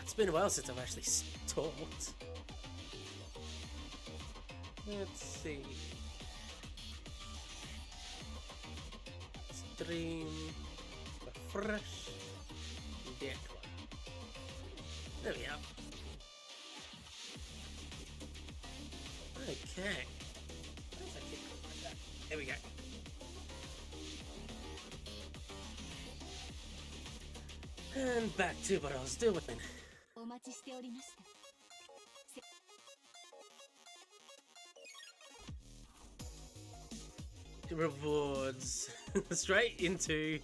It's been a while since I've actually talked. Let's see. Stream. Refresh. That one. There we go. Okay. There we go. And back to what I was doing. Rewards. Straight into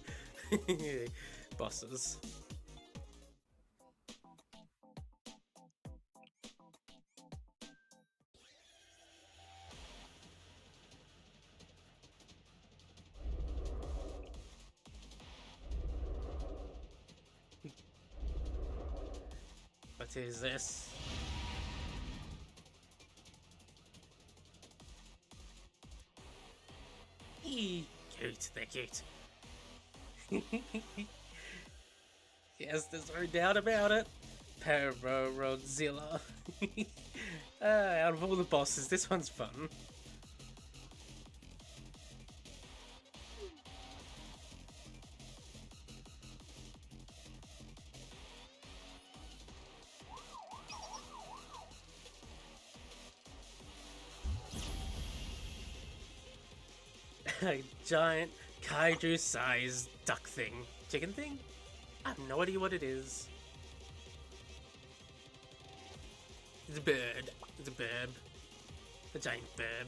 bosses. What is this? Eee, cute, they're cute. Yes, there's no doubt about it. Pararodzilla. Out of all the bosses, this one's fun. A giant kaiju-sized duck thing. Chicken thing? I have no idea what it is. It's a bird. It's a bird. A giant bird.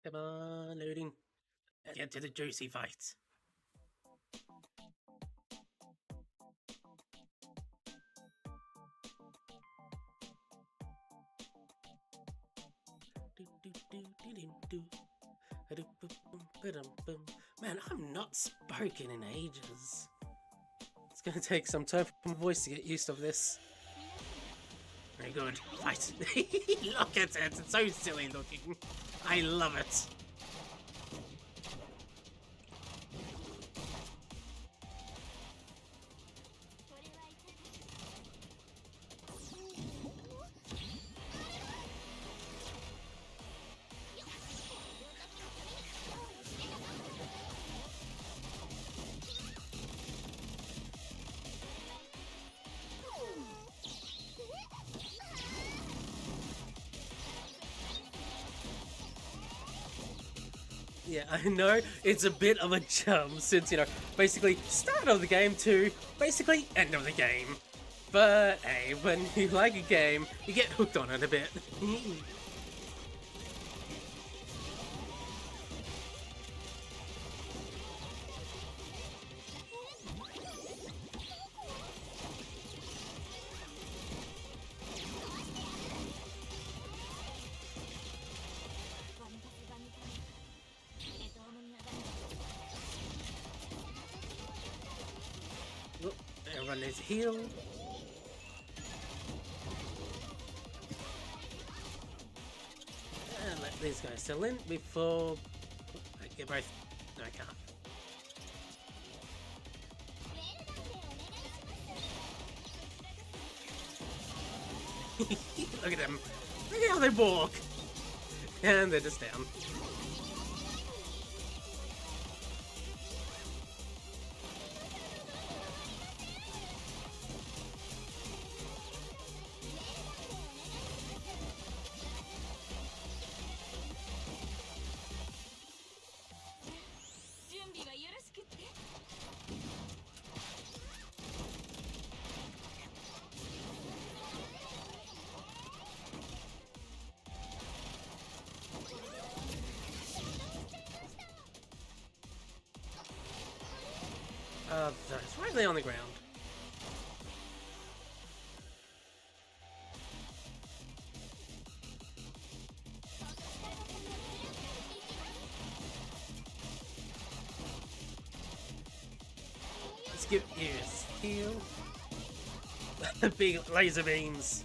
Come on, loading. Let's get to the juicy fight. Man, I'm not spoken in ages. It's gonna take some time for my voice to get used to this. Very good. Fight. Look at it. It's so silly looking. I love it. Yeah, I know it's a bit of a jump since, you know, basically start of the game to basically end of the game. But hey, when you like a game, you get hooked on it a bit. Everyone needs a heal. And let these guys settle in before I get both. No, I can't. Look at them. Look at how they walk. And they're just down. Why are they on the ground? Let's give you a heal. Big laser beams.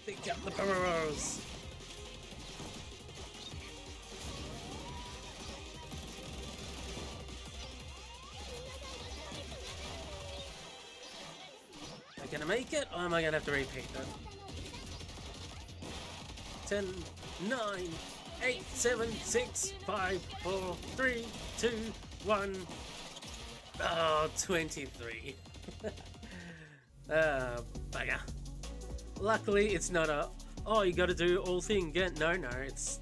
Pick up the burrows. Am I gonna make it, or am I gonna have to repeat that? 10, 9, 8, 7, 6, 5, 4, 3, 2, 1. Oh, 23. Bugger. Luckily, it's not a, oh, you gotta do all thing again. No, it's,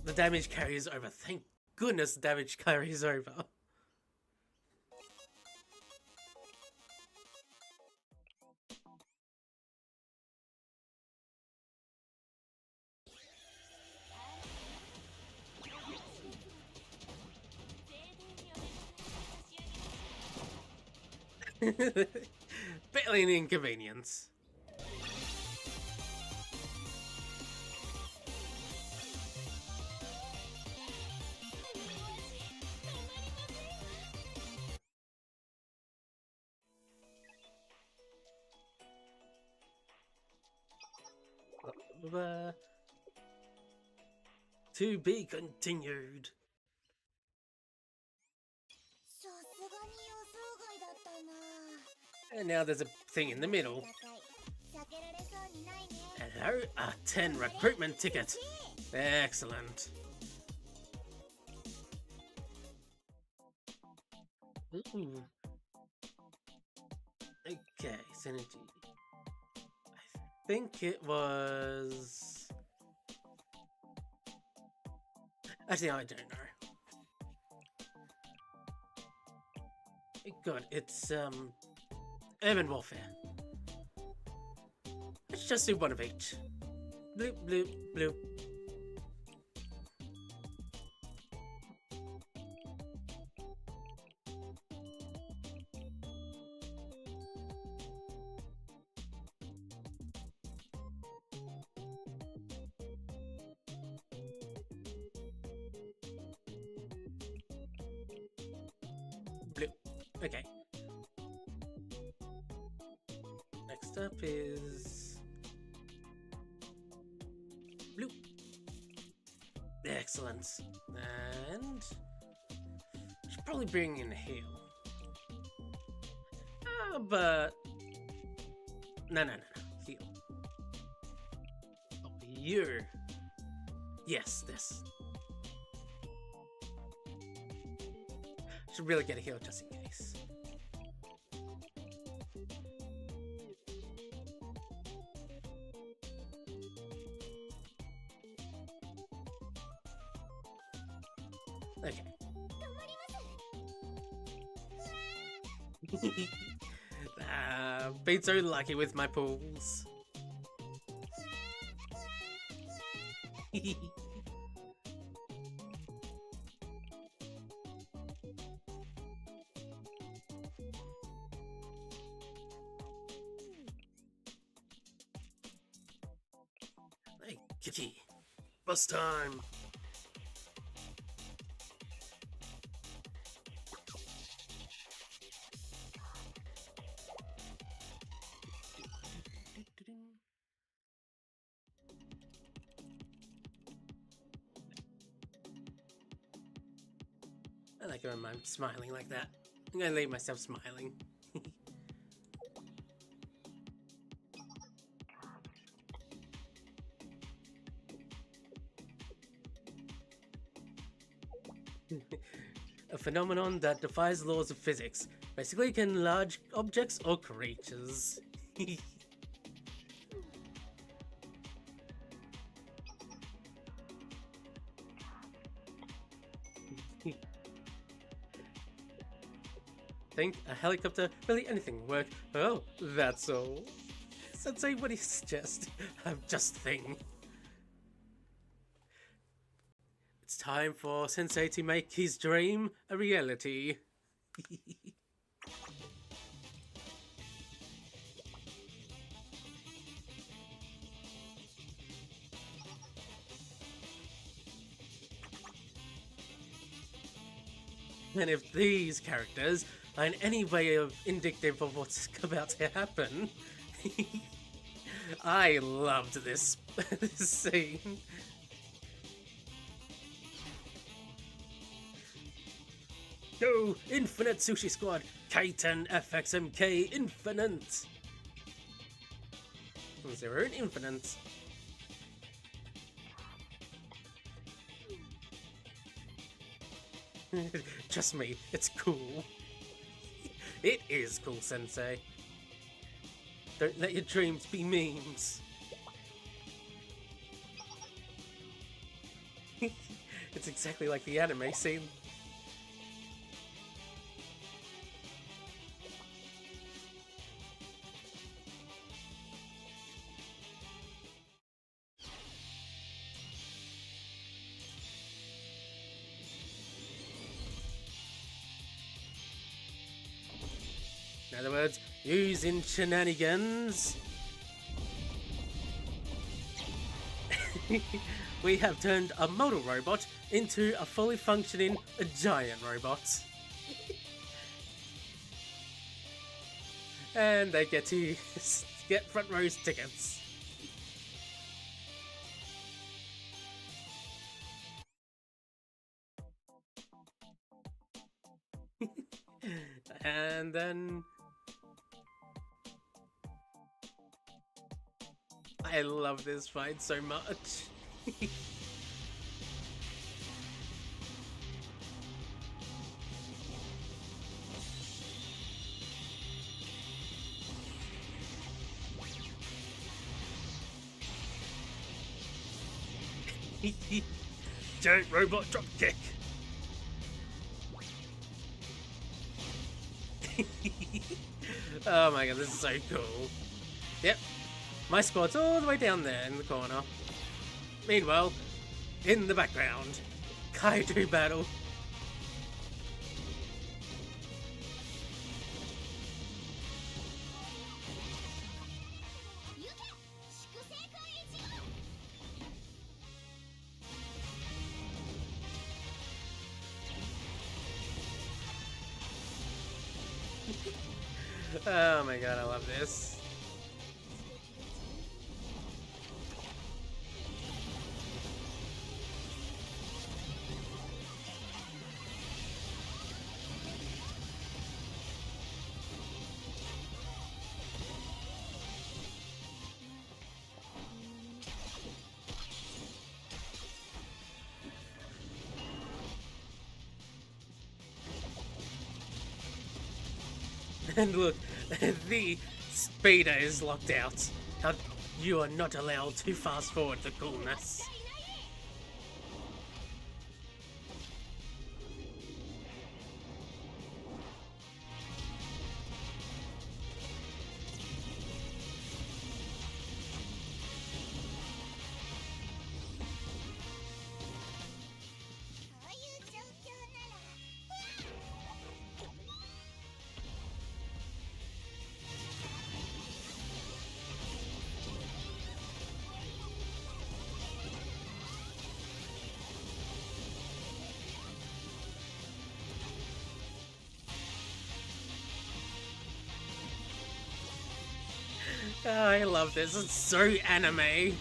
the damage carries over. Thank goodness damage carries over. Barely an inconvenience. To be continued. And now there's a thing in the middle. Hello, a 10 recruitment ticket. Excellent. Ooh. Okay, synergy. I think it was... Actually, I don't know. Good, it's urban warfare. Let's just do one of each. Bloop, bloop, bloop. Bloop. Okay. Next up is blue. Excellent. And should probably bring in a heal. But no. Heal. Oh, you. Yes, this. Should really get a heal just in case. Okay. Been so lucky with my pools. Hey, Kitty. Bus time. I like it when I'm smiling like that. I'm gonna leave myself smiling. A phenomenon that defies laws of physics. Basically can large objects or creatures. Think a helicopter, really anything will work. Oh, that's all. Sensei, what do you suggest? I'm just thing. It's time for Sensei to make his dream a reality. And if these characters are in any way indicative of what's about to happen, I loved this, this scene. Go! Infinite Sushi Squad! K10 FXMK Infinite! 0 Infinite. Trust me, it's cool. It is cool, Sensei. Don't let your dreams be memes. It's exactly like the anime scene. In other words, using shenanigans. We have turned a model robot into a fully functioning giant robot. And they get to get front row tickets. And then I love this fight so much. Giant robot drop kick. Oh my god, this is so cool. Yep, my squad's all the way down there in the corner. Meanwhile, in the background, Kaiju battle. Oh my god, I love this. And look, the speeder is locked out. You are not allowed to fast forward the coolness. Oh, I love this. It's so anime.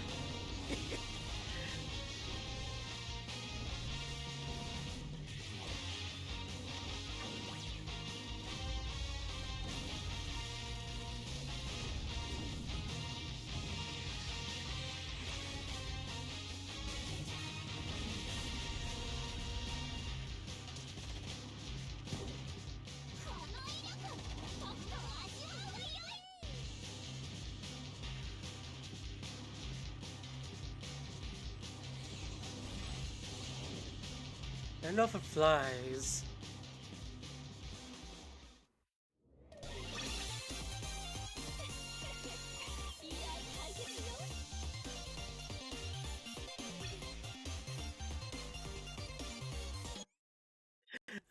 And off it flies.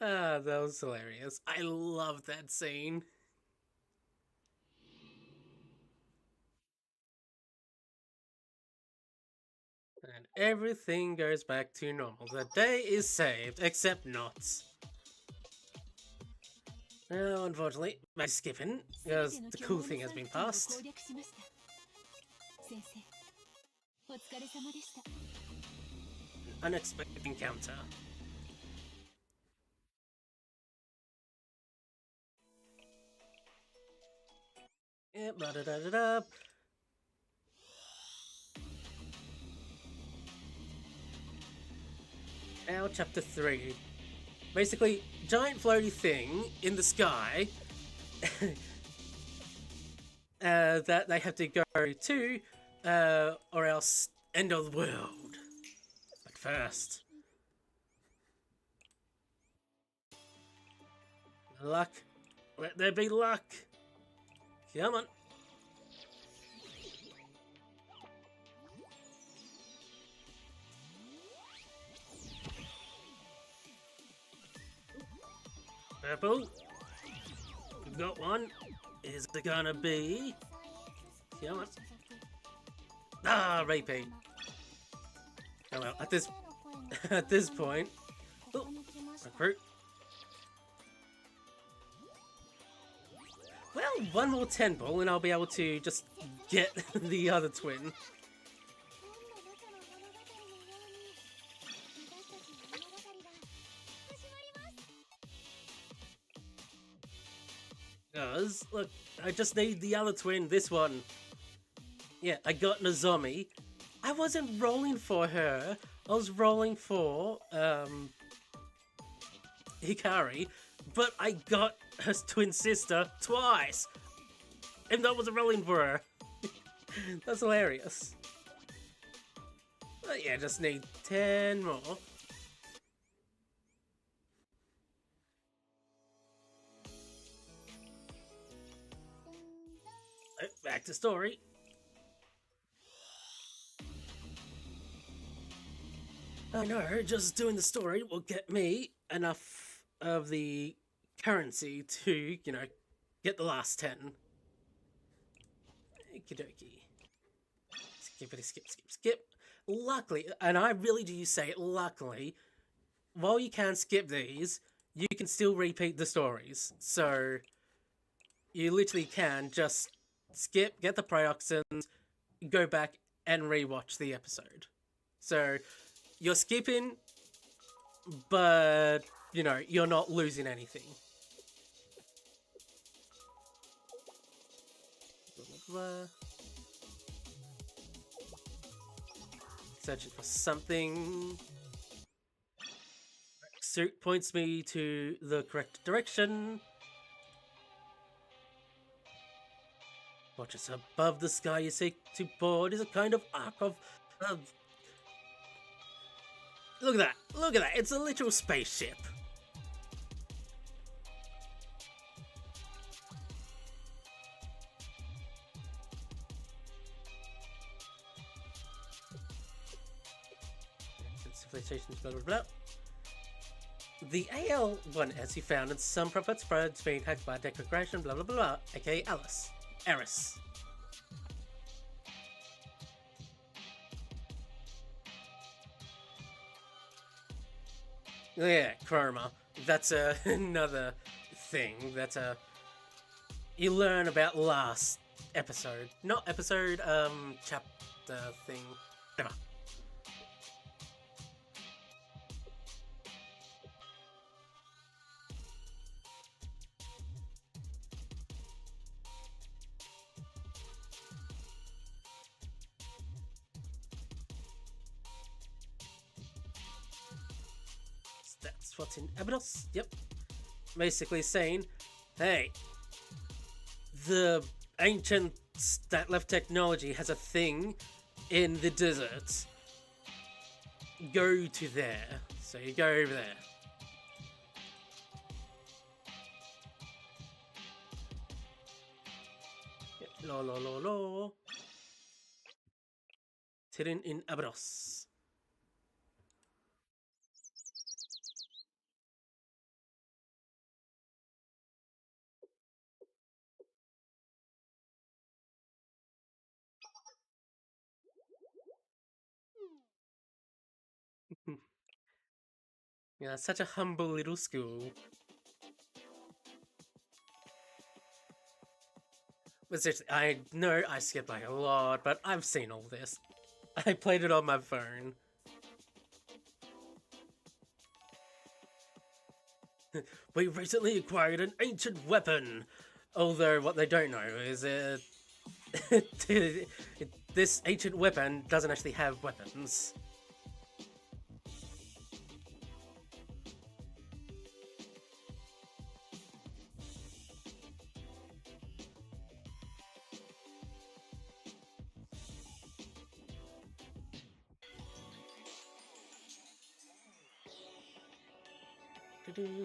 Ah, that was hilarious. I love that scene. And everything goes back to normal. The day is saved, except not. Well, unfortunately, by skipping, because the cool thing has been passed. Unexpected encounter. Yeah, blah da da da da. Now, chapter 3. Basically, giant floaty thing in the sky that they have to go to, or else end of the world. But first, luck. Let there be luck. Come on. Purple. We've got one. Is it gonna be? Come on. Ah, repeat. Oh well, at this at this point. Oh, recruit. Well, one more 10 ball and I'll be able to just get the other twin. Because, look, I just need the other twin, this one. Yeah, I got Nozomi. I wasn't rolling for her. I was rolling for, Hikari. But I got her twin sister twice. And I wasn't rolling for her. That's hilarious. But yeah, just need 10 more. Back to story. I know, just doing the story will get me enough of the currency to, get the last 10. Okie dokie. Skippity skip, skip, skip. Luckily, and I really do say it luckily, while you can skip these, you can still repeat the stories. So, you literally can just skip, get the Prioxins, go back and rewatch the episode. So, you're skipping, but, you're not losing anything. Blah, blah, blah. Searching for something. Suit points me to the correct direction. Watches above the sky you seek to board is a kind of arc of... Look at that! Look at that! It's a literal spaceship! Civilizations, blah blah blah. The AL1 as you found in some profit spreads being hacked by degradation, blah blah blah, aka Alice. Eris. Yeah, Chroma. That's another thing that you learn about last episode. Not episode, chapter thing. Whatever. That's what's in Abydos. Yep. Basically saying, hey, the ancient stat left technology has a thing in the deserts. Go to there. So you go over there. Yep. Lo. Hidden in Abydos. Yeah, such a humble little school. But seriously, I know I skipped like a lot, but I've seen all this. I played it on my phone. We recently acquired an ancient weapon. Although what they don't know is this ancient weapon doesn't actually have weapons.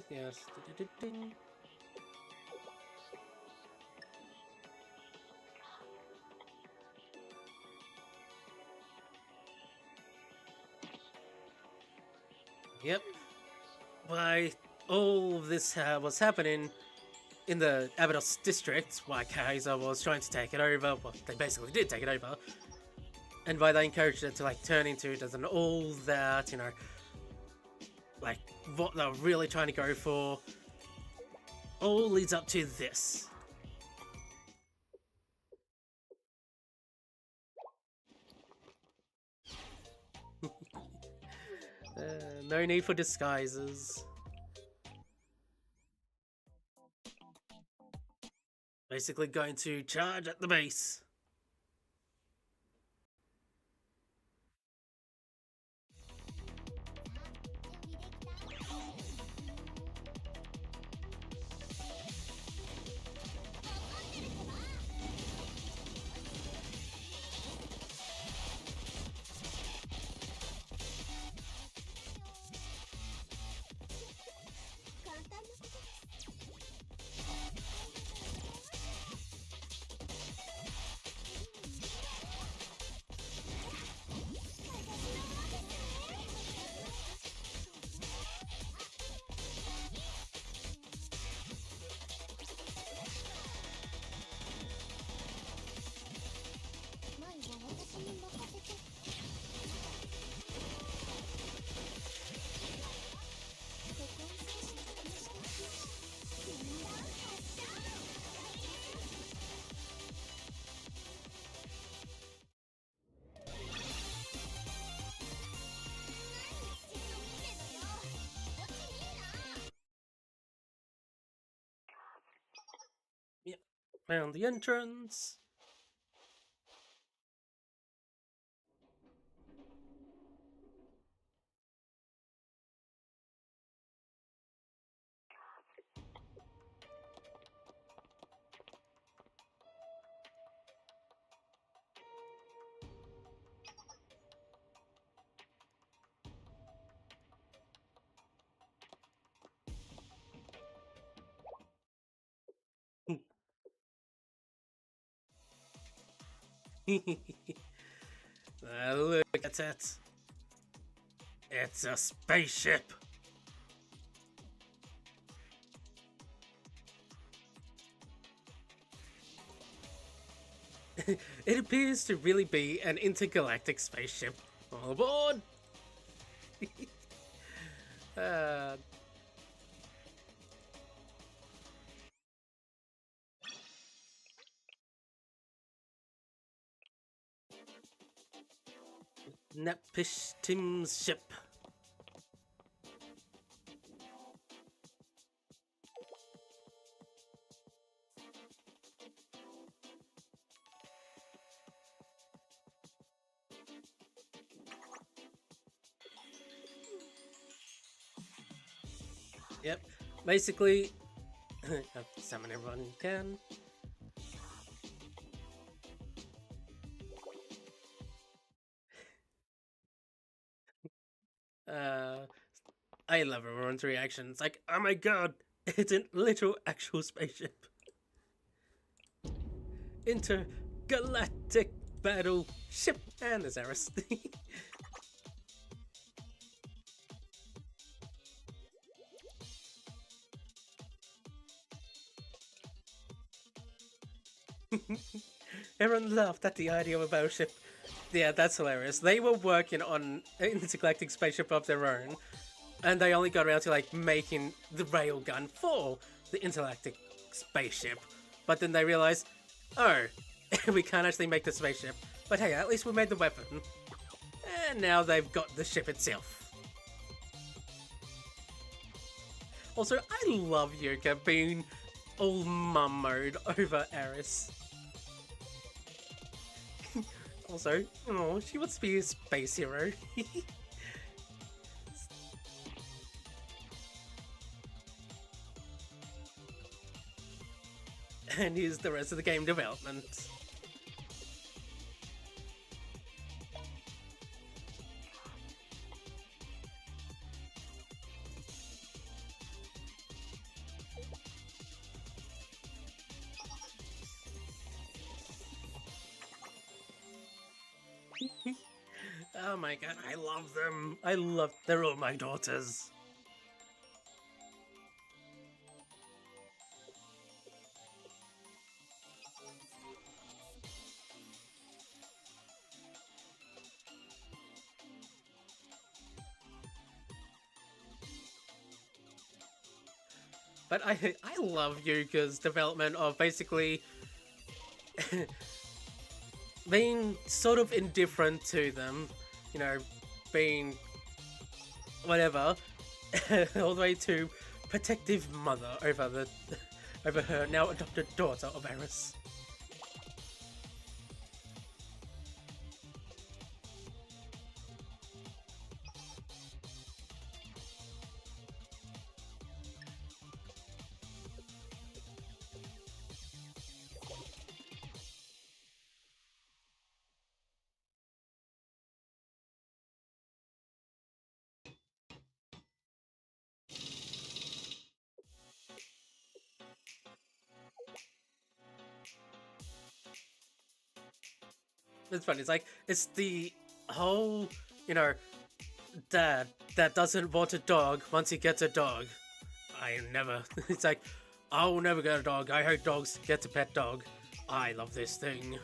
Yes. Yep. Why all of this was happening in the Abydos district, why Kaiser was trying to take it over. Well, they basically did take it over. And why they encouraged it to like turn into it as an all that, you know, like what they're really trying to go for. All leads up to this. No need for disguises. Basically going to charge at the base. Yep. Found the entrance. Look at it. It's a spaceship. It appears to really be an intergalactic spaceship. All aboard! uh, Napish Tim's ship. Yep. Basically, summon everyone you can. Uh, I love everyone's reactions. Like, oh my god, it's a literal actual spaceship. Intergalactic battle ship, and there's Eris. Everyone laughed at the idea of a battleship Yeah, that's hilarious. They were working on an intergalactic spaceship of their own, and they only got around to like making the railgun for the intergalactic spaceship. But then they realized, oh, we can't actually make the spaceship. But hey, at least we made the weapon. And now they've got the ship itself. Also, I love Yuka being all mum mode over Eris. Also, oh, she wants to be a space hero. And here's the rest of the game development. Oh my god, I love them. They're all my daughters. But I love Yuka's development of basically being sort of indifferent to them, you know, being whatever, all the way to protective mother over her now adopted daughter of Eris. It's funny. It's like it's the whole, you know, dad that doesn't want a dog once he gets a dog. I never. It's like I'll never get a dog. I hate dogs. Get a pet dog. I love this thing.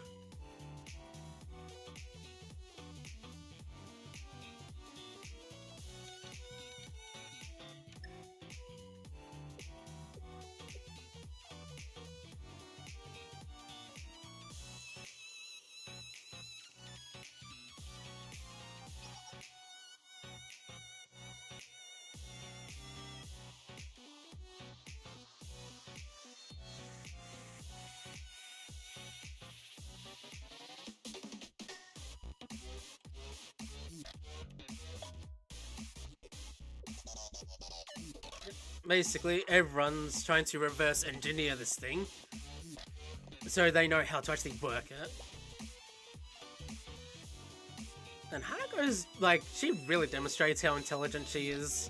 Basically, everyone's trying to reverse engineer this thing so they know how to actually work it. And Hanako's, like, she really demonstrates how intelligent she is.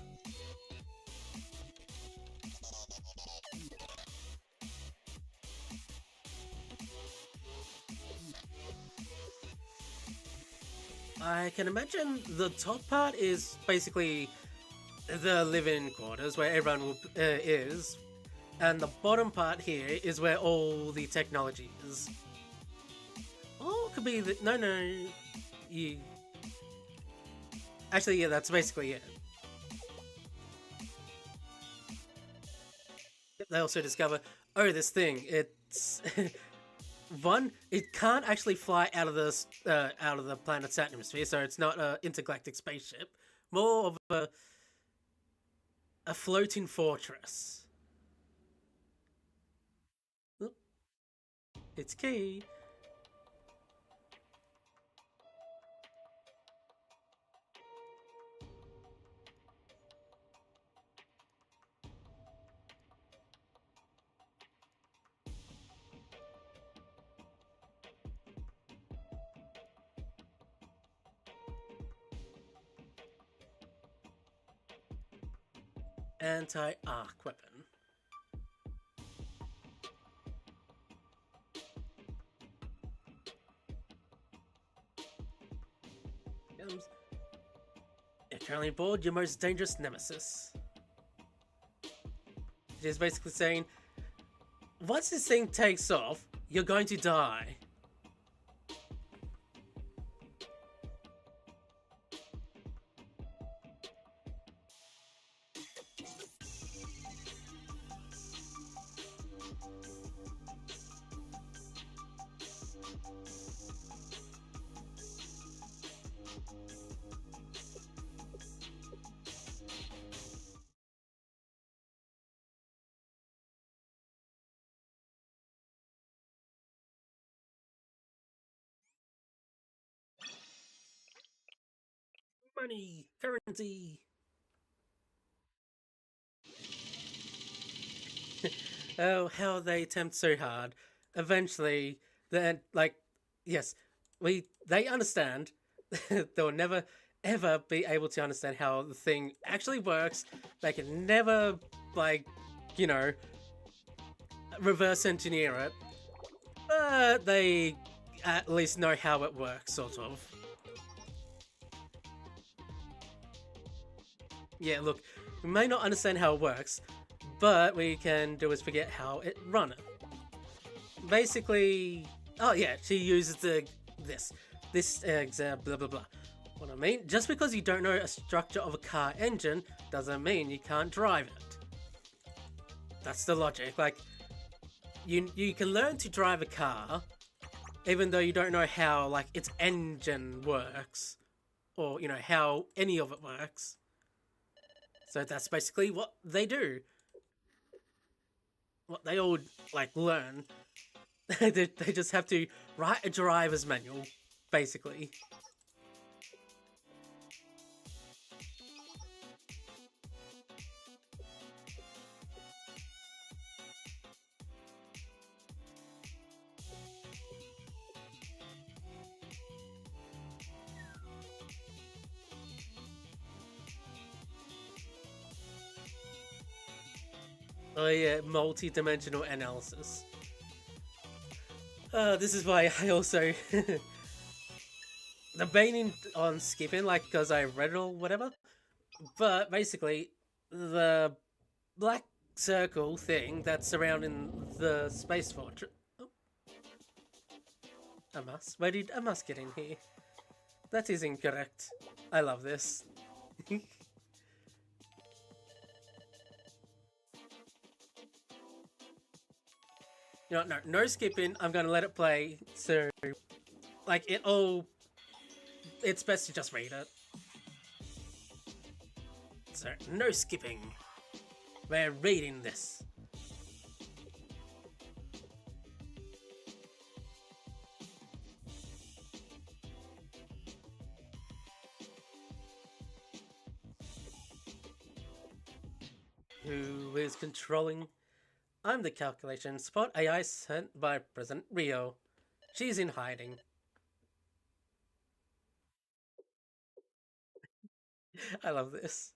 I can imagine the top part is basically the living quarters where everyone is, and the bottom part here is where all the technology is. Oh, it could be the no. You actually, yeah, that's basically it. They also discover, oh, this thing, it's one, it can't actually fly out of the planet's atmosphere, so it's not an intergalactic spaceship. More of a floating fortress. Oop, it's key. Anti-arc weapon. You're currently aboard your most dangerous nemesis. It is basically saying, once this thing takes off, you're going to die. Money! Currency! Oh, how they attempt so hard. Eventually, then, like, yes, they understand. They'll never ever be able to understand how the thing actually works. They can never, like, you know, reverse engineer it. But they at least know how it works, sort of. Yeah, look, we may not understand how it works, but we can do is forget how it runs. Basically, oh yeah, she uses this example, blah blah blah. What I mean, just because you don't know a structure of a car engine doesn't mean you can't drive it. That's the logic. Like, you can learn to drive a car, even though you don't know how like its engine works, or you know how any of it works. So that's basically what they do. What they all like learn. They just have to write a driver's manual, basically. Oh yeah, multi-dimensional analysis. This is why I also debating on skipping, like, because I read it or whatever. But basically, the black circle thing that's surrounding the space fortress. Oh, where did Amas get in here? That is incorrect. I love this. You know, no skipping. I'm gonna let it play. So, like, it's best to just read it. So, no skipping. We're reading this. Who is controlling? I'm the calculation support AI sent by President Rio. She's in hiding. I love this.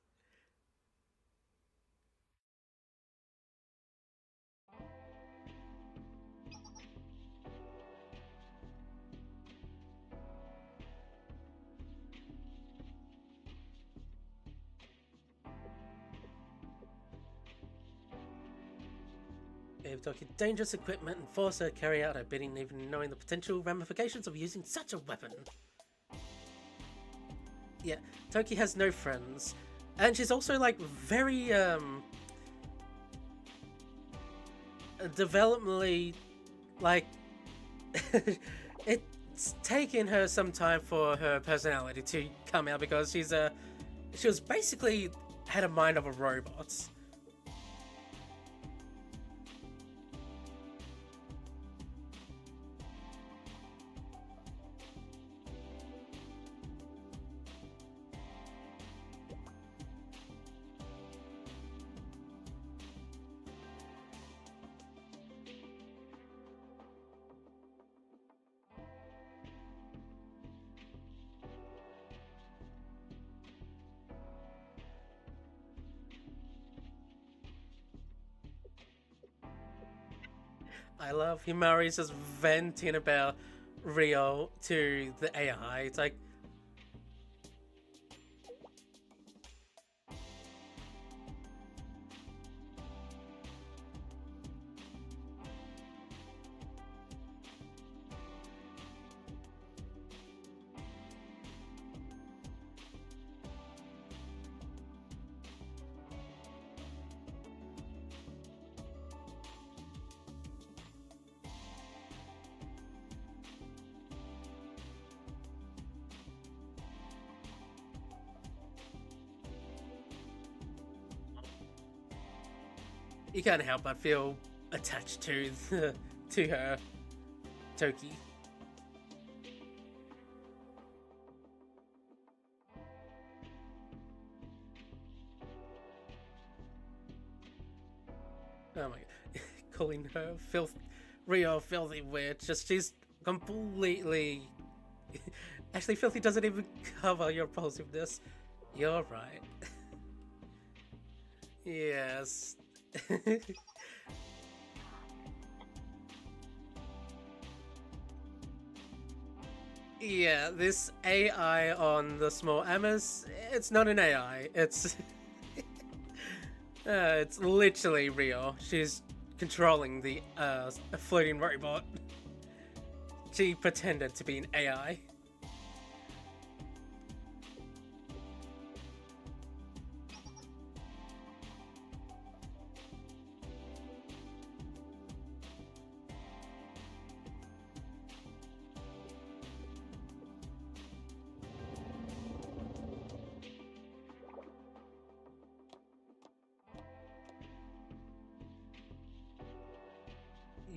They've taken dangerous equipment and force her to carry out her bidding, even knowing the potential ramifications of using such a weapon. Yeah, Toki has no friends, and she's also like very developmentally, like it's taken her some time for her personality to come out because she was basically had a mind of a robot. I love Himari's just venting about Rio to the AI. It's like, you can't help but feel attached to her, Toki. Oh my god. Calling her Rio filthy witch. Just she's completely. Actually, filthy doesn't even cover your impulsiveness. You're right. Yes. Yeah, this AI on the small Amos, it's not an AI. It's literally Rio. She's controlling the floating robot. She pretended to be an AI.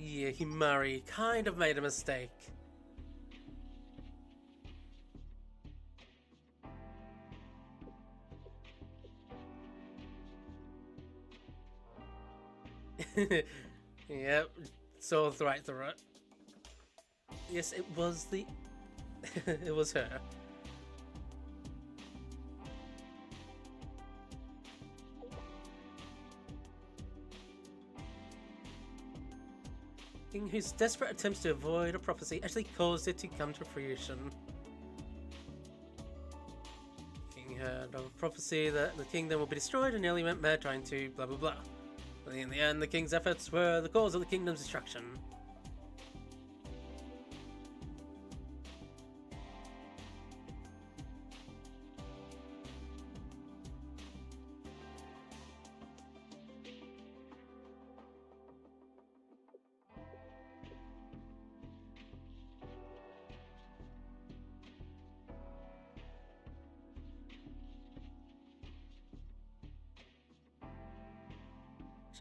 Yeah, Himari kind of made a mistake. Yep, so right through it. Yes, it was the... it was her. King whose desperate attempts to avoid a prophecy actually caused it to come to fruition. King heard of a prophecy that the kingdom will be destroyed and nearly went mad trying to blah blah blah. But in the end, the king's efforts were the cause of the kingdom's destruction.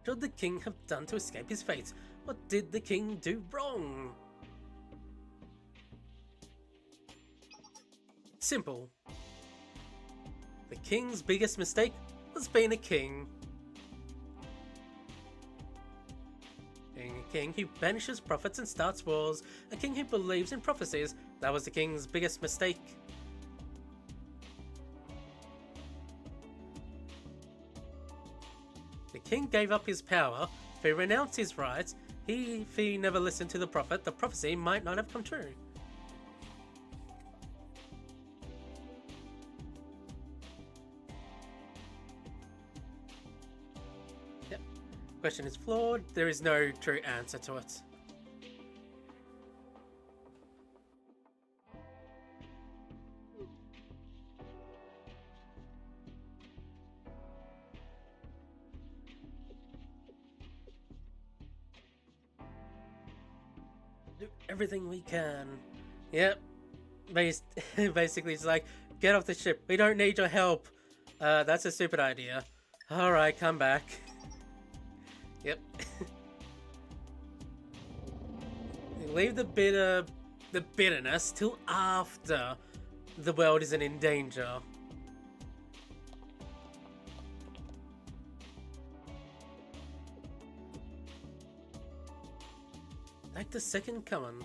Should the king have done to escape his fate? What did the king do wrong? Simple. The king's biggest mistake was being a king. Being a king who banishes prophets and starts wars, a king who believes in prophecies, that was the king's biggest mistake. The king gave up his power, if he renounced his rights, if he never listened to the prophet, the prophecy might not have come true. Yep. Question is flawed, there is no true answer to it. Do everything we can. Yep. Basically, it's like, get off the ship. We don't need your help. That's a stupid idea. Alright, come back. Yep. Leave the bitterness till after the world isn't in danger. Like the second command.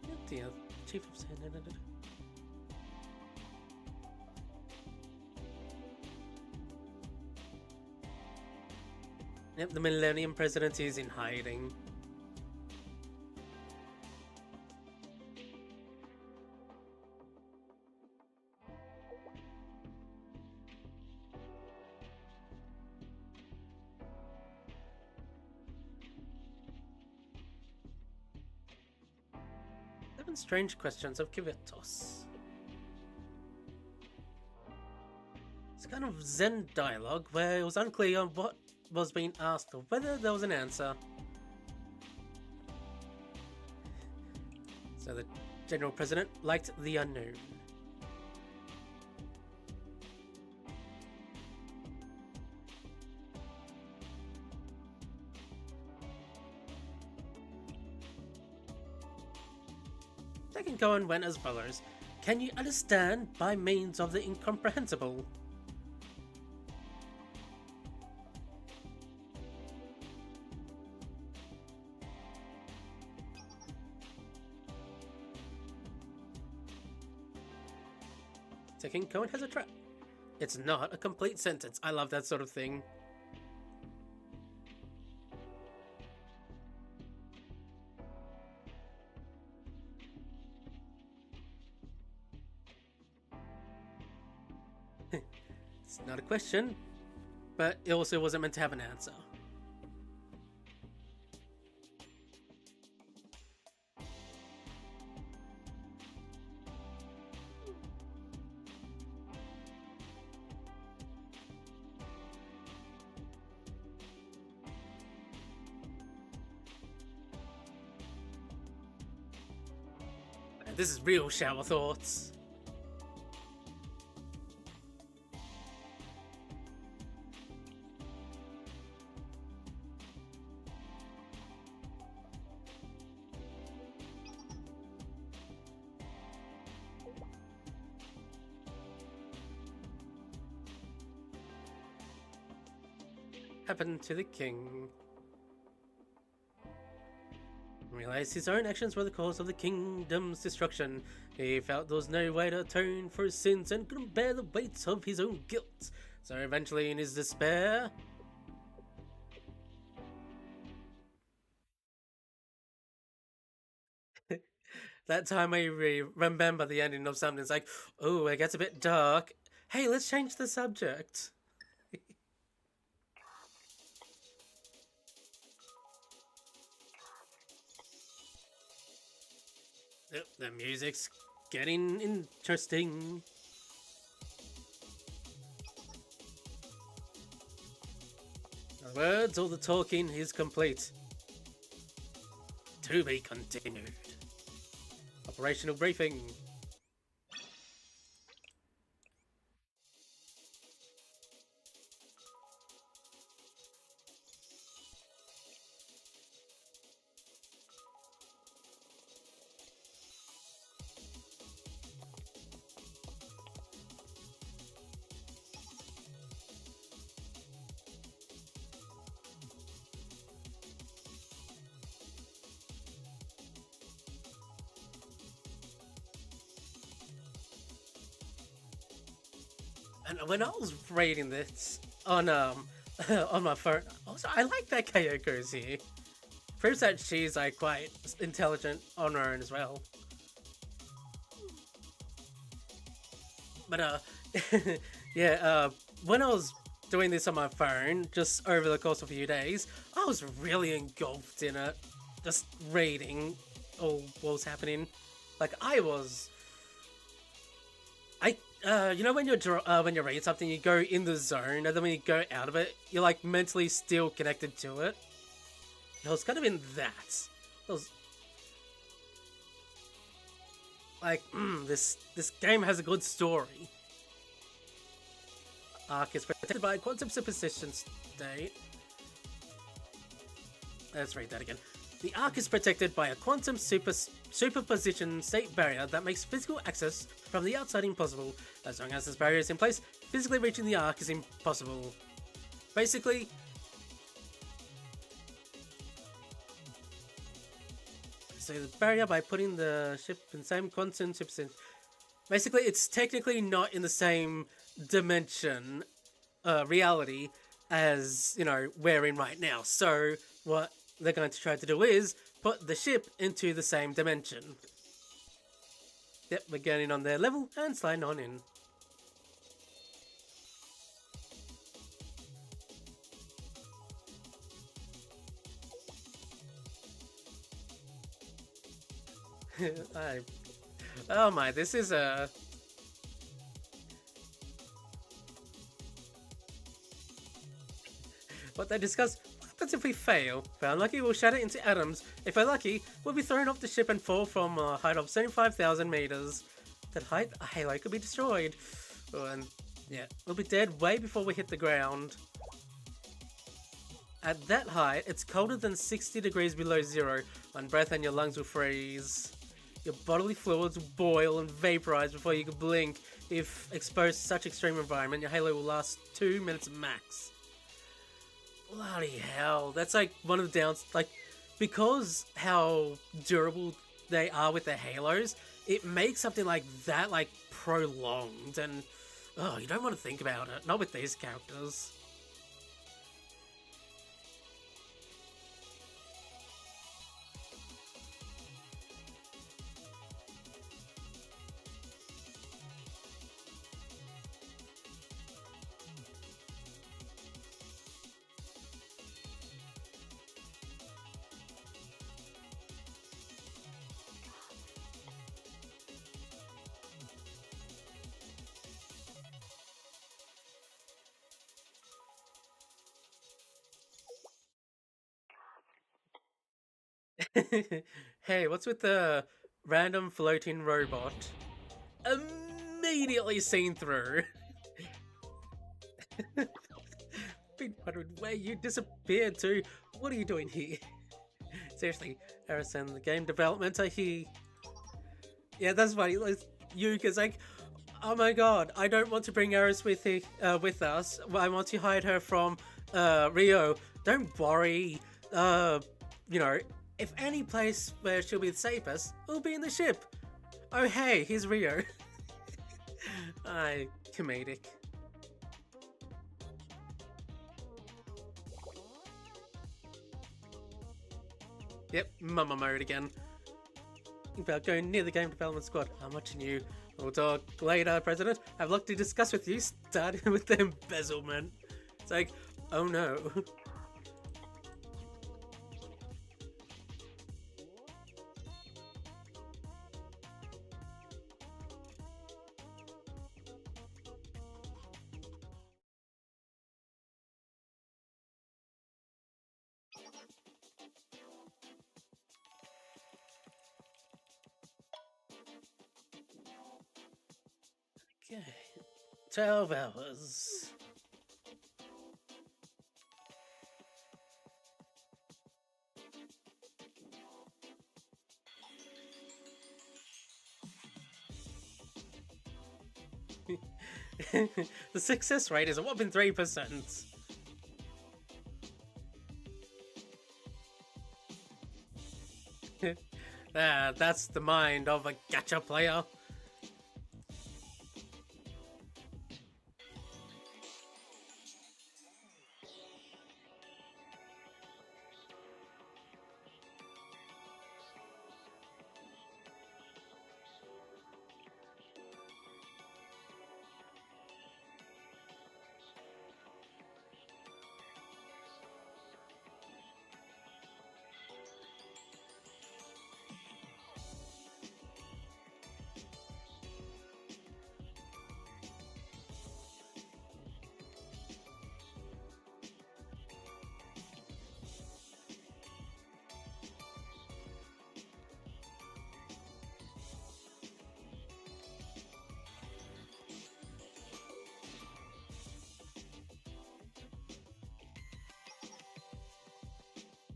Oh dear, Chief of Yep, the Millennium President is in hiding. Strange questions of Kivitos. It's kind of Zen dialogue where it was unclear on what was being asked or whether there was an answer. So the General President liked the unknown. Second koan went as follows. Can you understand by means of the incomprehensible? The king Cohen has a trap. It's not a complete sentence. I love that sort of thing. It's not a question, but it also wasn't meant to have an answer. This is real shower thoughts. Happened to the king. Realized his own actions were the cause of the kingdom's destruction. He felt there was no way to atone for his sins and couldn't bear the weight of his own guilt. So eventually, in his despair, that time I remember the ending of something. It's like, oh, it gets a bit dark. Hey, let's change the subject. The music's getting interesting. The words, all the talking is complete. To be continued. Operational briefing. And when I was reading this on on my phone, also I like that Kayoko's here. Proves that she's like quite intelligent on her own as well. But yeah, when I was doing this on my phone, just over the course of a few days, I was really engulfed in it, just reading all what was happening. Like you know when you're reading something, you go in the zone, and then when you go out of it, you're like mentally still connected to it. I was kind of in that. I was like, this game has a good story. Arc is protected by a quantum superposition state. Let's read that again. The Arc is protected by a quantum superposition state barrier that makes physical access from the outside impossible. As long as this barrier is in place, physically reaching the Arc is impossible. Basically, so the barrier by putting the ship in the same quantum superposition. Basically, it's technically not in the same dimension, reality, as, you know, we're in right now. So, what they're going to try to do is put the ship into the same dimension. Yep, we're getting on their level and sliding on in. Oh my, this is a... What they discuss: what happens if we fail? If we're unlucky, we'll shatter into atoms. If we're lucky, we'll be thrown off the ship and fall from a height of 75,000 meters. That height, a halo could be destroyed. Oh, and yeah, we'll be dead way before we hit the ground. At that height, it's colder than 60 degrees below zero. One breath and your lungs will freeze. Your bodily fluids will boil and vaporize before you can blink. If exposed to such extreme environment, your halo will last 2 minutes max. Bloody hell, that's like one of the downs, like, because how durable they are with their halos, it makes something like that, like, prolonged, and oh, you don't want to think about it. Not with these characters. Hey, what's with the random floating robot? Immediately seen through. Been wondering where you disappeared to. What are you doing here? Seriously, Harrison, the game development, I hear. Yeah, that's funny. Like, Yuka's like, oh my god, I don't want to bring Eris with us. I want to hide her from Rio. Don't worry. You know, if any place where she'll be the safest, it'll be in the ship. Oh hey, here's Rio. Aye, comedic. Yep, mama mode again. About going near the game development squad. I'm watching you. We'll talk later, President. I have a lot to discuss with you, starting with the embezzlement. It's like, oh no. Okay, 12 hours. The success rate is a whopping 3%. That's the mind of a gacha player.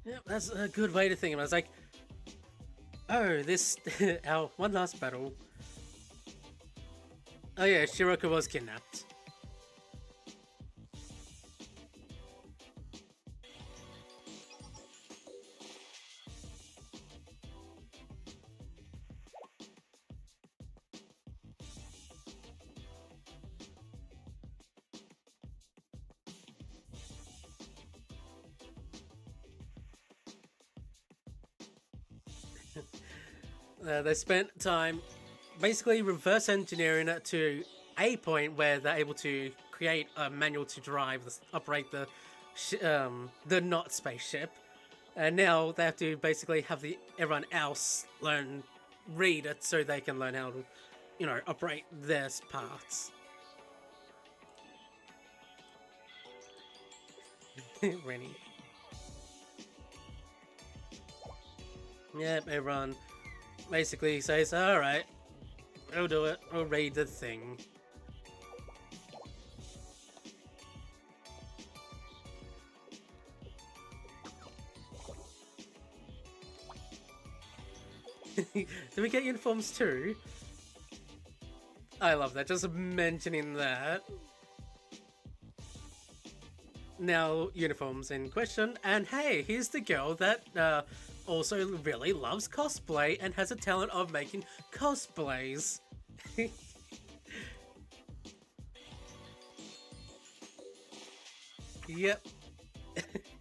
Yeah, that's a good way to think of it. It's like, oh, this, our one last battle. Oh yeah, Shiroka was kidnapped. They spent time basically reverse engineering it to a point where they're able to create a manual to drive, operate the not spaceship, and now they have to basically have everyone else read it so they can learn how to, operate their parts. Rennie. Yep, everyone basically says, alright, we'll do it, we'll read the thing. Do we get uniforms too? I love that, just mentioning that. Now, uniforms in question, and hey, here's the girl that also really loves cosplay and has a talent of making cosplays. Yep.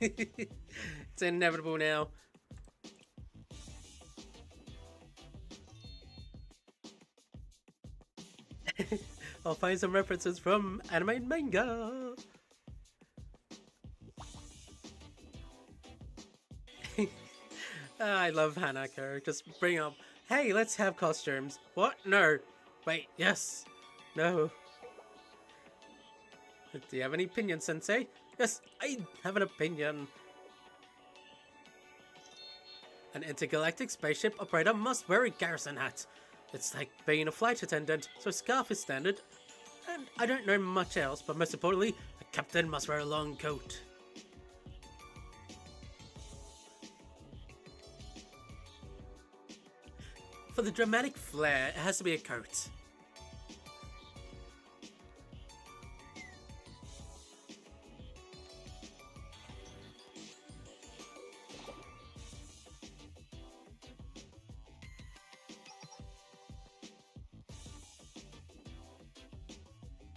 It's inevitable now. I'll find some references from anime and manga. I love Hanako. Just bring up, hey, let's have costumes. What? No. Wait, yes. No. Do you have any opinion, Sensei? Yes, I have an opinion. An intergalactic spaceship operator must wear a garrison hat. It's like being a flight attendant, so scarf is standard. And I don't know much else, but most importantly, a captain must wear a long coat. For the dramatic flair, it has to be a coat.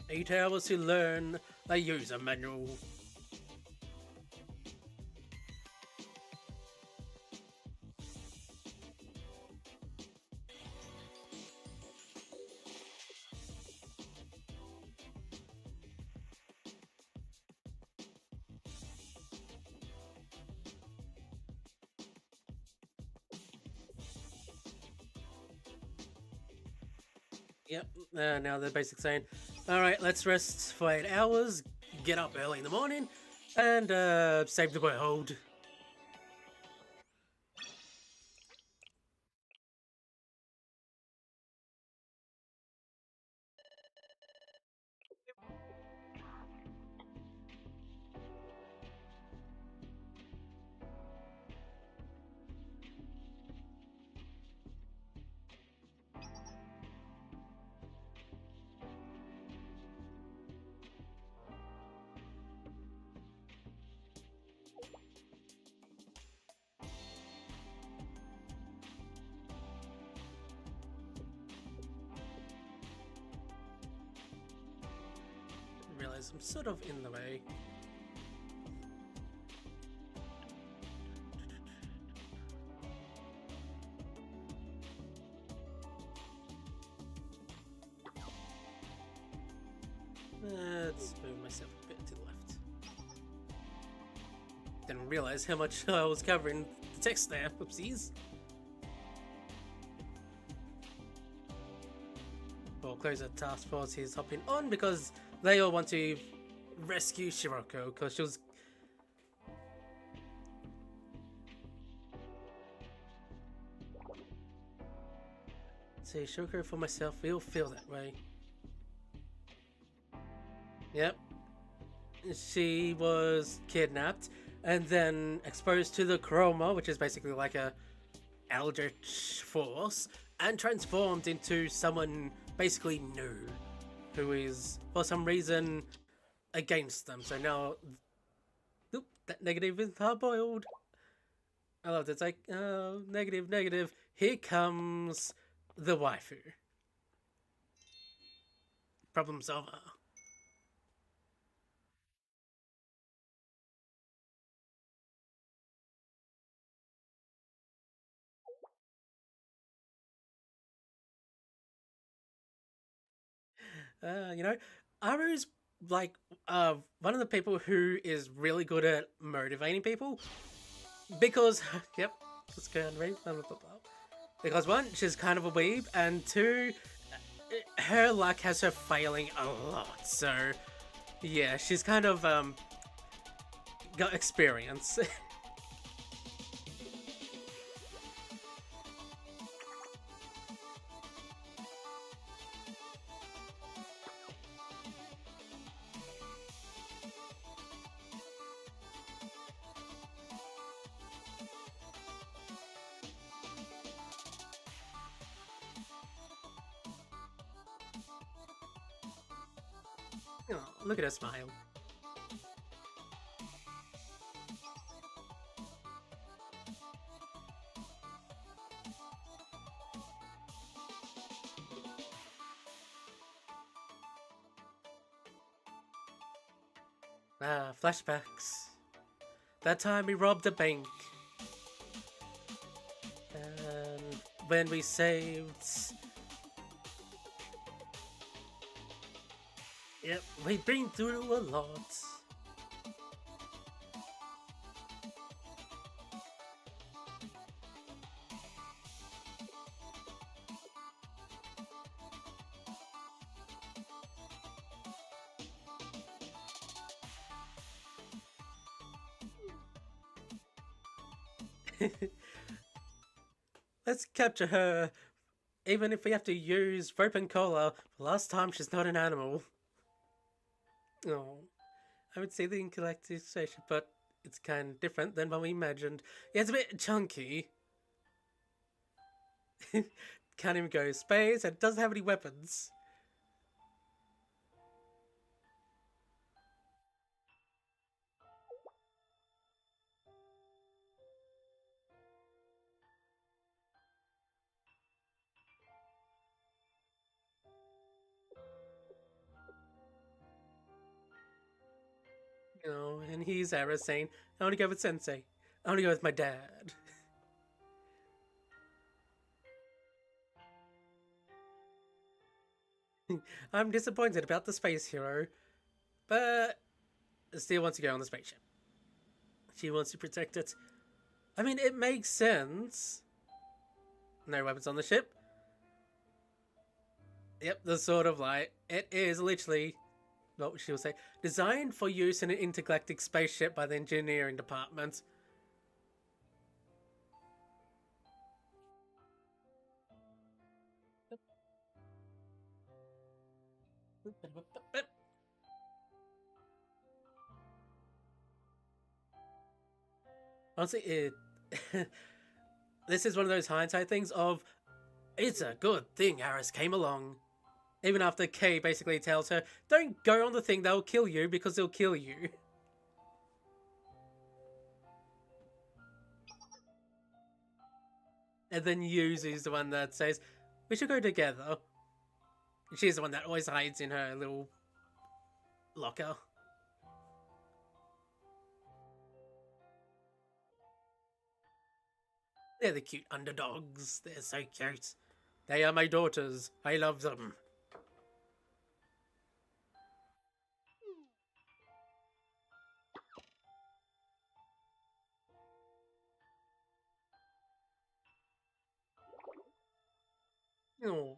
Eight hours to learn the user manual. Yep, now they're basically saying, alright, let's rest for 8 hours, get up early in the morning, and save the world. Realize I'm sort of in the way. Let's move myself a bit to the left. Didn't realize how much I was covering the text there. Oopsies. Well, close the task force he's hopping on because they all want to rescue Shiroko because she was. See, Shiroko for myself, we'll feel that way. Yep. She was kidnapped and then exposed to the chroma, which is basically like a eldritch force, and transformed into someone basically new, who is for some reason against them. So now, oop, that negative is hard boiled. I love it. It's like, oh, negative, negative. Here comes the waifu. Problem solver. You know, Aru's like one of the people who is really good at motivating people because, yep, let's go and read. Because one, she's kind of a weeb, and two, her luck has her failing a lot. So, yeah, she's kind of got experience. Oh, look at her smile. Ah, flashbacks. That time we robbed a bank. And when we saved... Yep, we've been through a lot. Let's capture her, even if we have to use rope and collar. Last time she's not an animal. Oh, I would say the intellectual station, but it's kind of different than what we imagined. Yeah, it's a bit chunky. Can't even go to space and doesn't have any weapons. You know, and he's Ara saying, I want to go with Sensei. I want to go with my dad. I'm disappointed about the space hero, but still wants to go on the spaceship. She wants to protect it. I mean, it makes sense. No weapons on the ship. Yep, the sort of like, it is literally, what she will say, designed for use in an intergalactic spaceship by the engineering department. Honestly, this is one of those hindsight things of, it's a good thing Harris came along. Even after Kay basically tells her, don't go on the thing, they'll kill you because they'll kill you. And then Yuzu's the one that says, we should go together. She's the one that always hides in her little locker. They're the cute underdogs. They're so cute. They are my daughters. I love them. Oh,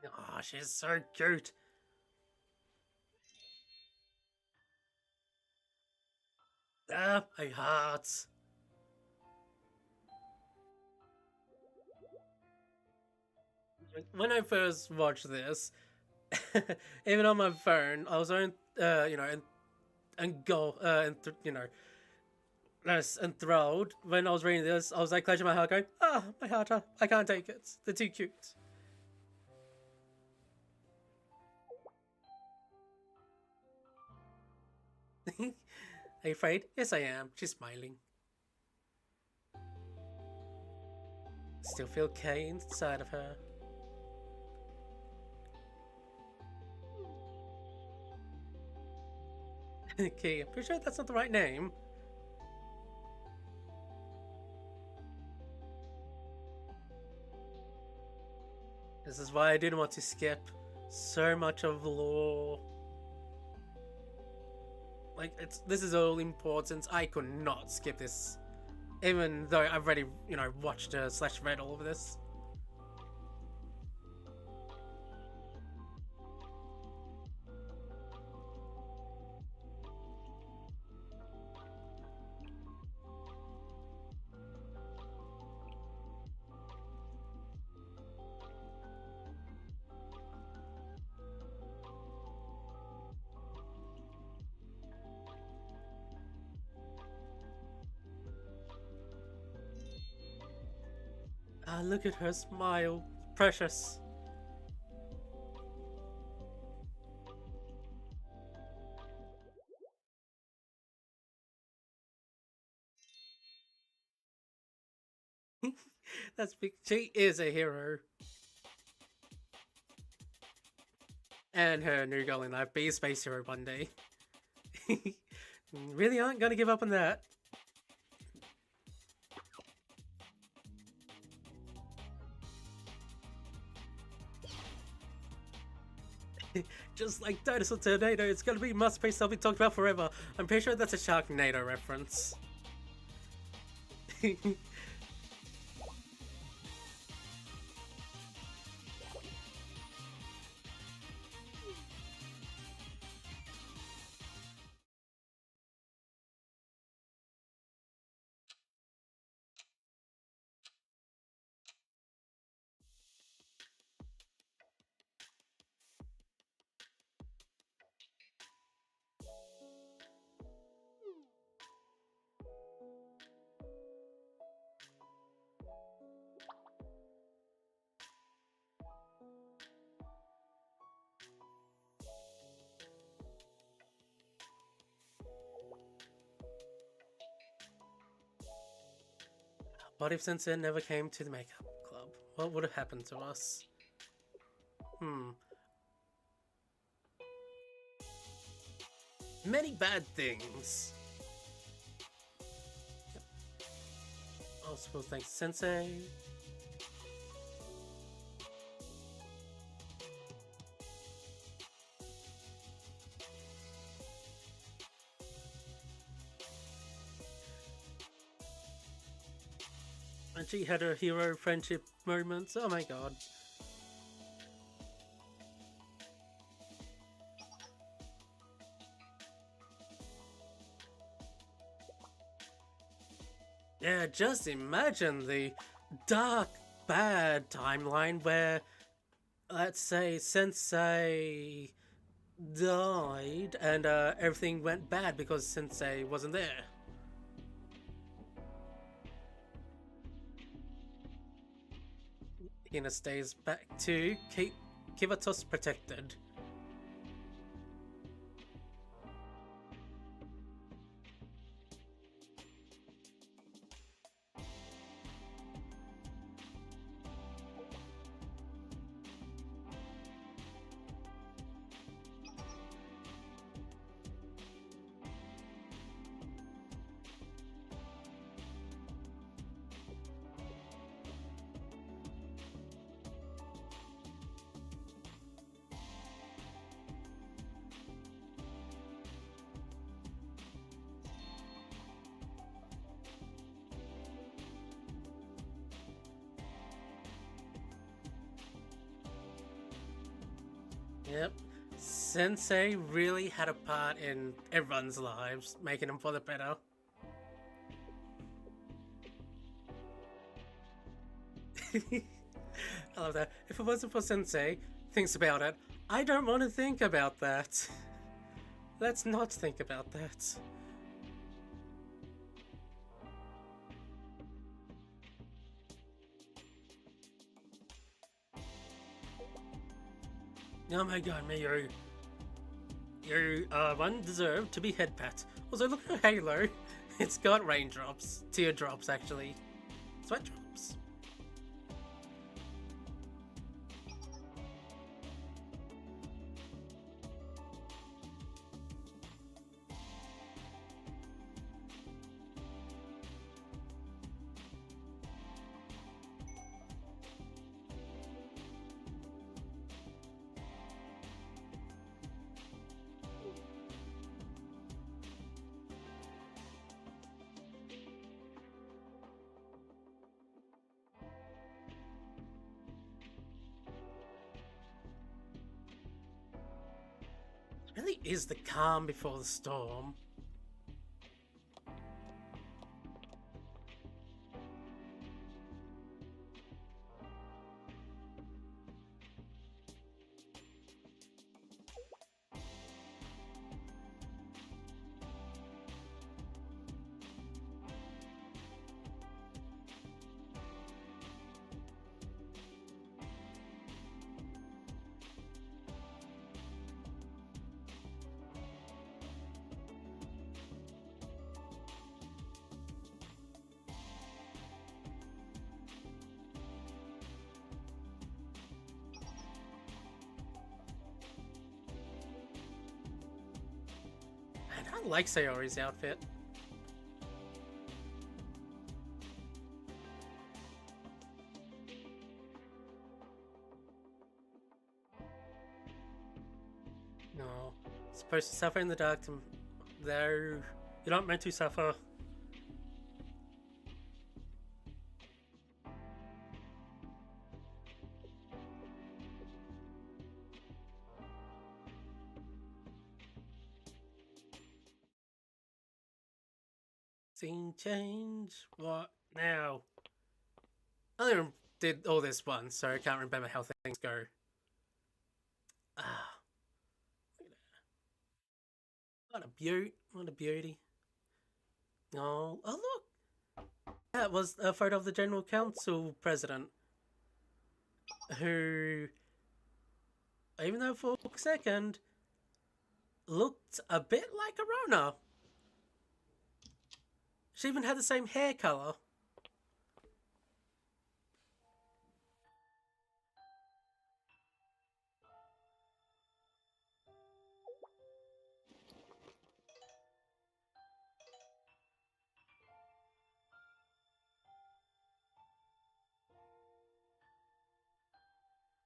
oh, she's so cute. Ah, my heart. When I first watched this, even on my phone, I was on, and go, enthralled. When I was reading this, I was like clutching my heart, going, "Ah, my heart! I can't take it. They're too cute." Are you afraid? Yes, I am. She's smiling. Still feel Kay inside of her. Kay, I'm pretty sure that's not the right name. This is why I didn't want to skip so much of the lore. Like, this is all important. I could not skip this. Even though I've already, watched slash read all of this. Ah, look at her smile. precious. That's big. She is a hero. And her new goal in life, be a space hero one day. Really aren't gonna give up on that. Just like Dinosaur Tornado, it's gonna be must-play stuff we talked about forever. I'm pretty sure that's a Sharknado reference. What if Sensei never came to the makeup club? What would have happened to us? Many bad things. Yep. Oh, suppose thanks Sensei. And she had her hero friendship moments. Oh my god. Yeah, just imagine the dark, bad timeline where, let's say, Sensei died and everything went bad because Sensei wasn't there. Hina stays back to keep Kivatos protected. Yep. Sensei really had a part in everyone's lives, making them for the better. I love that. If it wasn't for Sensei, thinks about it. I don't want to think about that. Let's not think about that. Oh my god, Mayu. You one deserve to be head pat. Also, look at Halo. It's got raindrops. Teardrops, actually. Sweat drops. Really is the calm before the storm. don't like Sayori's outfit. No. Supposed to suffer in the dark to... Though... You're not meant to suffer. Scene change? What now? I only did all this once, so I can't remember how things go. Ah. What a beaut. What a beauty. Oh, oh look! That was a photo of the General Council President. Who, even though for a second, looked a bit like Arona. She even had the same hair colour.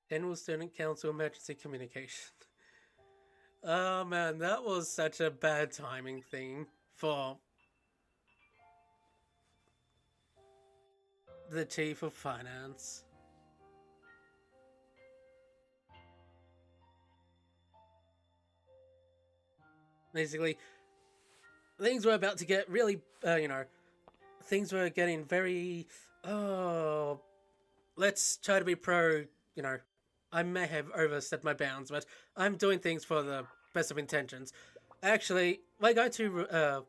General Student Council Emergency Communication. Oh man, that was such a bad timing thing for the Chief of Finance. Basically, things were about to get really, things were getting very, oh, let's try to be pro, I may have overstepped my bounds, but I'm doing things for the best of intentions. Actually, we're going to,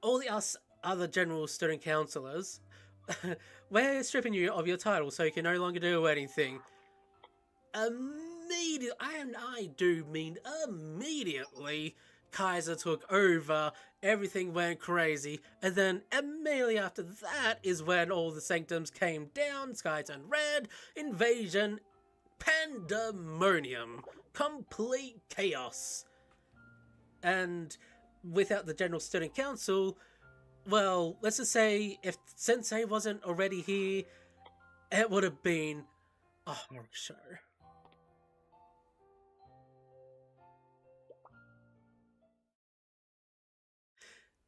all the other general student councillors, we're stripping you of your title so you can no longer do anything. Immediately, and I do mean immediately, Kaiser took over, everything went crazy, and then immediately after that is when all the sanctums came down, sky turned red, invasion, pandemonium, complete chaos. And without the General Student Council, well, let's just say if Sensei wasn't already here, it would have been a horror show.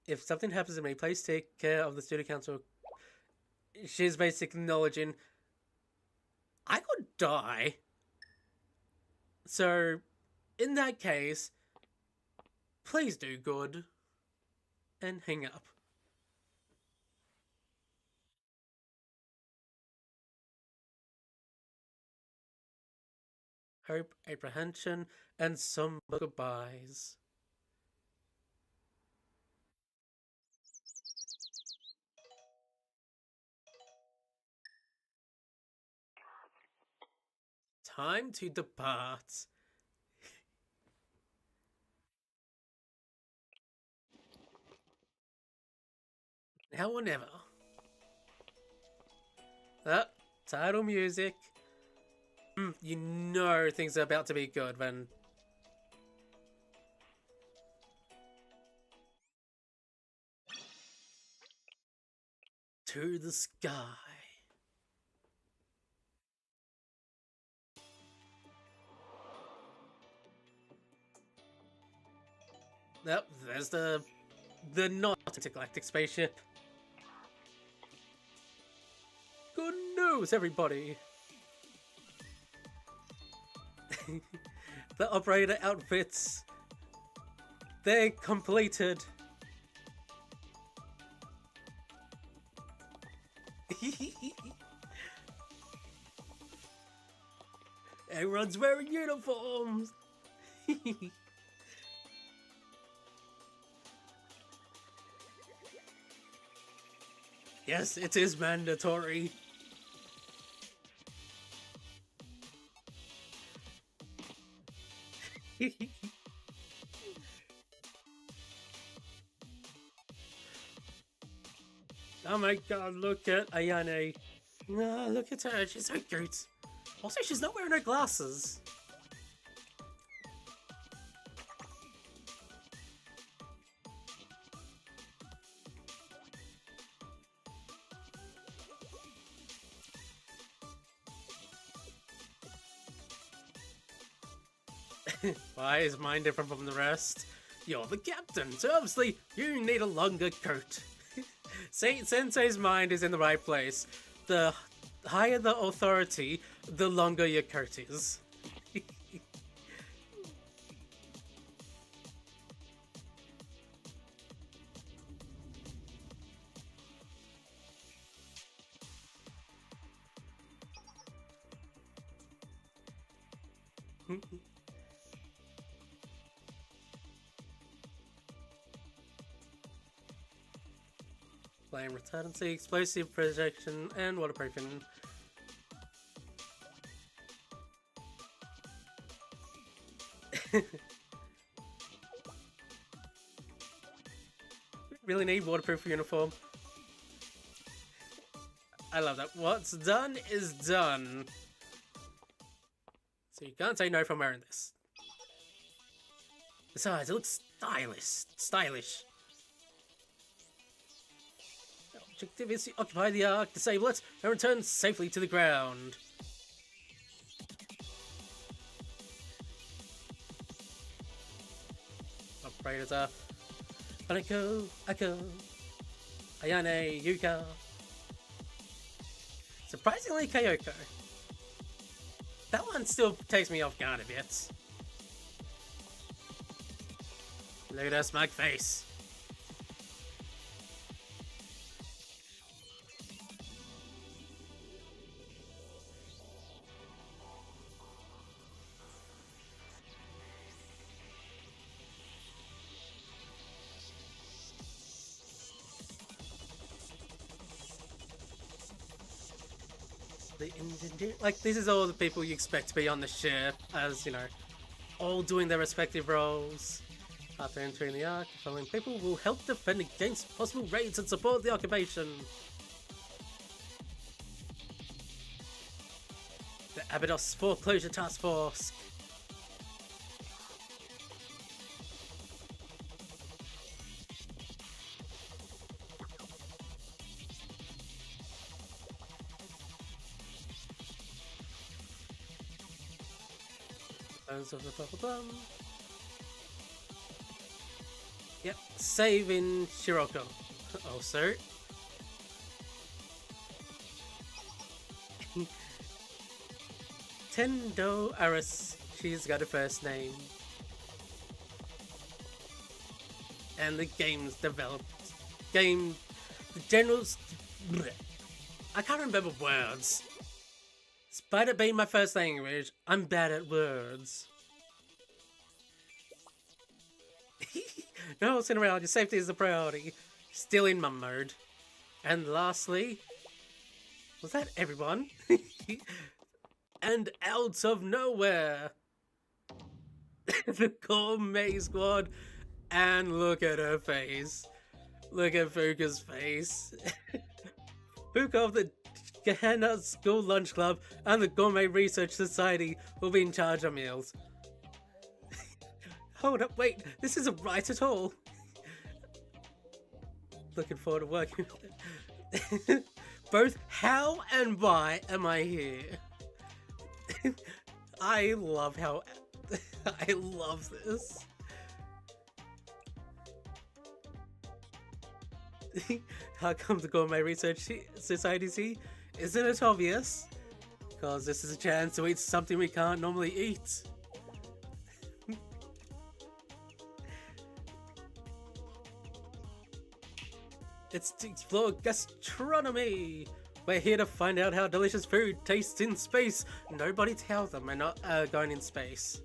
If something happens to me, please take care of the Student Council. She's basically acknowledging I could die. So, in that case, please do good. And hang up. Hope, apprehension, and some goodbyes. Time to depart. Now or never. Title music. You know things are about to be good when... To the sky. Yep, there's the not intergalactic spaceship. Good news, everybody! The operator outfits, they're completed. Everyone's wearing uniforms. Yes, it is mandatory. Oh my god, look at Ayane. Oh, look at her, she's so cute. Also, she's not wearing her glasses. Why is mine different from the rest? You're the captain, so obviously you need a longer coat. Sensei's mind is in the right place. The higher the authority, the longer your coat is. Flame retardancy, explosive projection, and waterproofing. Really need waterproof uniform. I love that. What's done is done. So you can't say no from wearing this. Besides, it looks stylish. Objective is to occupy the Ark, disable it, and return safely to the ground. Operators are Hanako, Ako, Ayane, Yuka. Surprisingly, Kyoko. That one still takes me off guard a bit. Look at her smug face. Like, this is all the people you expect to be on the ship, as, you know, all doing their respective roles. After entering the Ark, the following people will help defend against possible raids and support the occupation. The Abydos Foreclosure Task Force. Of the blah blah blah. Yep, save in Shiroko. Also, Tendo Aris. She's got a first name, and the game's developed. The generals. Bleh. I can't remember words. Despite it being my first language, I'm bad at words. No sitting around, your safety is the priority. Still in mum mode. And lastly, was that everyone? And out of nowhere, the Gourmet Squad. And look at her face. Look at Fuka's face. Fuka of the Gehenna School Lunch Club and the Gourmet Research Society will be in charge of meals. Hold up, wait, this isn't right at all. Looking forward to working with it. Both how and why am I here? I love how... I love this. How come the Gourmet Research Society's here? Isn't it obvious? Because this is a chance to eat something we can't normally eat. It's to explore gastronomy. We're here to find out how delicious food tastes in space. Nobody tell them we're not going in space.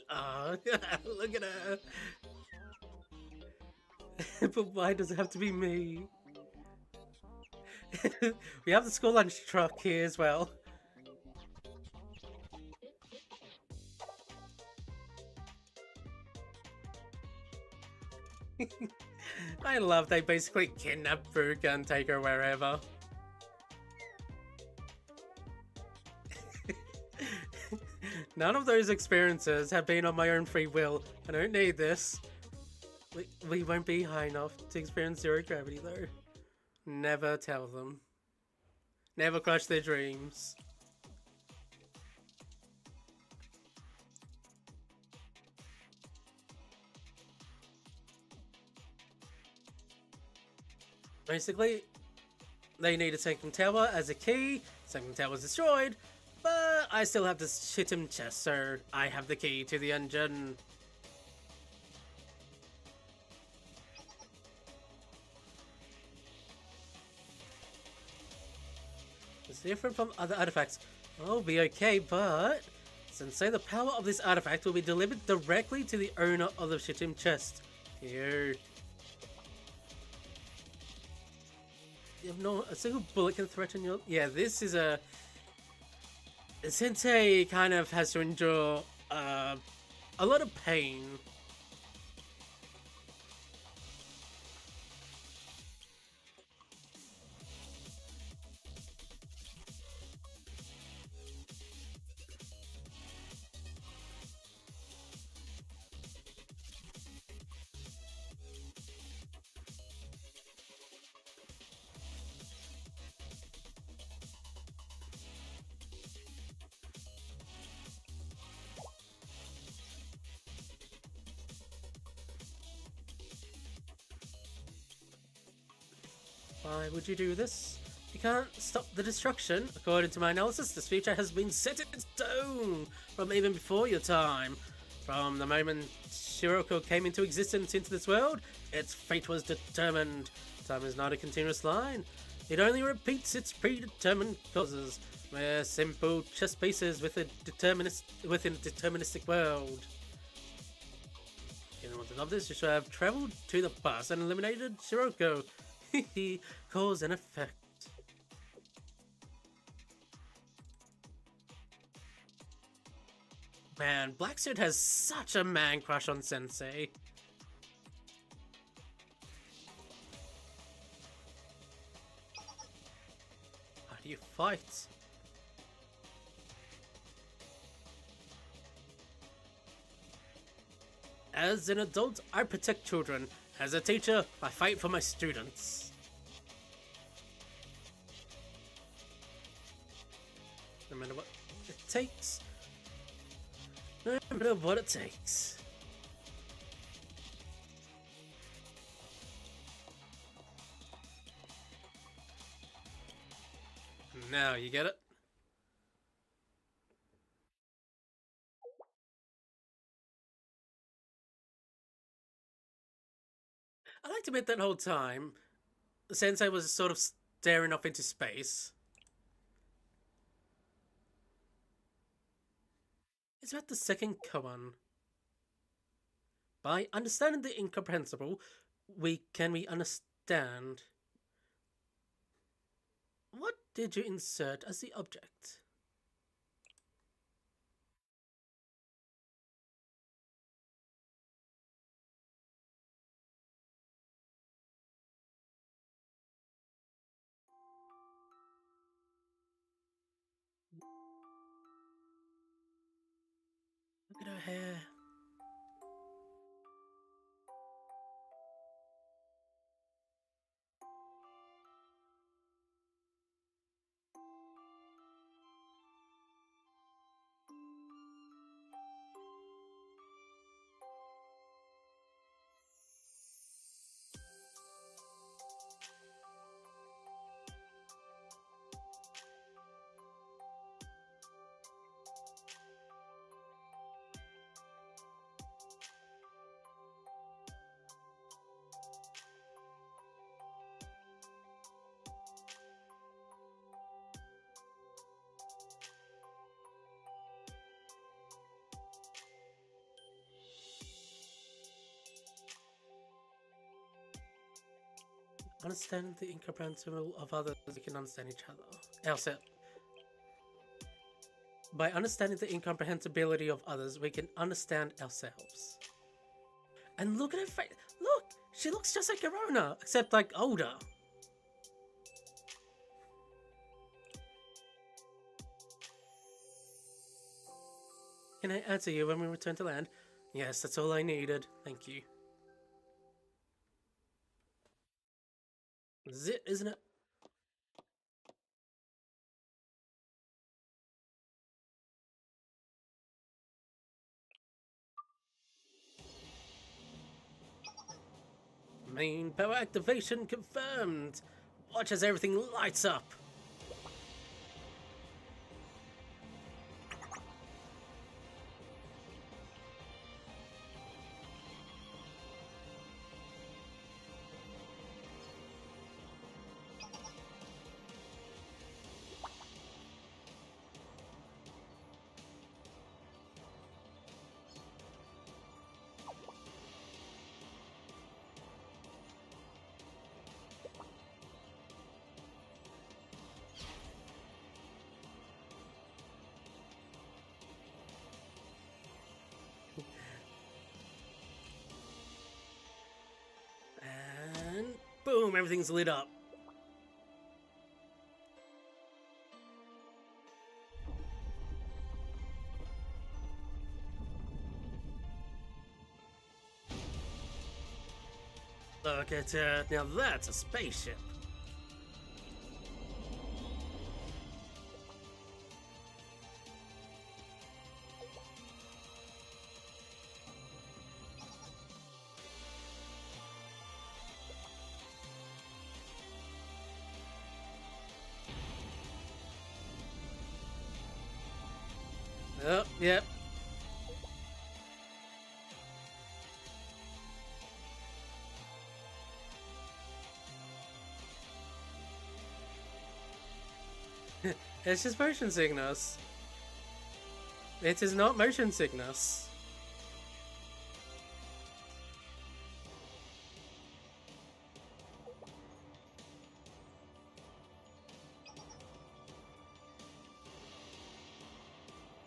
Oh, look at her. But why does it have to be me? We have the school lunch truck here as well. I love they basically kidnap Fuka and take her wherever. None of those experiences have been on my own free will. I don't need this. We won't be high enough to experience zero gravity though. Never tell them. Never crush their dreams. Basically, they need a Sanctum Tower as a key. Sanctum Tower was destroyed, but I still have this Shittim chest, so I have the key to the engine. It's different from other artifacts. I'll be okay, but Sensei, the power of this artifact will be delivered directly to the owner of the Shittim chest. Here. You have no a single bullet can threaten your. Yeah, this is a. Sensei kind of has to endure a lot of pain. Why would you do this? You can't stop the destruction. According to my analysis, this future has been set in stone from even before your time. From the moment Shiroko came into existence into this world, its fate was determined. Time is not a continuous line. It only repeats its predetermined causes. We're simple chess pieces within a deterministic world. If you want to love this, you should have traveled to the past and eliminated Shiroko. Cause and effect. Man, Blacksuit has such a man crush on Sensei. How do you fight? As an adult, I protect children. As a teacher, I fight for my students. No matter what it takes. No matter what it takes. Now you get it? I like to admit that whole time, Sensei was sort of staring off into space. It's about the second koan. By understanding the incomprehensible, we understand. What did you insert as the object? Look at her hair. Understand the incomprehensible of others, we can understand each other. By understanding the incomprehensibility of others, we can understand ourselves. And look at her face. Look! She looks just like Corona, except like older. Can I answer you when we return to land? Yes, that's all I needed. Thank you. This is it, isn't it? Main power activation confirmed. Watch as everything lights up. And boom, everything's lit up. Look at it. Now that's a spaceship. Oh, yep. It's just motion sickness. It is not motion sickness.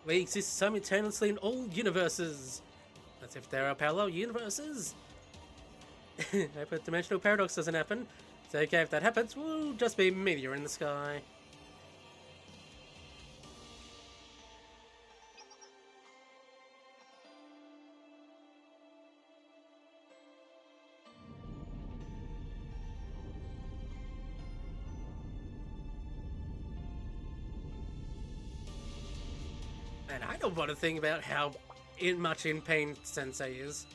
We exist simultaneously in all universes. As if there are parallel universes. I hope dimensional paradox doesn't happen. It's okay if that happens, we'll just be a meteor in the sky. And I don't want to think about how much in pain Sensei is.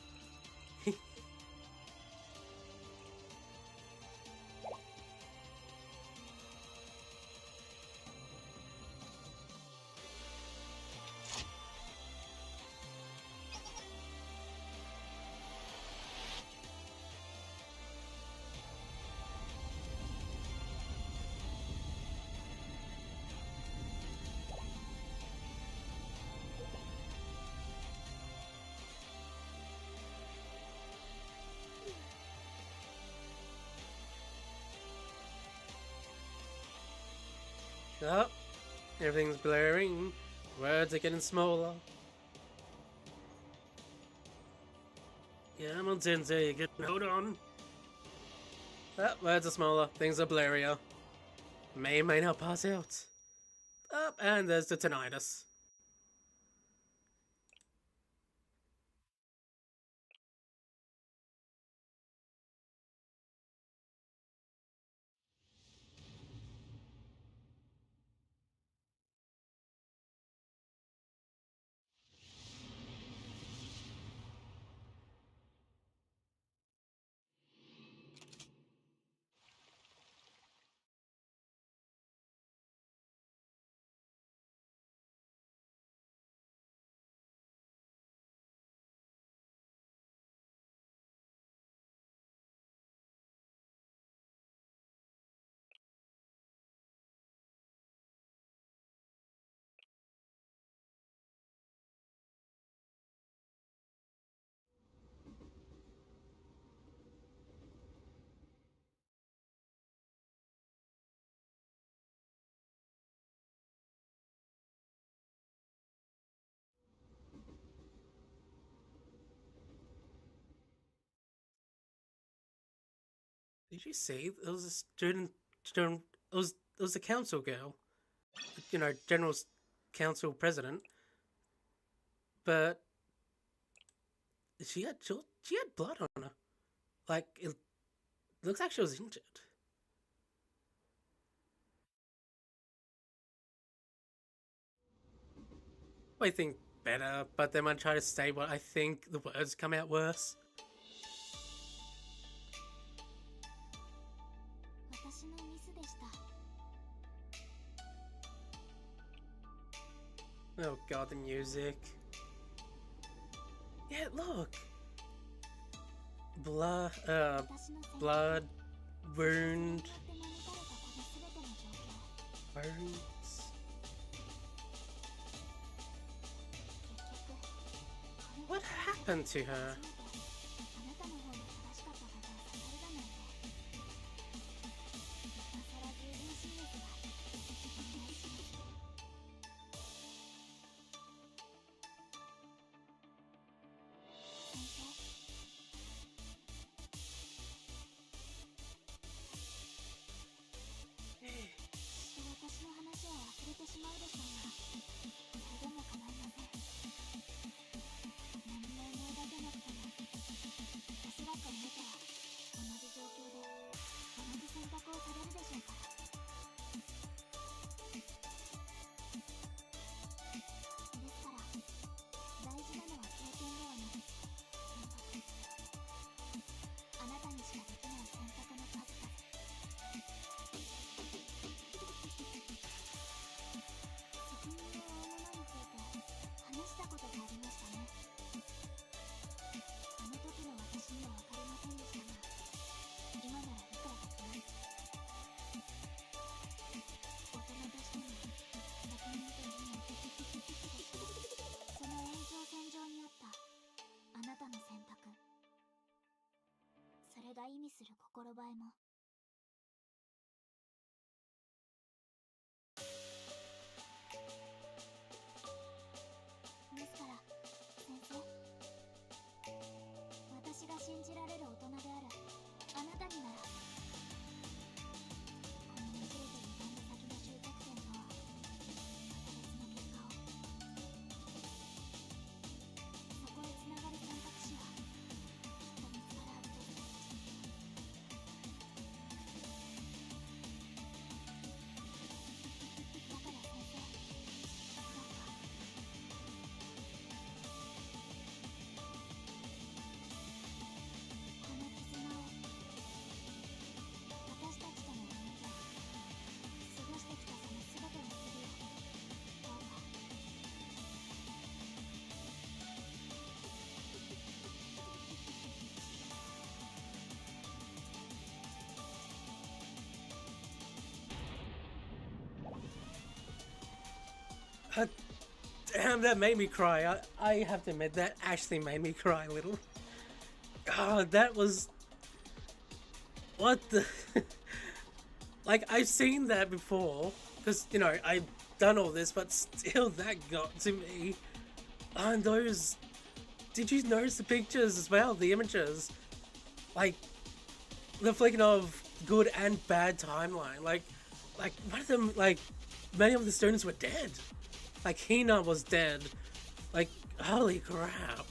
Oh, everything's blurring. Words are getting smaller. Yeah, I'm on Sensei, you can hold on. Oh, words are smaller, things are blurrier. May not pass out. Oh, and there's the tinnitus. Did you see? There was a student. It was a council girl. You know, general council president. But she had blood on her. Like it looks like she was injured. I think better, but then when I try to say what I think, the words come out worse. Oh god, the music. Yeah, look. Blood, wound, bones. What happened to her? Damn, that made me cry. I have to admit, that actually made me cry a little. God, that was... What the... Like, I've seen that before. Because, you know, I've done all this, but still that got to me. And those... Did you notice the pictures as well? The images? Like, the flicking of good and bad timeline. Like, one of them, like, many of the students were dead. Like, Hina was dead. Like, holy crap.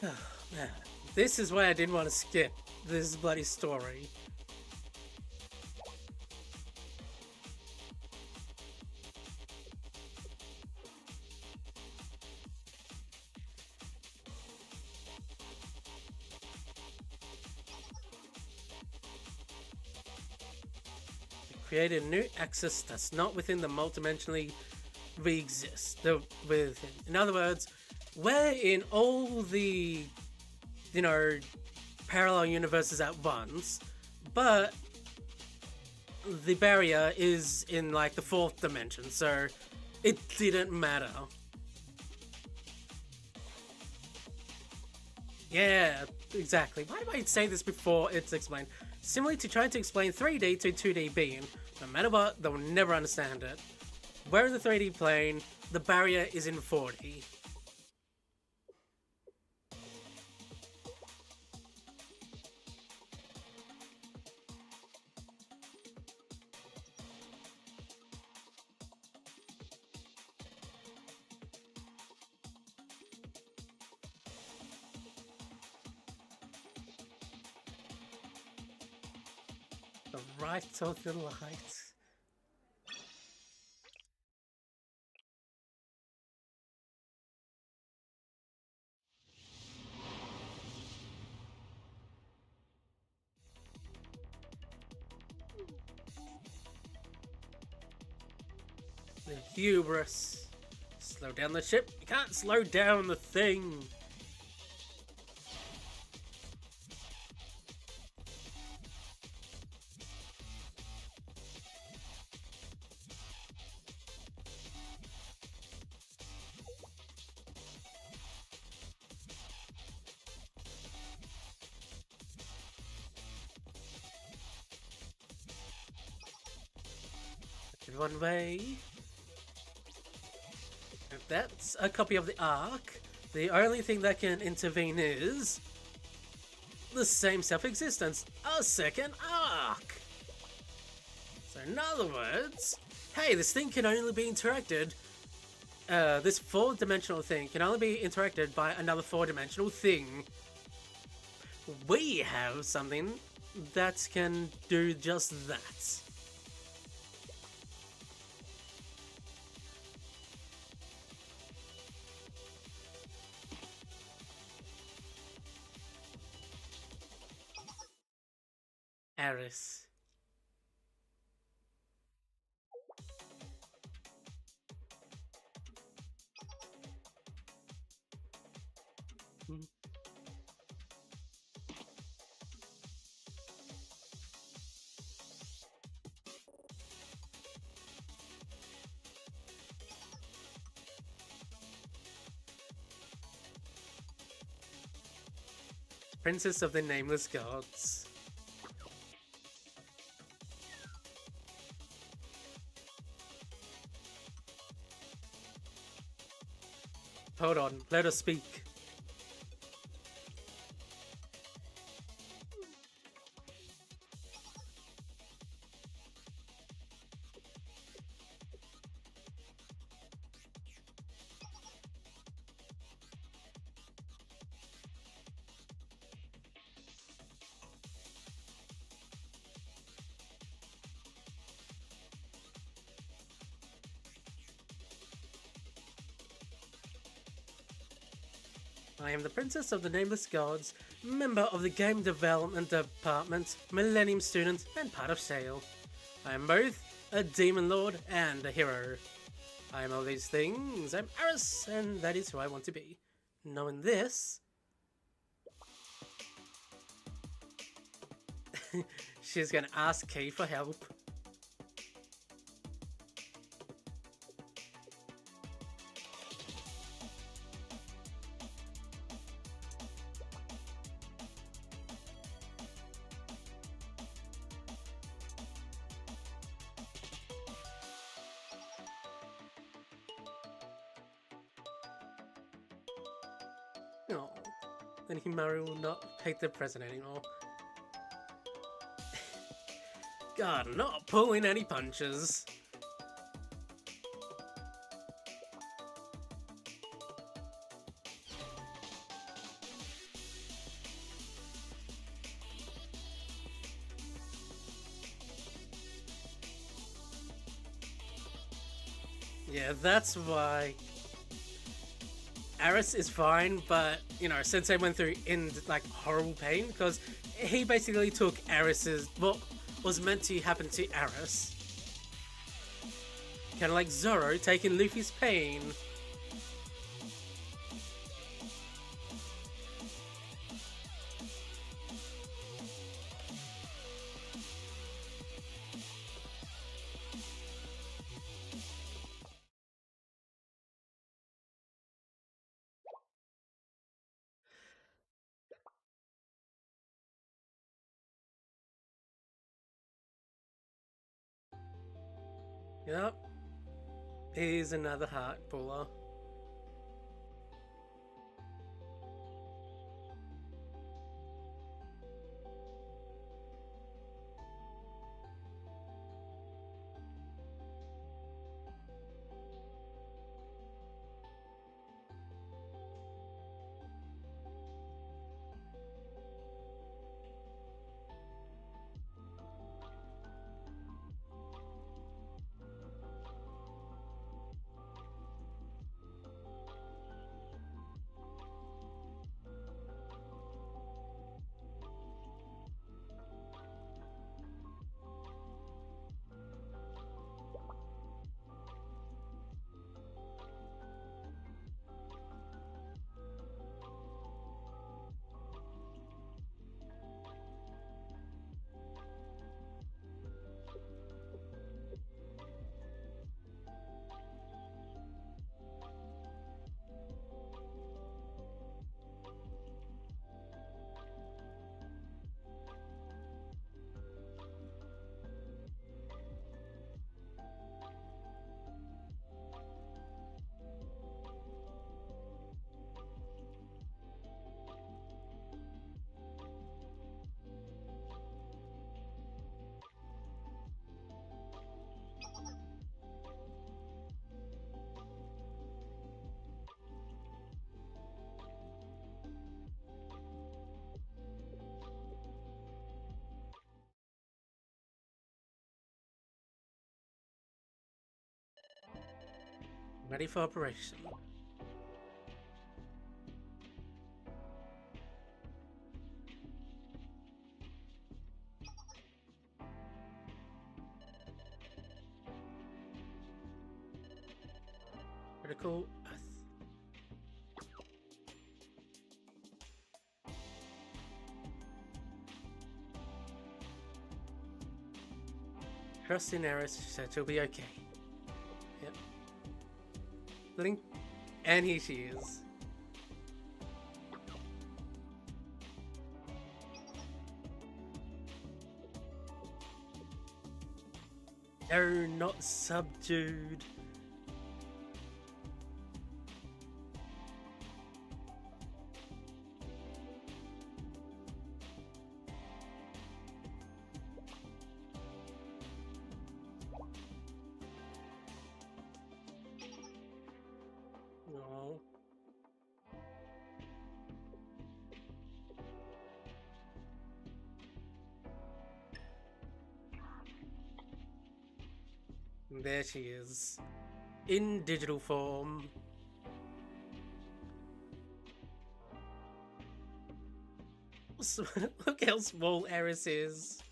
Man, this is why I didn't want to skip this bloody story. Create a new axis that's not within the multidimensionally we exist. Within. In other words, we're in all the, you know, parallel universes at once, but the barrier is in like the fourth dimension, so it didn't matter. Yeah, exactly. Why did I say this before it's explained? Similarly to trying to explain 3D to 2D being, no matter what, they'll never understand it. We're in the 3D plane, the barrier is in 4D. The right of the light. The hubris. Slow down the ship. You can't slow down the thing. In one way. If that's a copy of the Ark, the only thing that can intervene is the same self-existence, a second Ark. So in other words, hey, this thing can only be interacted, this four-dimensional thing can only be interacted by another four-dimensional thing. We have something that can do just that. Eris. Princess of the Nameless Gods. Hold on, let us speak. I am the Princess of the Nameless Gods, member of the Game Development Department, Millennium Student, and part of Sail. I am both a Demon Lord and a hero. I am all these things. I'm Aris, and that is who I want to be. Knowing this, she's gonna ask Kay for help. Oh, then Himari will not take the present anymore. God, not pulling any punches. Yeah, that's why Aris is fine, but you know, Sensei went through in like horrible pain because he basically took Aris's what was meant to happen to Aris. Kind of like Zoro taking Luffy's pain. Yep. Here's another heart puller. Ready for operation. Critical Earth. Trust in Eris, she said she'll be okay. Yep. Blink. And here she is. No, not subdued. No. There she is. In digital form. Look how small Eris is.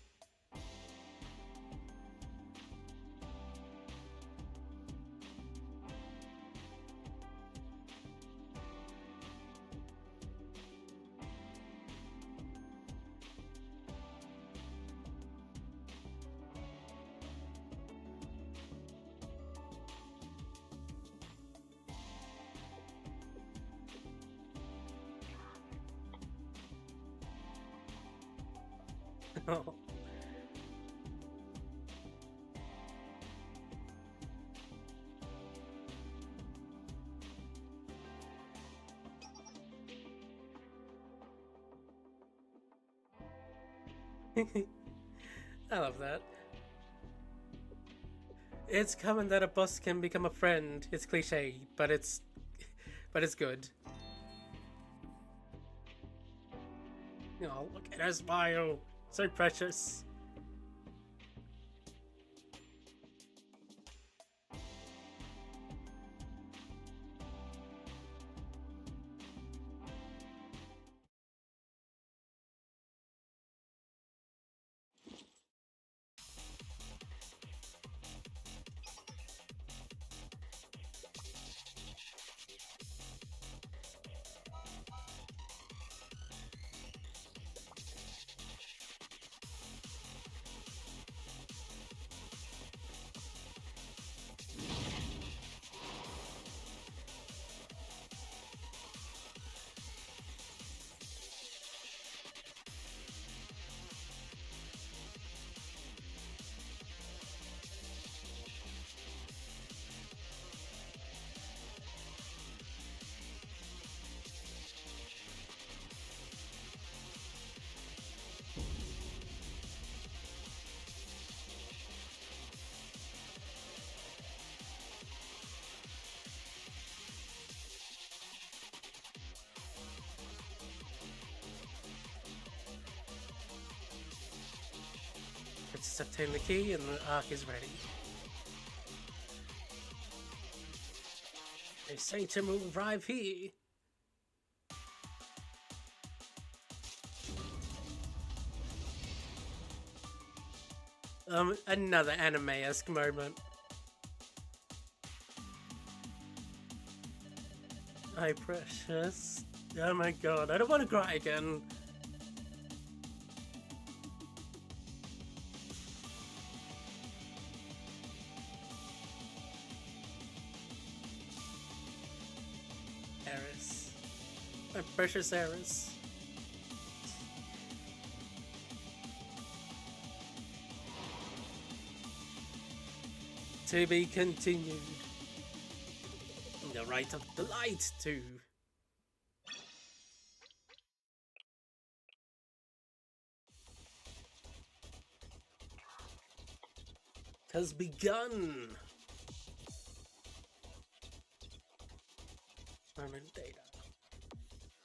Oh. I love that. It's common that a boss can become a friend. It's cliche, but it's good. Oh, look at her smile. So precious. obtained the key and the Ark is ready. They say Tim will arrive here. Another anime-esque moment. Hi, precious. Oh my god, I don't want to cry again. Eris. My precious Eris. To be continued. The Rite of the Light 2. Has begun. Permanent data.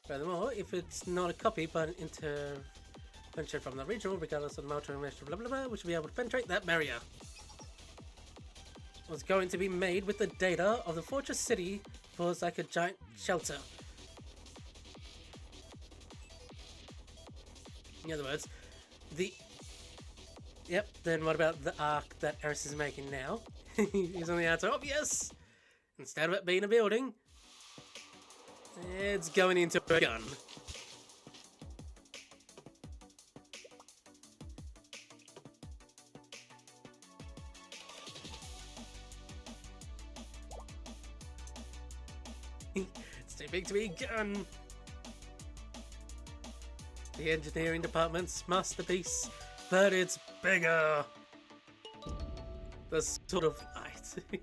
Furthermore, if it's not a copy but an intervention from the original, regardless of the motor blah blah blah, we should be able to penetrate that barrier. Was going to be made with the data of the fortress city was like a giant shelter. In other words, Yep, then what about the Ark that Eris is making now? He's on the answer, obvious! Instead of it being a building, it's going into a gun. It's too big to be a gun. The engineering department's masterpiece, but it's bigger. The sort of light.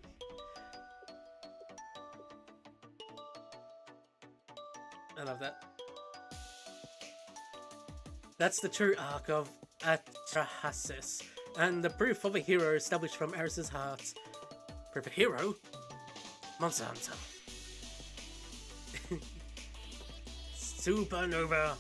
I love that. That's the true arc of Atrahasis, and the proof of a hero established from Eris's heart. Proof of a hero? Monster Hunter. Supernova.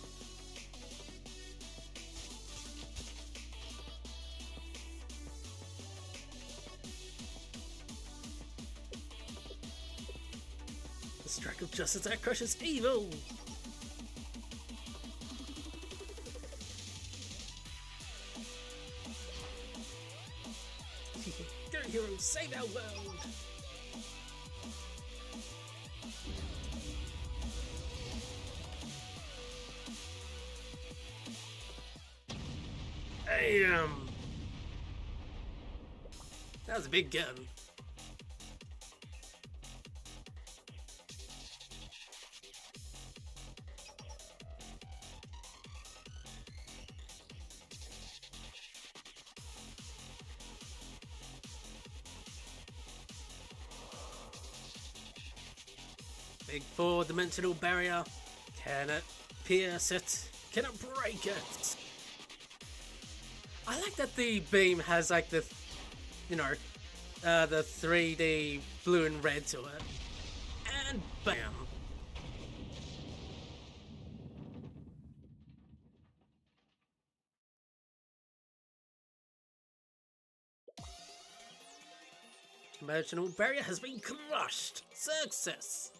The strike of justice that crushes evil. Go heroes, save our world. Damn! That was a big gun. Big four-dimensional barrier. Can it pierce it? Can it break it? I like that the beam has like the, you know, the 3D blue and red to it. And bam! Dimensional barrier has been crushed! Success!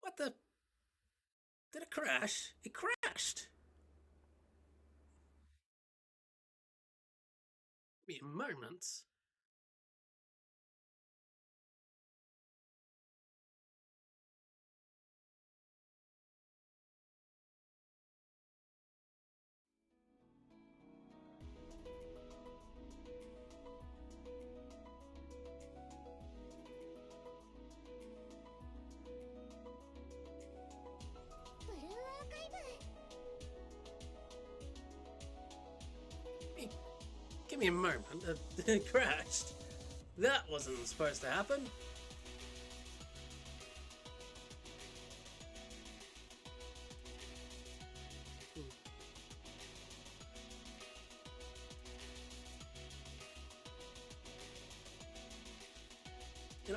What the? Did it crash? It crashed! Give me a moment. Give me a moment. It crashed. That wasn't supposed to happen.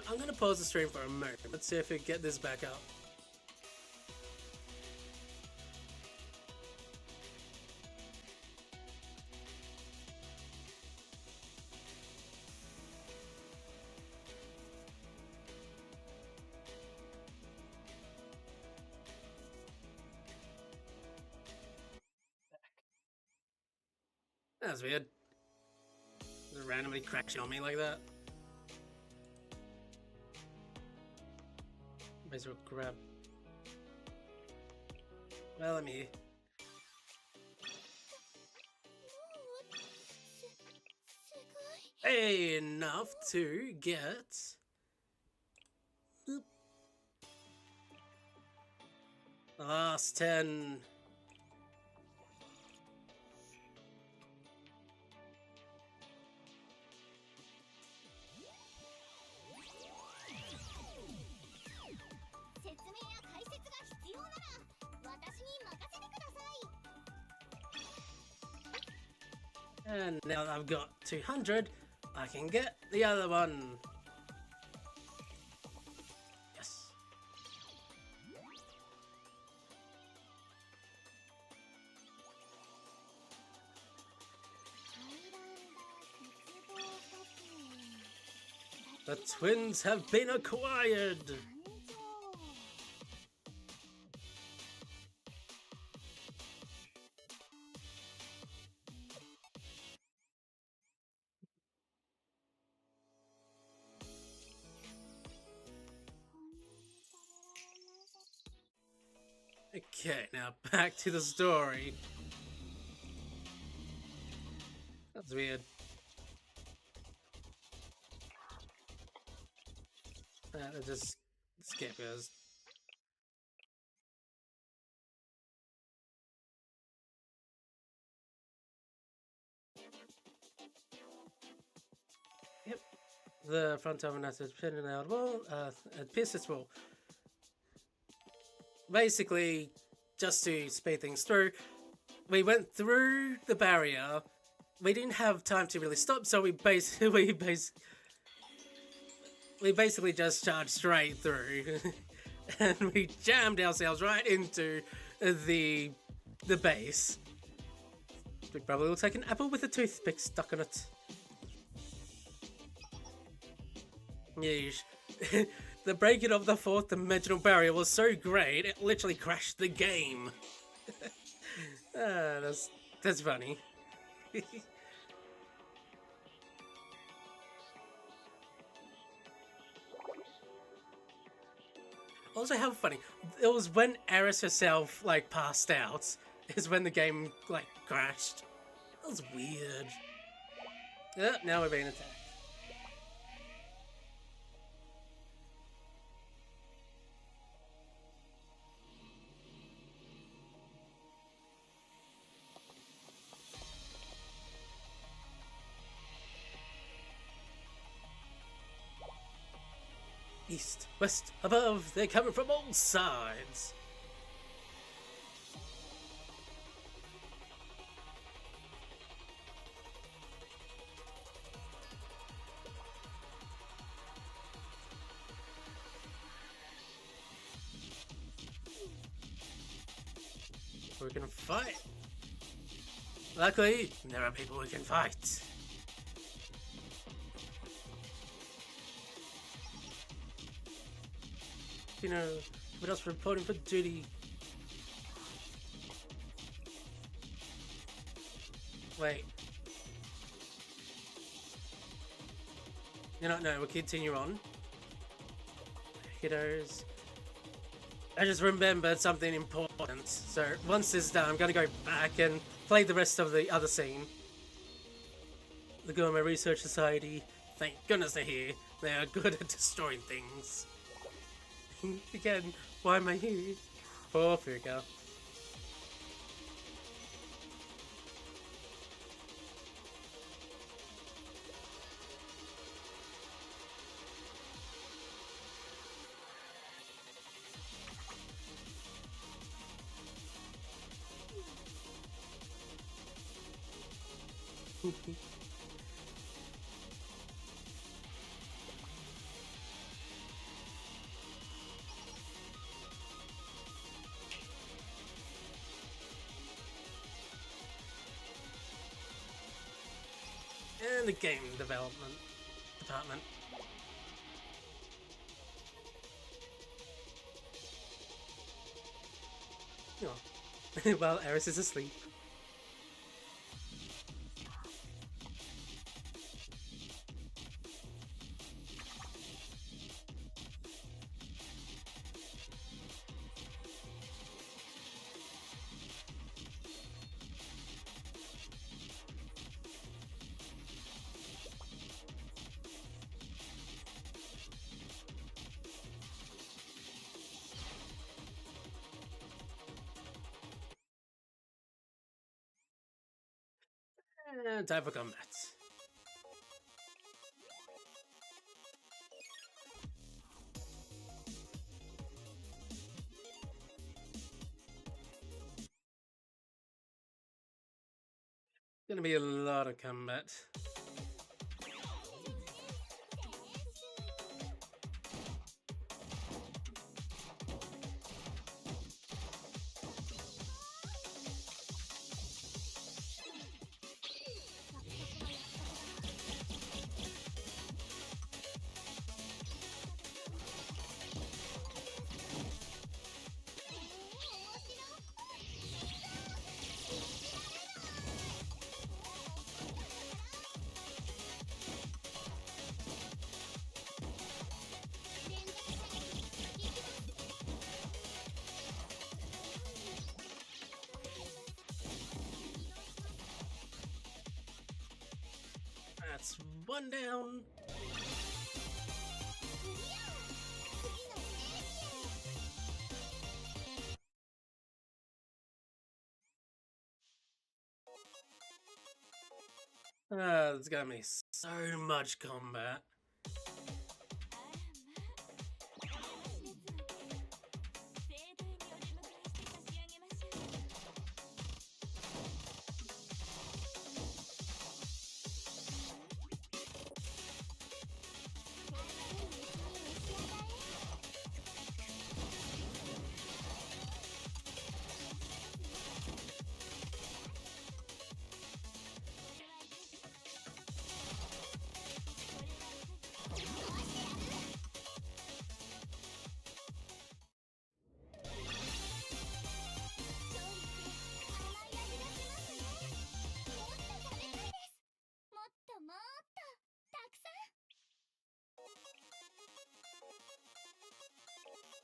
I'm gonna pause the stream for a moment. Let's see if we get this back up. That was weird. Just randomly crashing on me like that. Might as well grab. Well, let me. Hey, enough to get. The last 10. And now that I've got 200, I can get the other one. Yes. The twins have been acquired. Okay, now back to the story. That's weird. Let's just skip this. Yep. The front of an asset pinned out wall, pierced its wall. Basically, just to speed things through, we went through the barrier. We didn't have time to really stop, so we basically just charged straight through, and we jammed ourselves right into the base. We probably looks like an apple with a toothpick stuck on it. Yeesh. The breaking of the fourth dimensional barrier was so great, it literally crashed the game. That's funny. Also, how funny. It was when Eris herself, like, passed out, is when the game, like, crashed. That was weird. Now we're being attacked. East, west, above, they're coming from all sides. We can fight. Luckily, there are people who can fight. You know, with us reporting for duty. Wait. You know, no, we'll continue on. Kiddos. I just remembered something important. So once this is done, I'm gonna go back and play the rest of the other scene. The Gourmet Research Society. Thank goodness they're here. They are good at destroying things. Again, why am I here? Poor Fuka. the game development department. Oh. Well, Eris is asleep. And time for combat. Gonna be a lot of combat. That's one down. There's gonna be so much combat.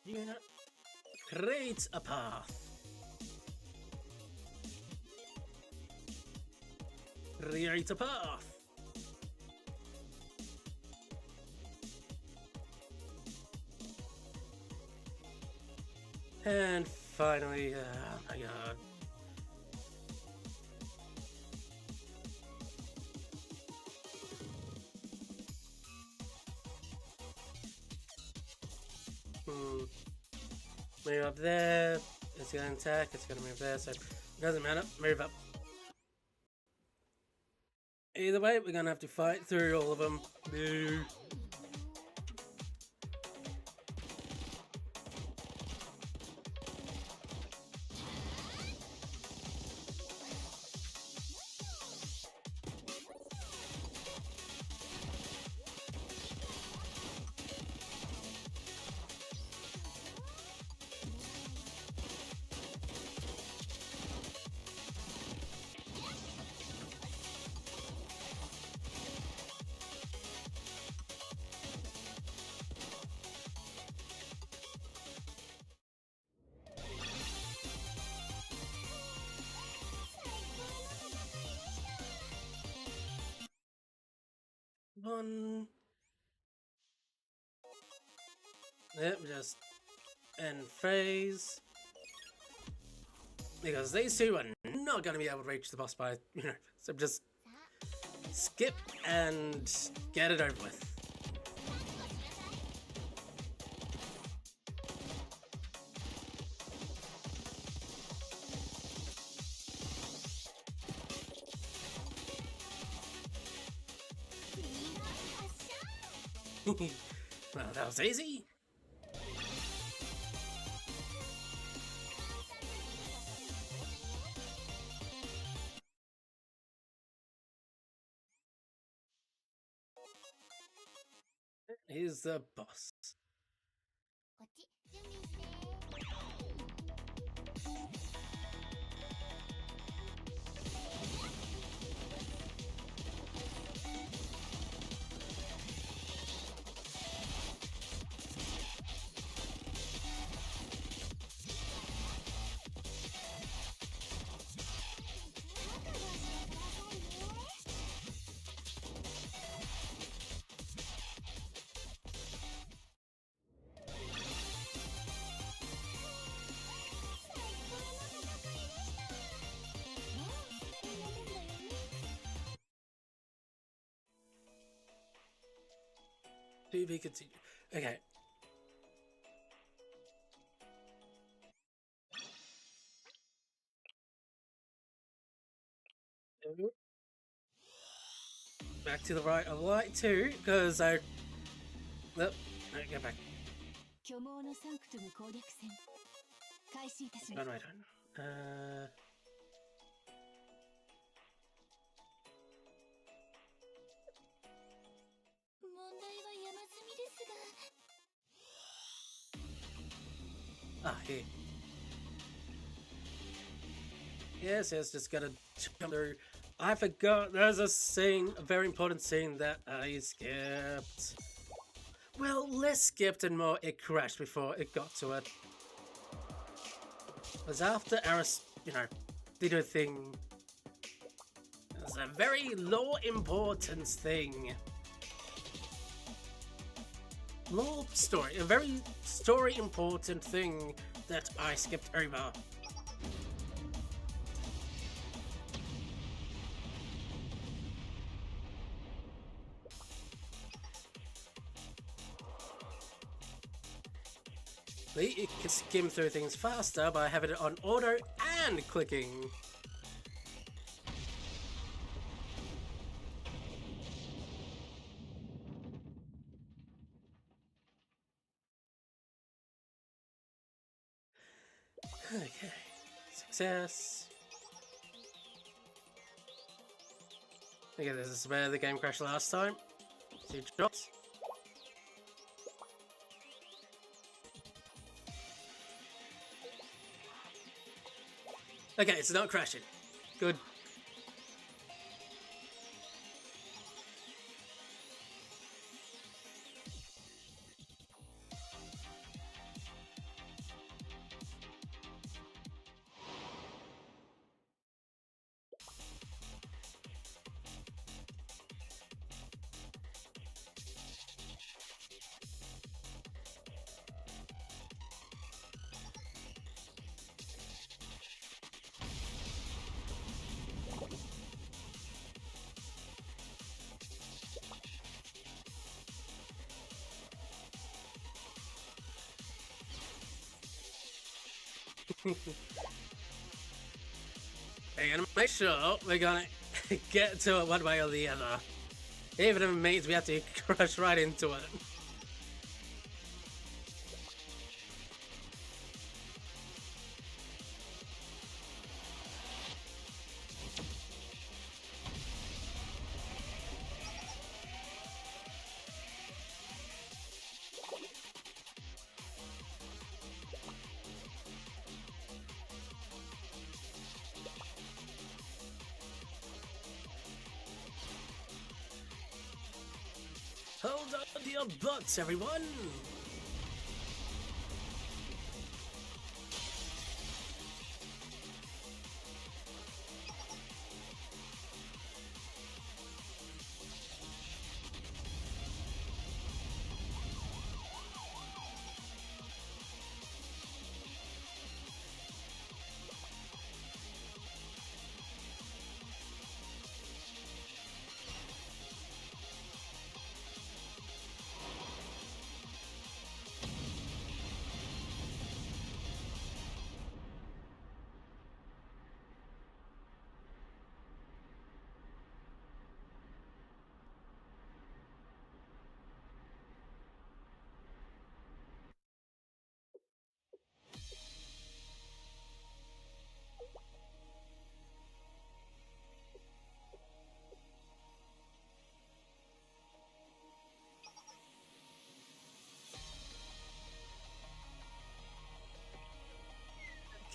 You're gonna create a path. Create a path. And finally, oh my god. Move up there. It's gonna attack. It's gonna move there. So it doesn't matter. Move up. Either way, we're gonna have to fight through all of them. Boo. One. Yep, just end phase. Because these two are not going to be able to reach the boss by, so just skip and get it over with. Well, that was easy. He's the boss. こっち準備して。To be continued. Okay. Back to the right of light too, because I. Nope. No, go back. 巨毛のサンクトム攻略戦開始いたします。 What am I doing? 問題は山積みですが。 Ah, here. Yes, just gotta jump through. I forgot there's a scene, a very important scene that I skipped. Well, less skipped and more it crashed before it got to it. It was after Aris, did her thing. It was a very low importance thing. More story, a very story important thing that I skipped over. You can skim through things faster by having it on auto and clicking. Okay, success. Okay, this is where the game crashed last time. See drops. Okay, it's not crashing. Good. We're gonna make sure we're gonna get to it one way or the other. Even if it means we have to crash right into it. Hold on to your butts, everyone!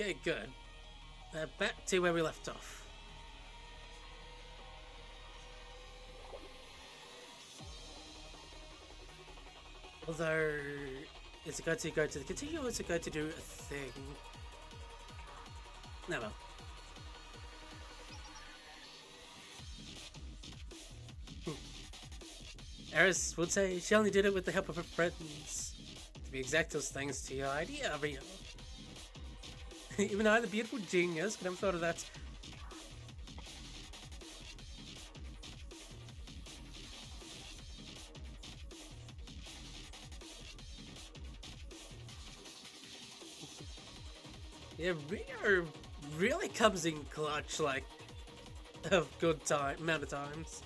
Okay, good. Back to where we left off. Although, is it going to go to the continue or is it going to do a thing? No, well. Eris would say she only did it with the help of her friends. To be exact, it was thanks to your idea, Rio. Even I, the beautiful genius, could have thought of that. Yeah, Rio really comes in clutch, like, of good time, amount of times.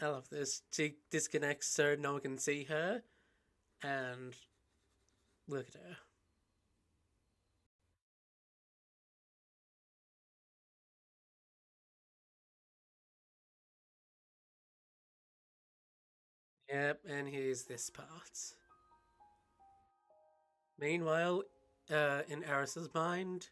I love this. She disconnects so no one can see her, and look at her. Yep, and here's this part. Meanwhile, in Eris's mind,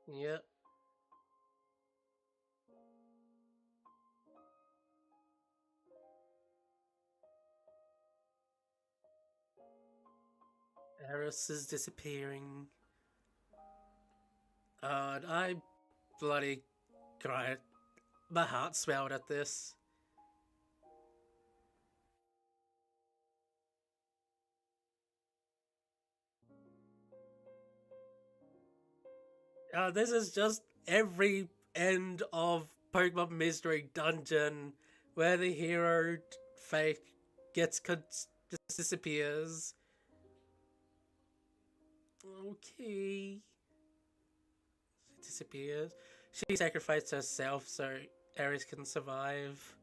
yep, Eris is disappearing. And I bloody cried. My heart swelled at this. This is just every end of Pokemon Mystery Dungeon where the hero fake just disappears. Okay. She disappears. She sacrificed herself so Ares can survive.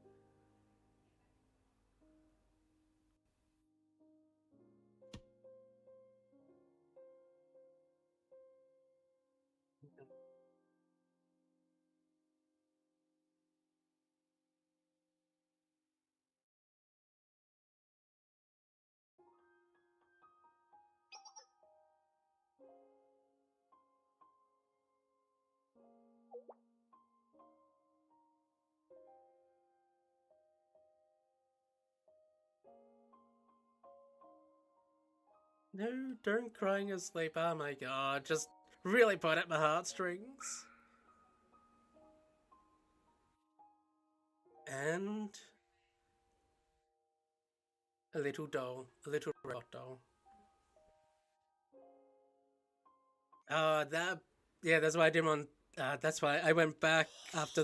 No, don't crying asleep. Oh my god, just really put at my heartstrings. And a little doll, a little robot doll. That, yeah, that's why I didn't want. That's why I went back after.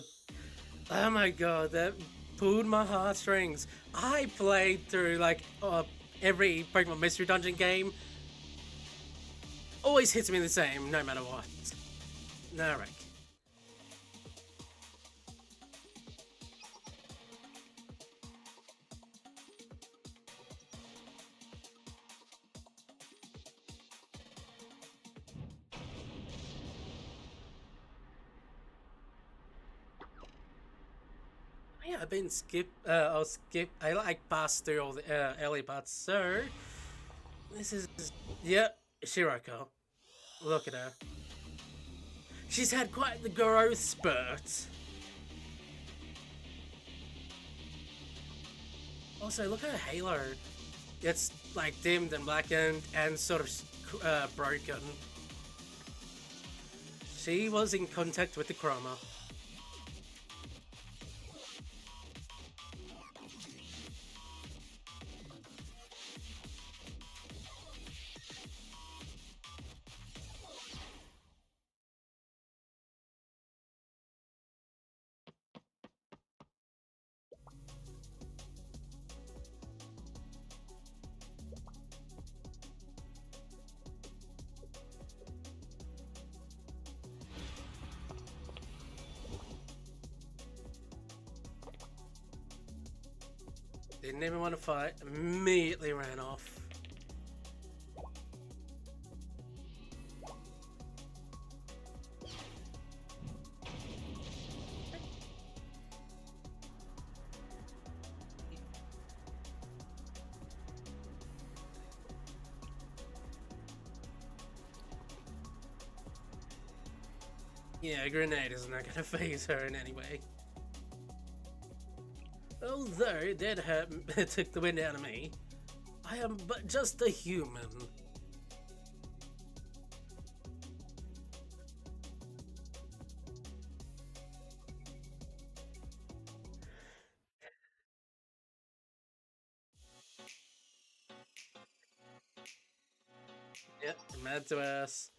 Oh my god, that pulled my heartstrings. I played through like every Pokemon Mystery Dungeon game. Always hits me the same, no matter what. Alright. Yeah, I've been skip. I'll skip. I like pass through all the early parts. So this is, yep, Shiroko. Look at her. She's had quite the growth spurt. Also, look at her halo. It's like dimmed and blackened and sort of broken. She was in contact with the chroma. Didn't even want to fight, immediately ran off. Yeah, a grenade is not gonna phase her in any way. Although it did hurt, it took the wind out of me. I am but just a human. Yep, mad to ass.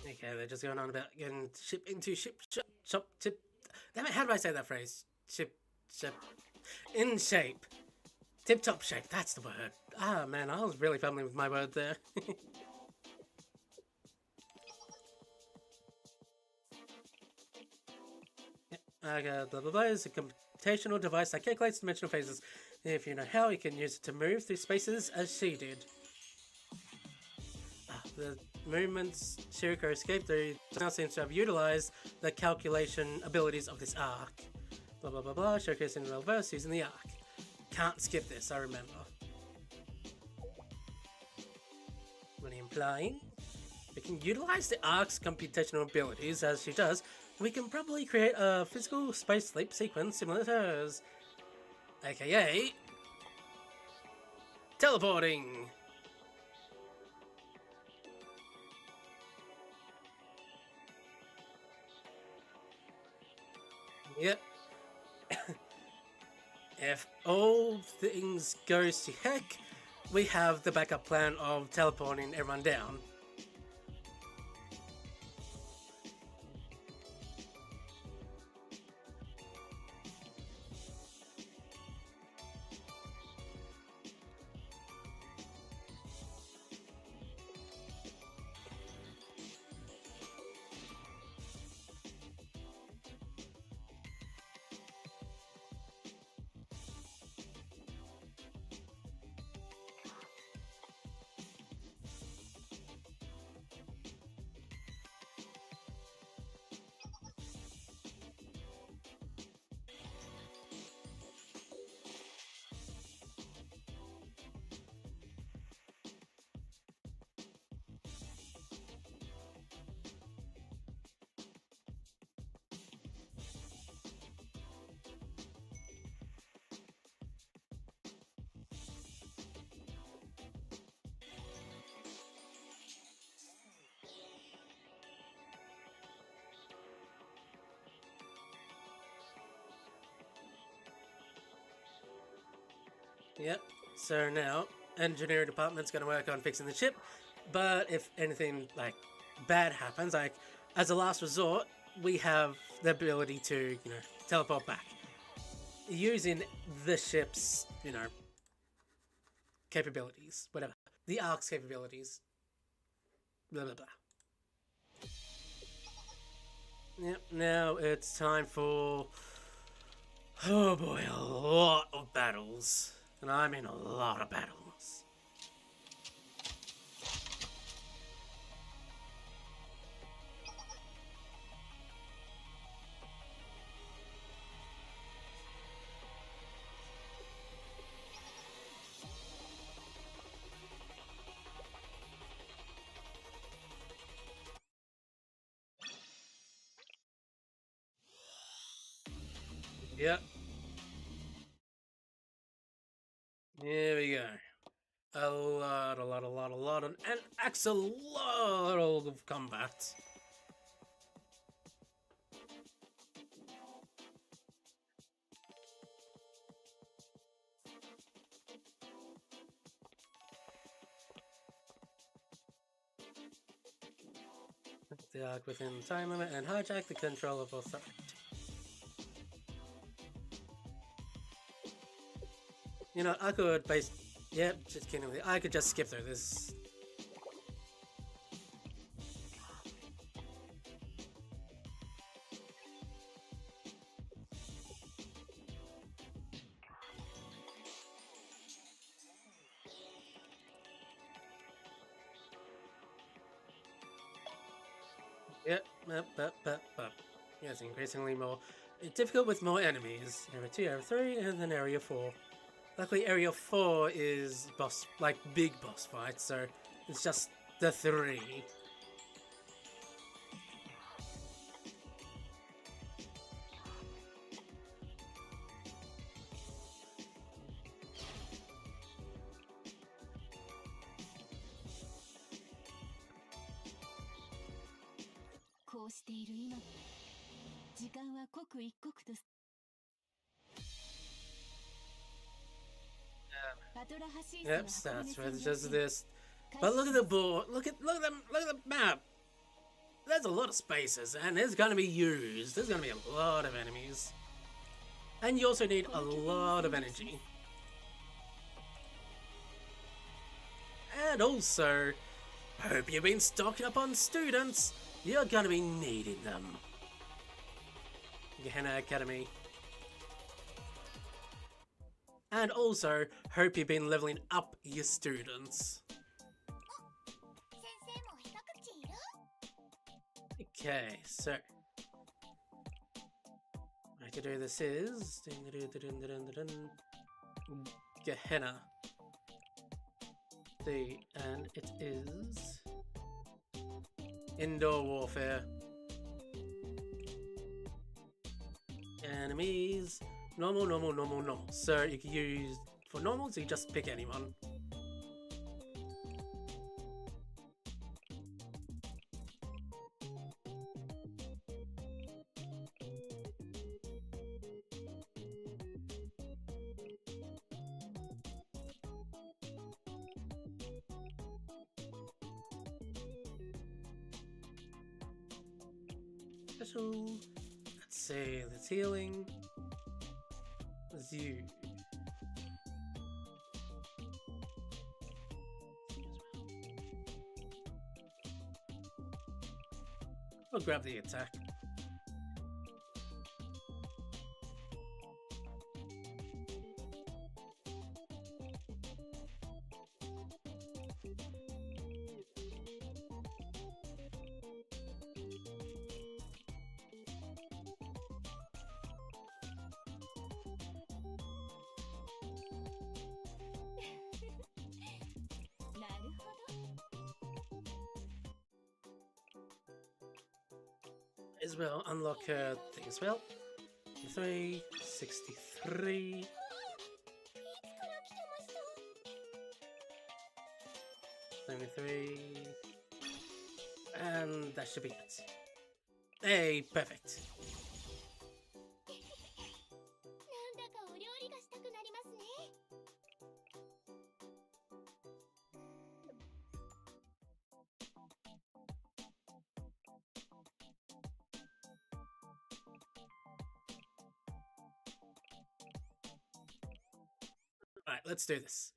Okay, they're just going on about getting shop tip. Damn it, how do I say that phrase? Ship in shape. Tip top shape, that's the word. Ah man, I was really fumbling with my word there. Blah blah blah is a computational device that calculates dimensional phases. If you know how, you can use it to move through spaces as she did. The movements Shiriko escaped through now seems to have utilized the calculation abilities of this arc. Blah blah blah blah, showcasing the reverse using the arc. Can't skip this, I remember. What are you implying? We can utilize the arc's computational abilities as she does. We can probably create a physical space sleep sequence similar to hers. AKA teleporting. Yep. If all things goes to heck, we have the backup plan of teleporting everyone down. Yep. So now, engineering department's going to work on fixing the ship, but if anything like bad happens, like as a last resort, we have the ability to, teleport back using the ship's, capabilities, whatever, the arc's capabilities. Blah blah blah. Yep. Now it's time for, oh boy, a lot of battles. And I mean a lot of battles. Yep. Here we go. A lot, and axolotl of combat. The arc within the time limit and hijack the control of authority. You know, I could yep, just kidding with you. I could just skip through this. Yep. Yes, increasingly more. It's difficult with more enemies. Area 2, Area 3, and then Area 4. Luckily, Area 4 is big boss fights, so it's just the 3. Yep, starts with just this. But look at the board. Look at the map. There's a lot of spaces, and it's gonna be used. There's gonna be a lot of enemies, and you also need a lot of energy. And also, hope you've been stocking up on students. You're gonna be needing them. Gehenna Academy. And also, hope you've been leveling up your students. Okay, so I could do this is Gehenna. And it is indoor warfare. Enemies. Normal. So you can use for normal, so you just pick anyone. Special. Let's see, that's healing. You. I'll grab the attack. As well, unlock her thing as well. 63. 73. And that should be it. Hey, perfect. Alright, let's do this.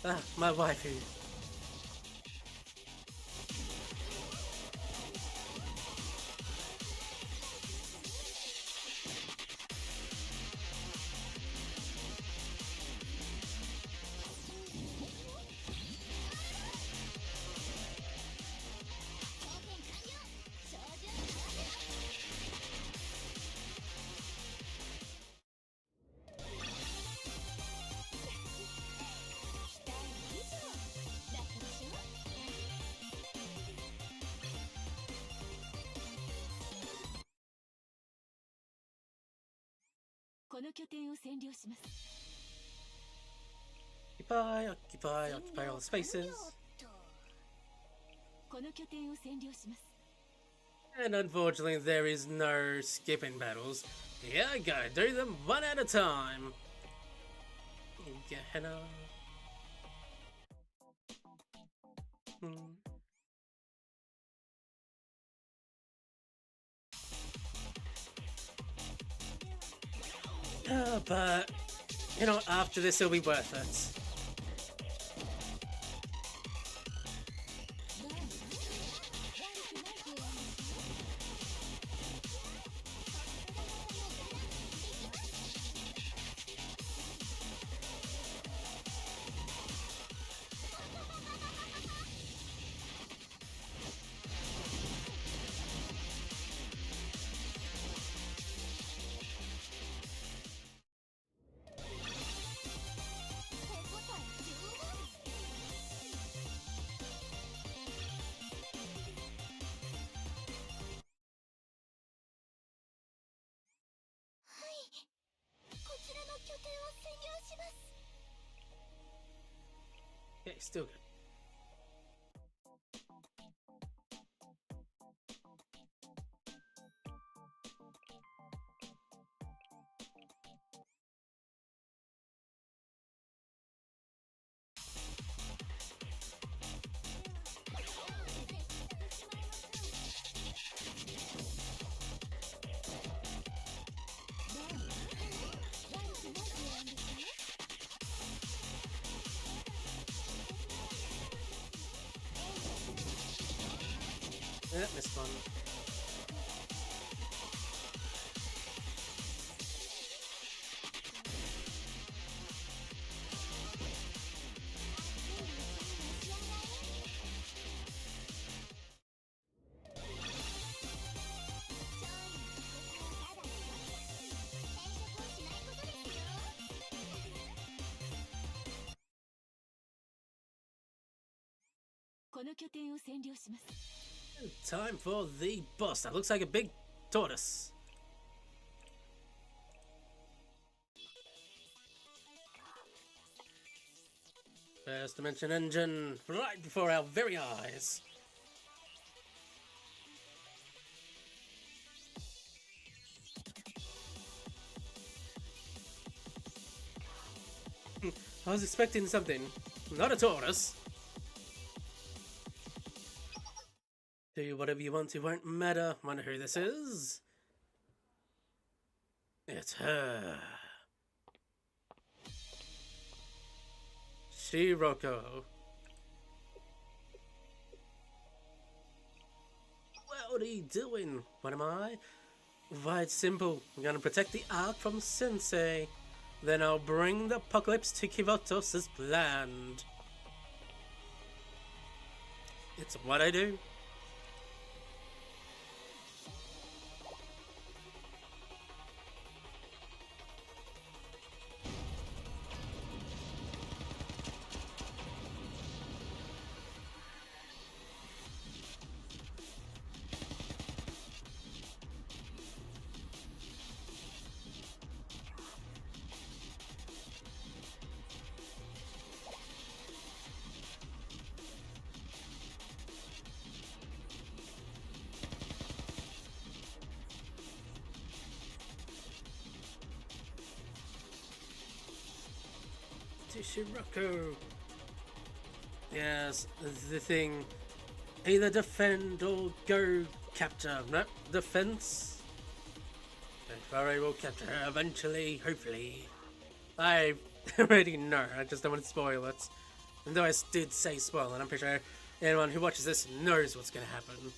Ah, my waifu. この拠点を占領します。 Occupy, occupy, occupy all the spaces. この拠点を占領します。 And unfortunately, there is no skipping battles. Yeah, I gotta do them one at a time. Gehenna. But, you know, after this, it'll be worth it. Okay, still good. Yeah, missed one. Time for the boss. That looks like a big tortoise. First dimension engine right before our very eyes. I was expecting something, not a tortoise. Do whatever you want to, won't matter. Wonder who this is? It's her. Shiroko. What are you doing? What am I? Why, it's simple. I'm gonna protect the Ark from Sensei. Then I'll bring the apocalypse to Kivotos as planned. It's what I do. Shiroko. Yes, the thing. Either defend or go capture. No, defense. Fari will capture her eventually, hopefully. I already know, I just don't want to spoil it. And though I did say spoil it, I'm pretty sure anyone who watches this knows what's going to happen.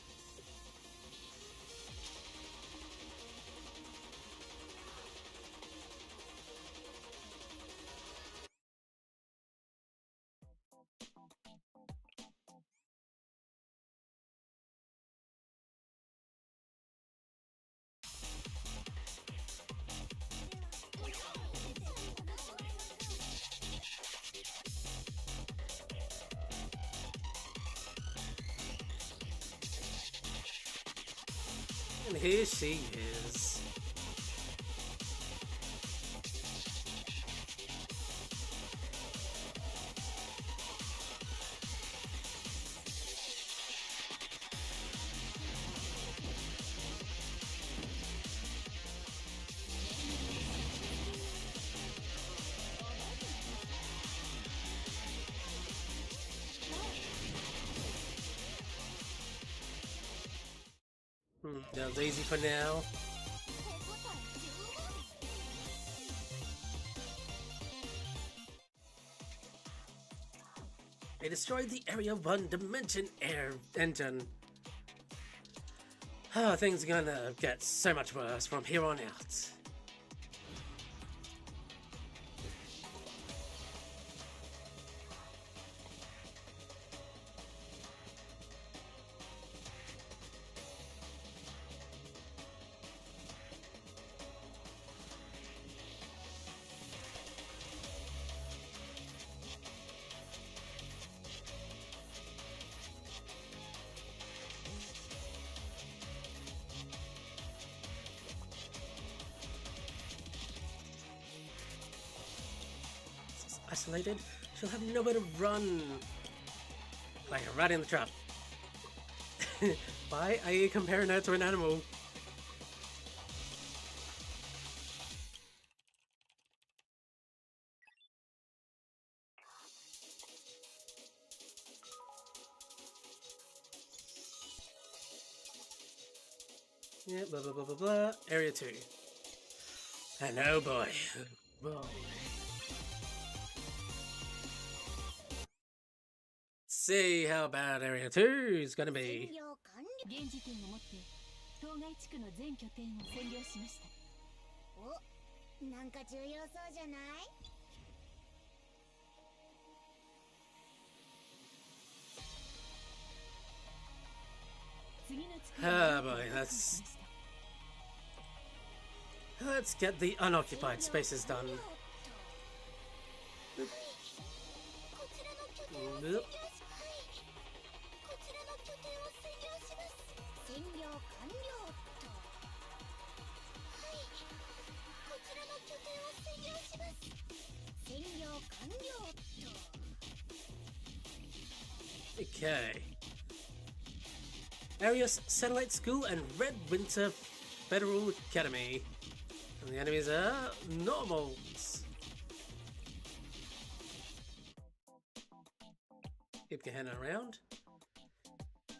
And here she is. That was easy for now. They destroyed the Area 1 Dimension Air Engine. Oh, things are gonna get so much worse from here on out. Isolated, she'll have nowhere to run. Like right in the trap. Why are you comparing her to an animal? Yeah, blah blah blah blah blah. Area 2. And oh boy. Whoa. See how bad Area 2 is gonna be. 現時点をもって当該地区の全拠点を占領しました。お、なんか重要そうじゃない？次の地区 Oh boy, let's get the unoccupied spaces done. Oop. Okay. Arius Satellite School and Red Winter Federal Academy. And the enemies are normals. Keep your hand around.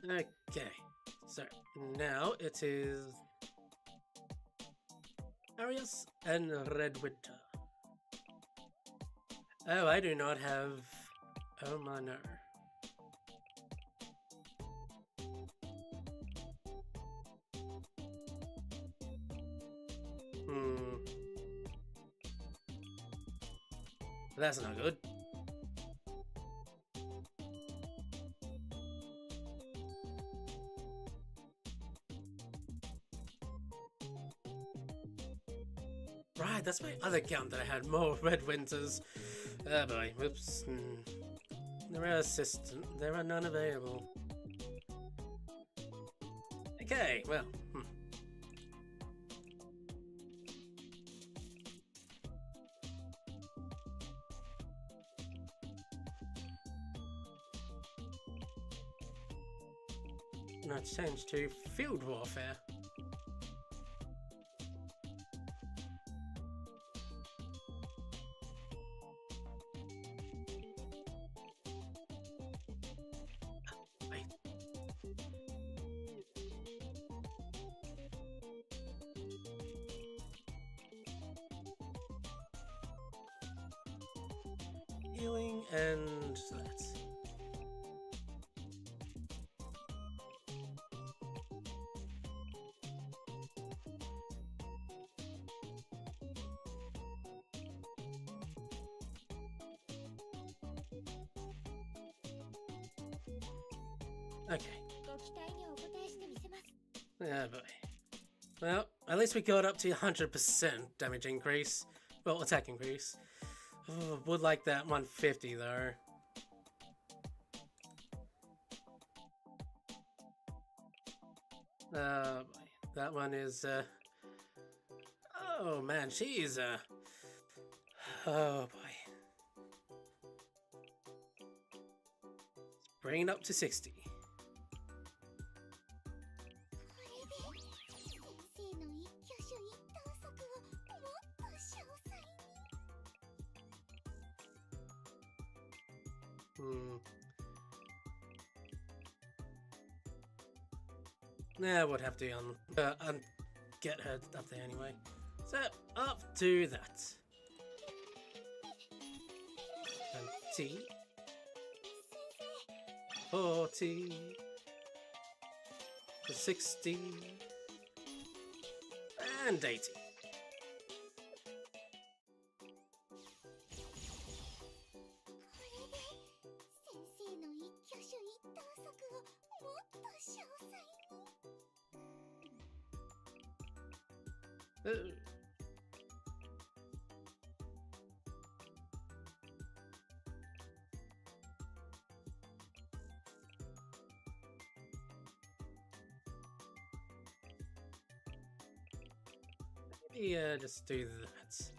Okay. So now it is Arius and Red Winter. Oh, I do not have... Oh my no. That's not good. Right, that's my other account that I had more Red Winters. Oh boy, whoops. There are assistant. There are none available. Okay, well. Now it's changed to field warfare. Wait. Healing and that. Okay. Oh boy. Well, at least we got up to 100% damage increase. Well, attack increase. Oh, would like that 150 though. Oh boy. That one is, oh man, she's, oh boy. Bring it up to 60. Nah, would have to get her up there anyway. So, up to that. 20, 40, 60, and 80. うん。 Yeah, just do that.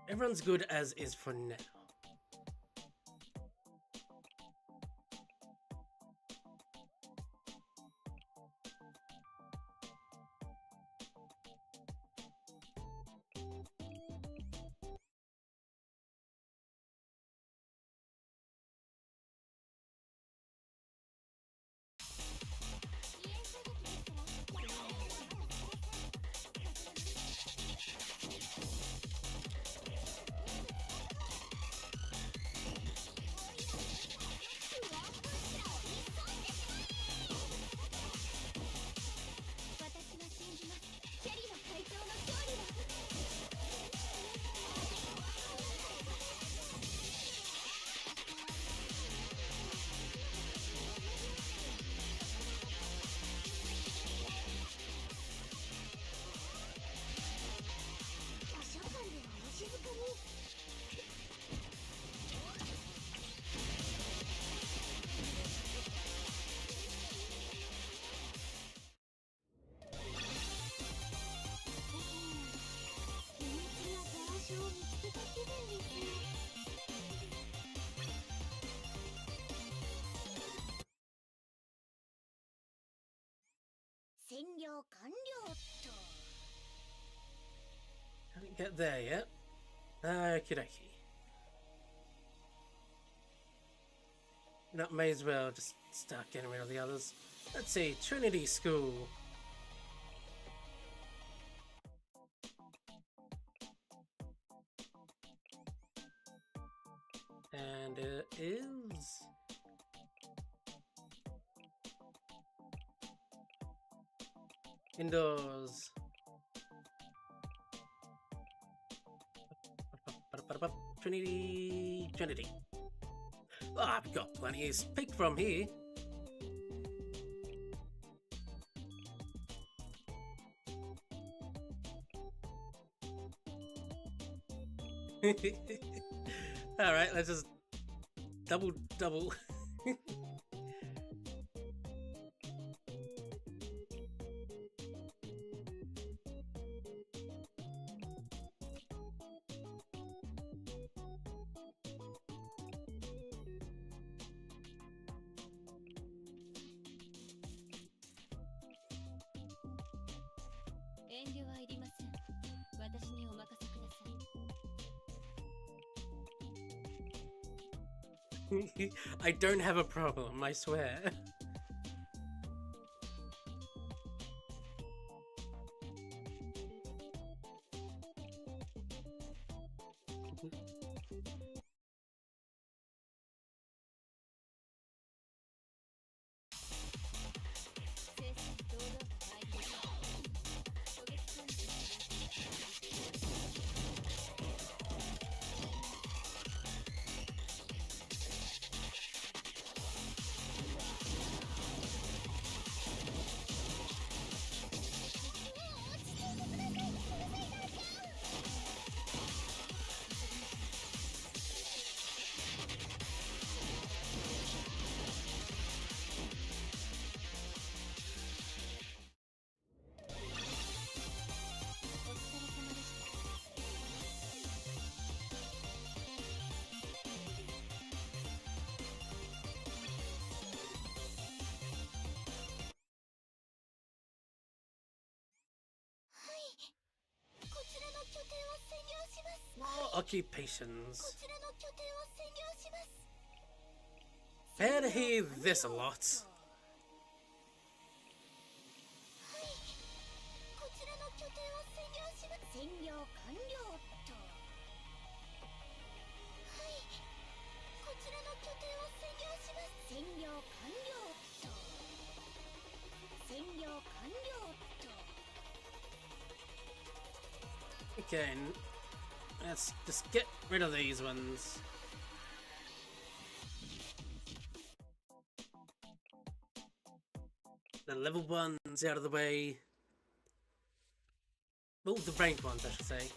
Everyone's good as is for now. Haven't get there yet. Okie dokie. That may as well just start getting rid of the others. Let's see, Trinity School. And it is... indoors. Trinity. Ah, I've got plenty to pick from here. Alright, let's just double. I don't have a problem, I swear. occupations. こちらの拠点を占領します。 Bear to hear this a lot. はい、こちらの拠点を占領します。占領完了と。はい、こちらの拠点を占領します。占領完了と。占領完了と。 Okay, let's just get rid of these ones. The level ones out of the way. Well, the ranked ones, I should say.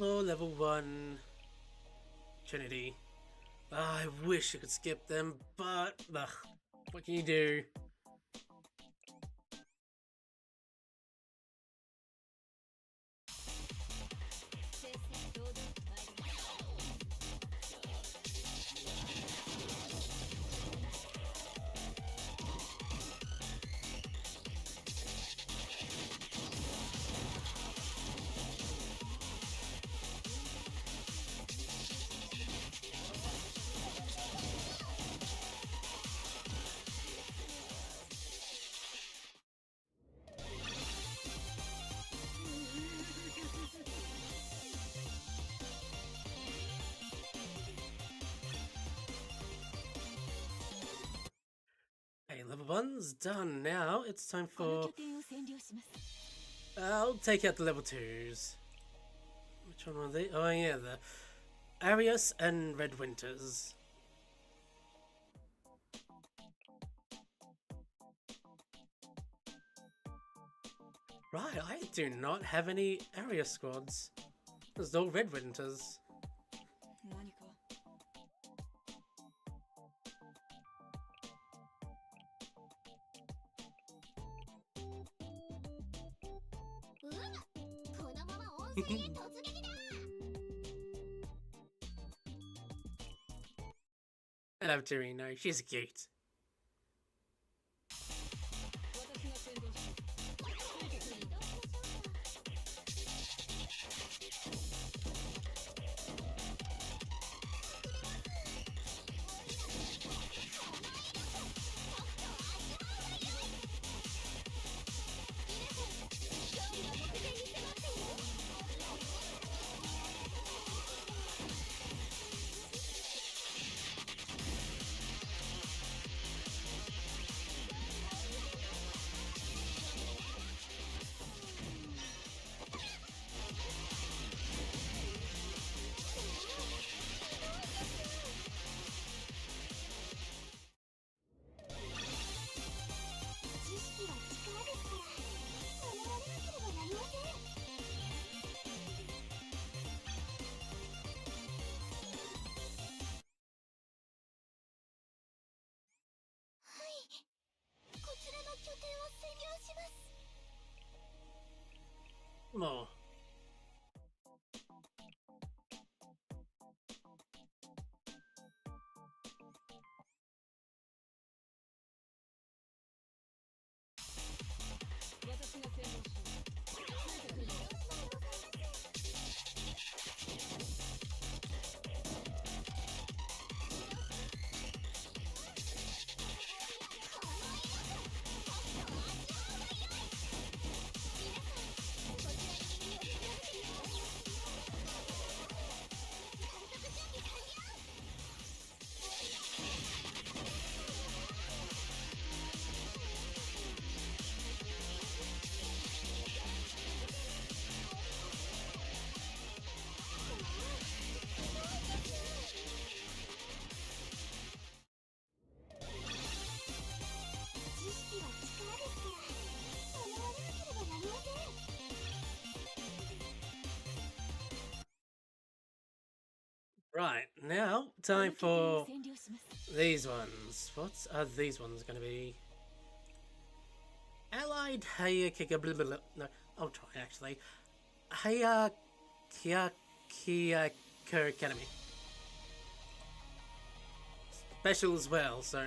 Oh, level 1. Trinity. I wish I could skip them, but ugh, what can you do? Okay, level 1's done. Now it's time for... I'll take out the level 2s. Which one were they? Oh yeah, the Arius and Red Winters. Right, I do not have any Arius squads. There's all Red Winters. I love Torino, she's cute. More. Right, now time for these ones. What are these ones going to be? Allied Hayakika blah, blah, blah. No, I'll try actually. Hayakiakia Academy. Special as well, so.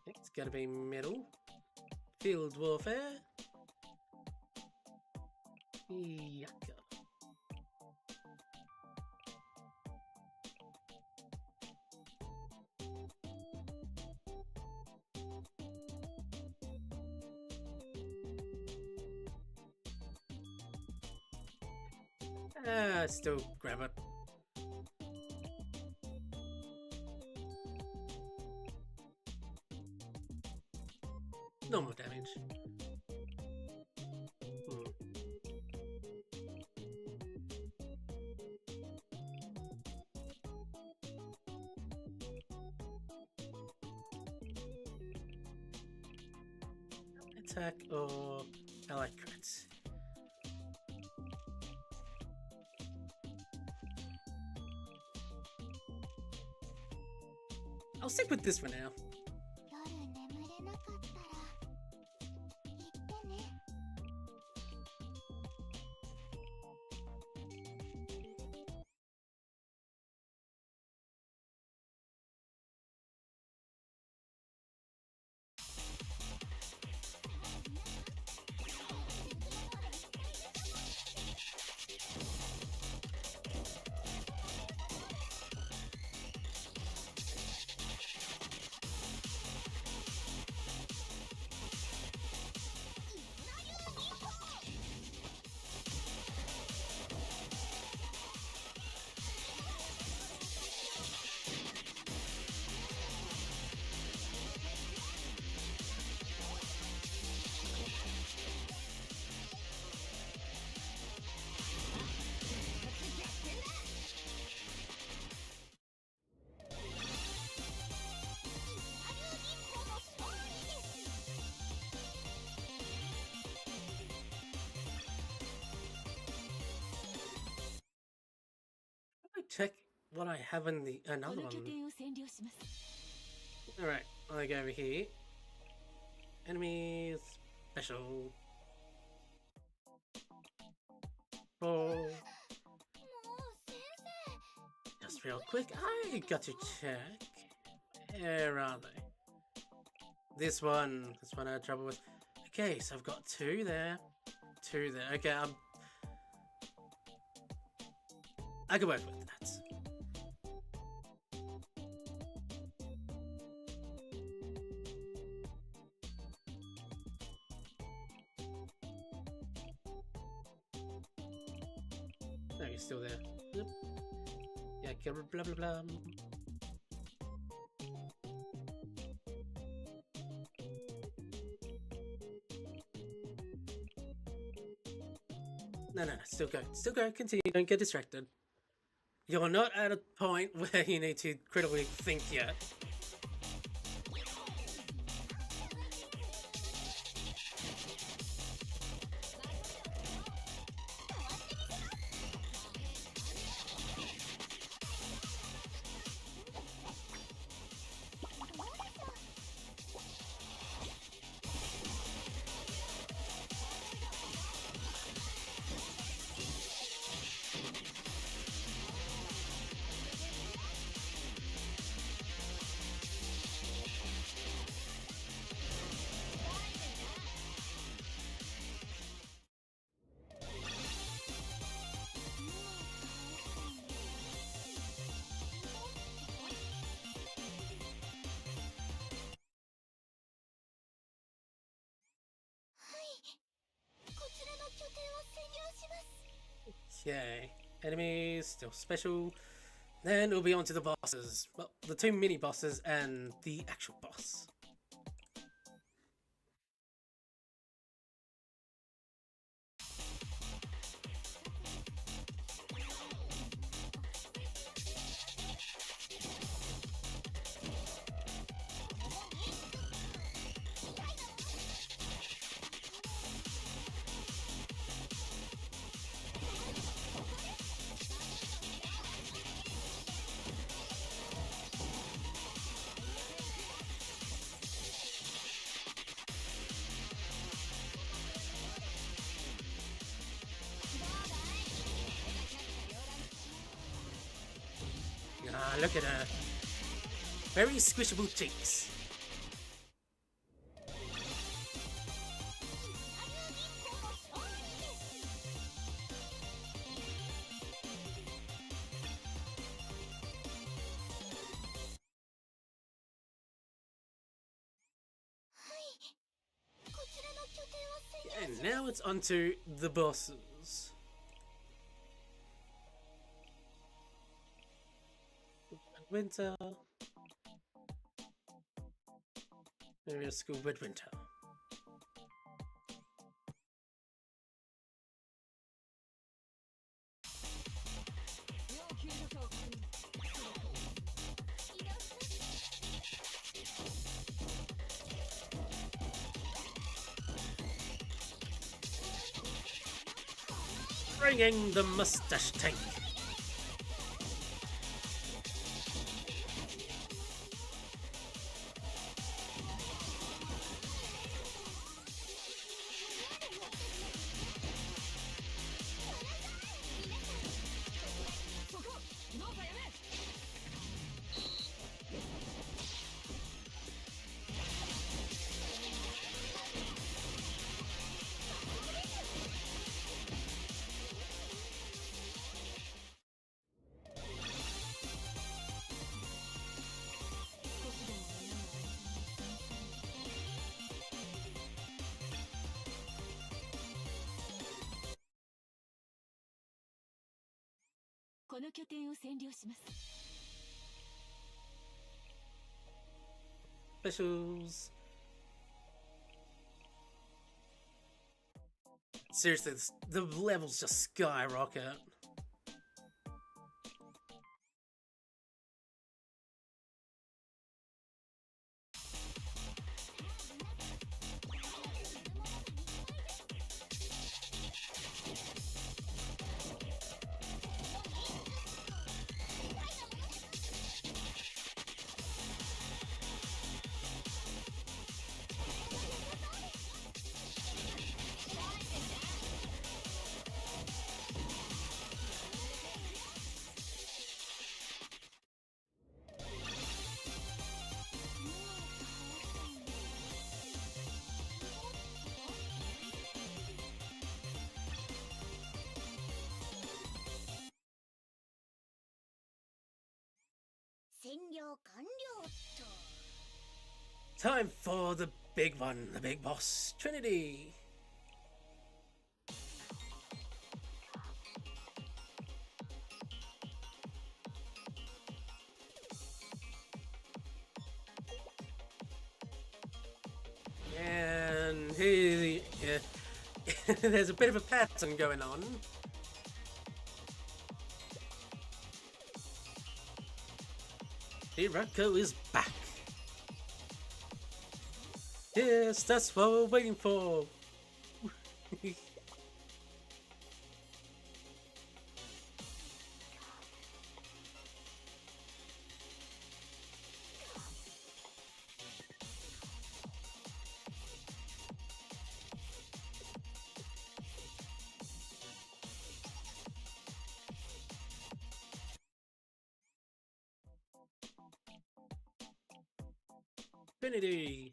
It's gonna be middle. Field warfare. Yucca. Still grab it. Normal damage. Attack or allied crits. I'll stick with this for now. Check what I have in the another one. Alright, I'll go over here. Enemies special. Oh. Just real quick, I got to check. Where are they? This one I had trouble with. Okay, so I've got two there. Okay, I can work with that. No, he's still there. Yep. Yeah, blah blah blah. No, still go, continue, don't get distracted. You're not at a point where you need to critically think yet. Okay, enemies, still special. Then we'll be on to the bosses. Well, the two mini bosses and the actual boss. look at her. Very squishable cheeks. And now it's onto the bosses. Winter. Area School Midwinter. Bringing the mustache tank. Specials. Seriously, the levels just skyrocket. Time for the big one, the big boss, Trinity. And here, there's a bit of a pattern going on. Hirako is back. Yes, that's what we're waiting for. Infinity.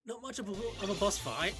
Not much of a boss fight.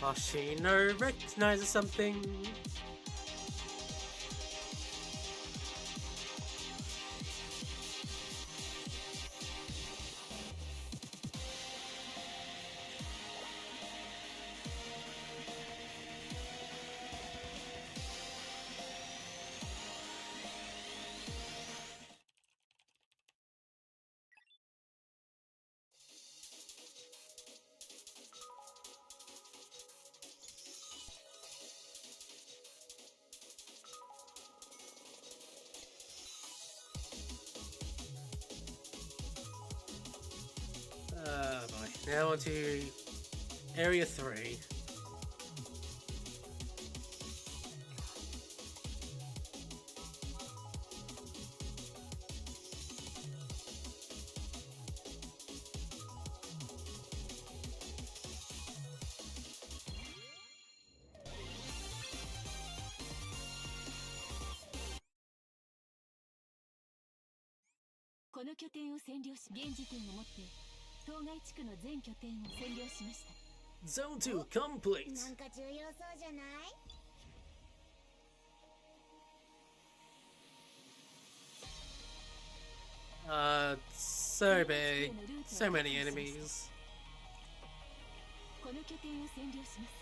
Hoshino recognizes something. Boy. Now on to Area 3. Zone 2 complete. なんか重要そうじゃない？ So big. So many enemies. この拠点を占領します。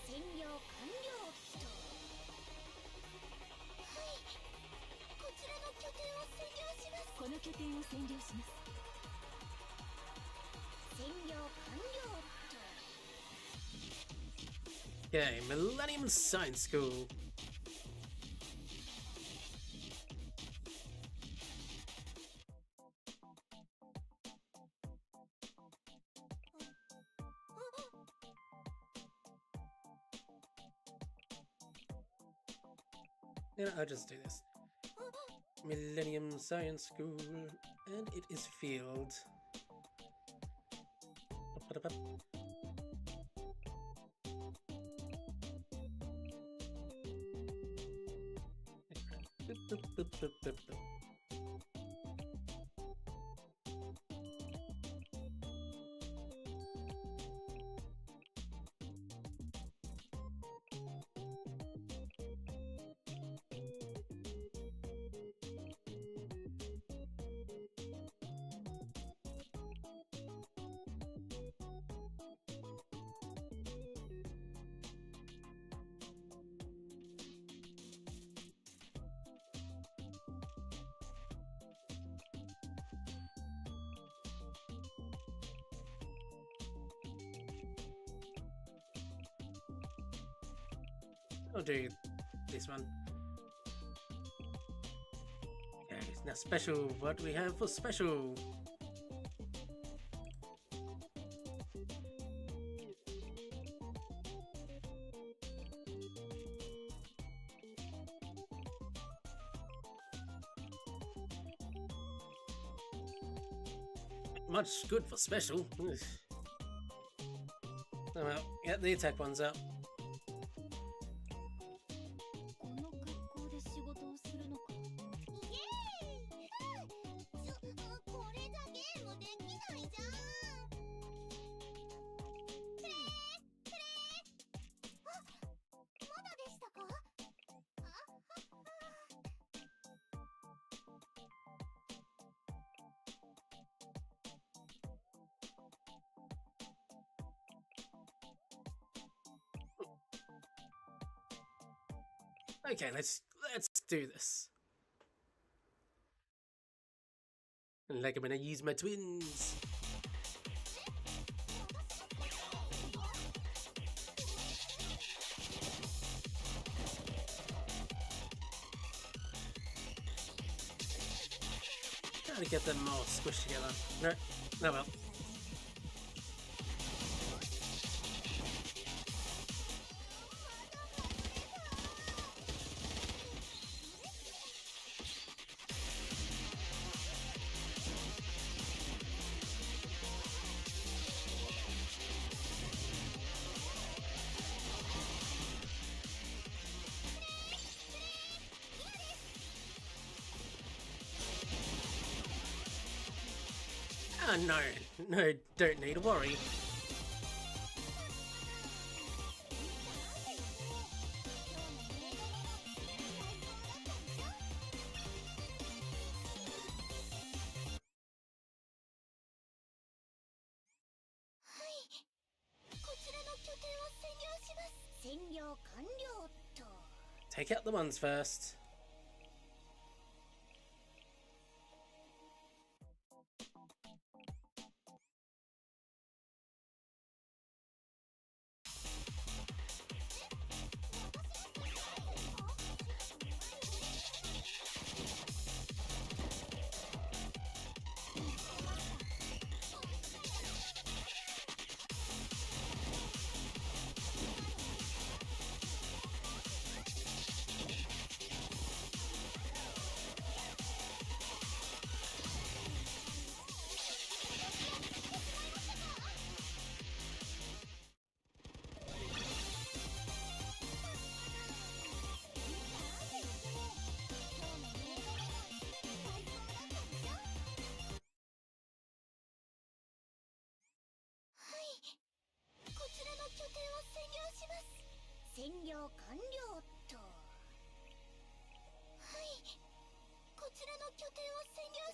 占領完了。はい。こちらの拠点を占領します。この拠点を占領します。占領完了。 Okay, Millennium Science School. You know, I'll just do this. Millennium Science School, and it is field. I'll do this one. Okay, now special. What do we have for special? Much good for special. Oh well, get the attack ones up. この格好で仕事をするのか。イエーイ！これじゃゲームできないじゃん。プレープレー。あ、まだでしたか？あはは。 Okay, let's do this. Like I'm gonna use my twins. Trying to get them all squished together. No, no well. Oh no, don't need to worry. 占領完了と。 Take out the ones first.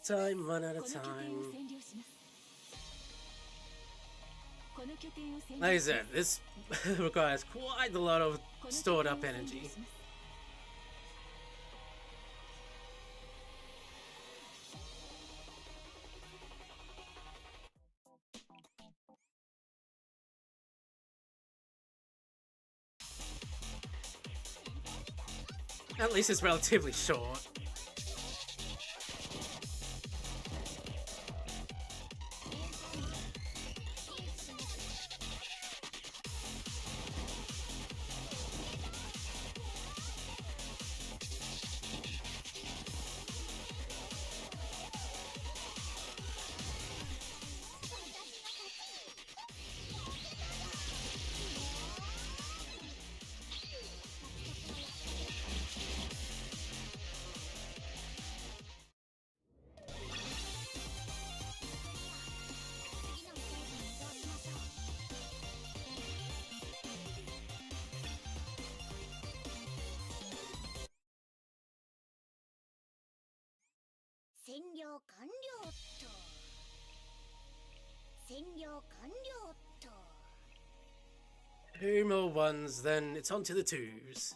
Time, one at a time. Like I said, this requires quite a lot of stored up energy. At least it's relatively short. Two more ones, then it's on to the twos.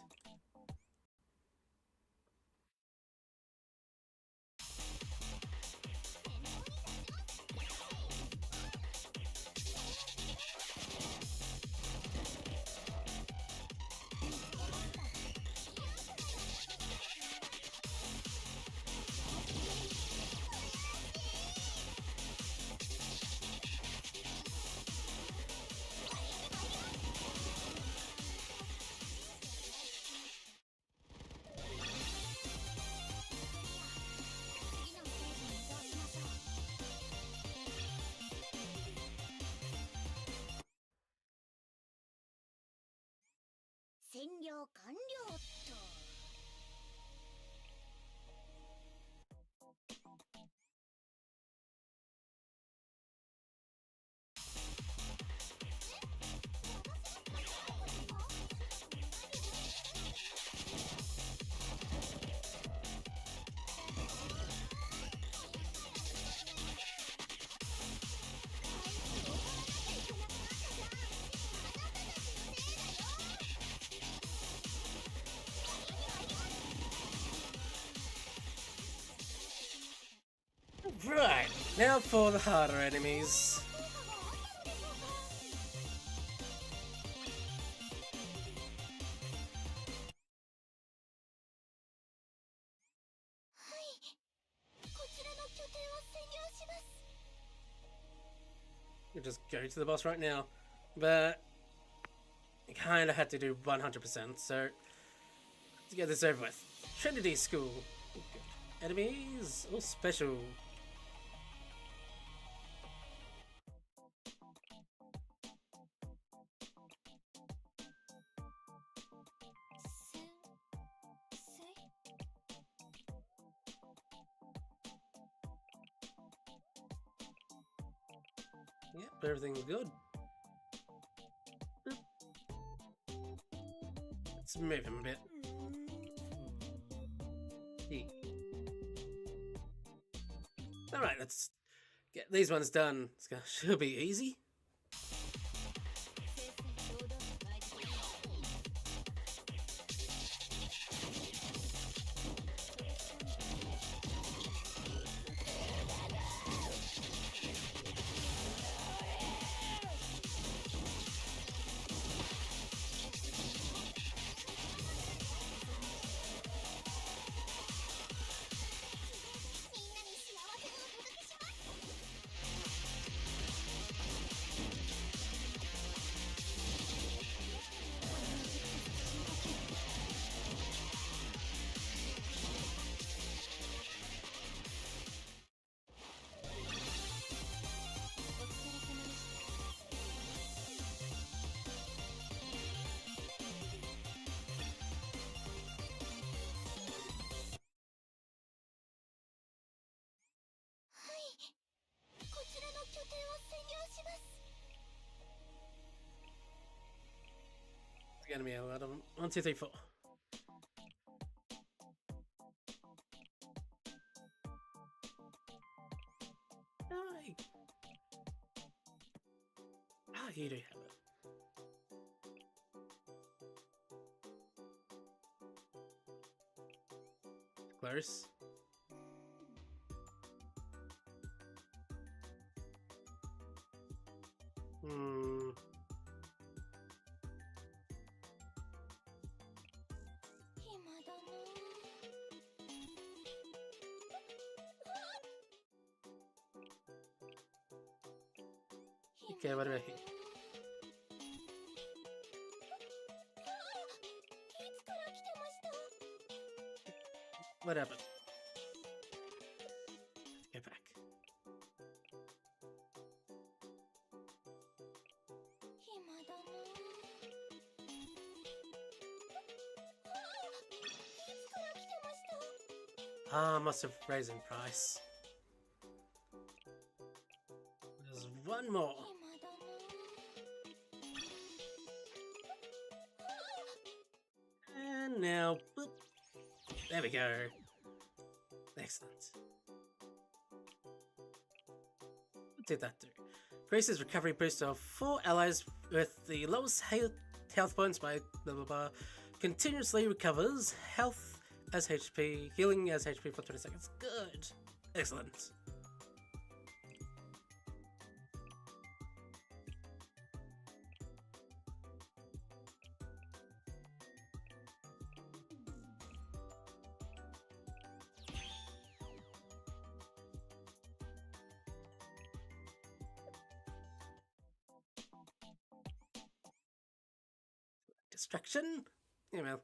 Right, now for the harder enemies. You just go to the boss right now, but you kind of had to do 100%, so to get this over with. Trinity School. Enemies or special? Yep, everything's good. Let's move him a bit. Alright, let's get these ones done. Should be easy. enemy alarm. 1, 2, 3, 4. Hi. Ah, you do have it. Close. Hmm. Okay, what about here? What happened? Go back. Ah, must have raised in price. There's one more. And now, boop. There we go. Excellent. What did that do? Increases recovery boost of 4 allies with the lowest health points by blah blah blah. Continuously recovers health as HP, healing as HP for 20 seconds. Good. Excellent. Distraction? Email.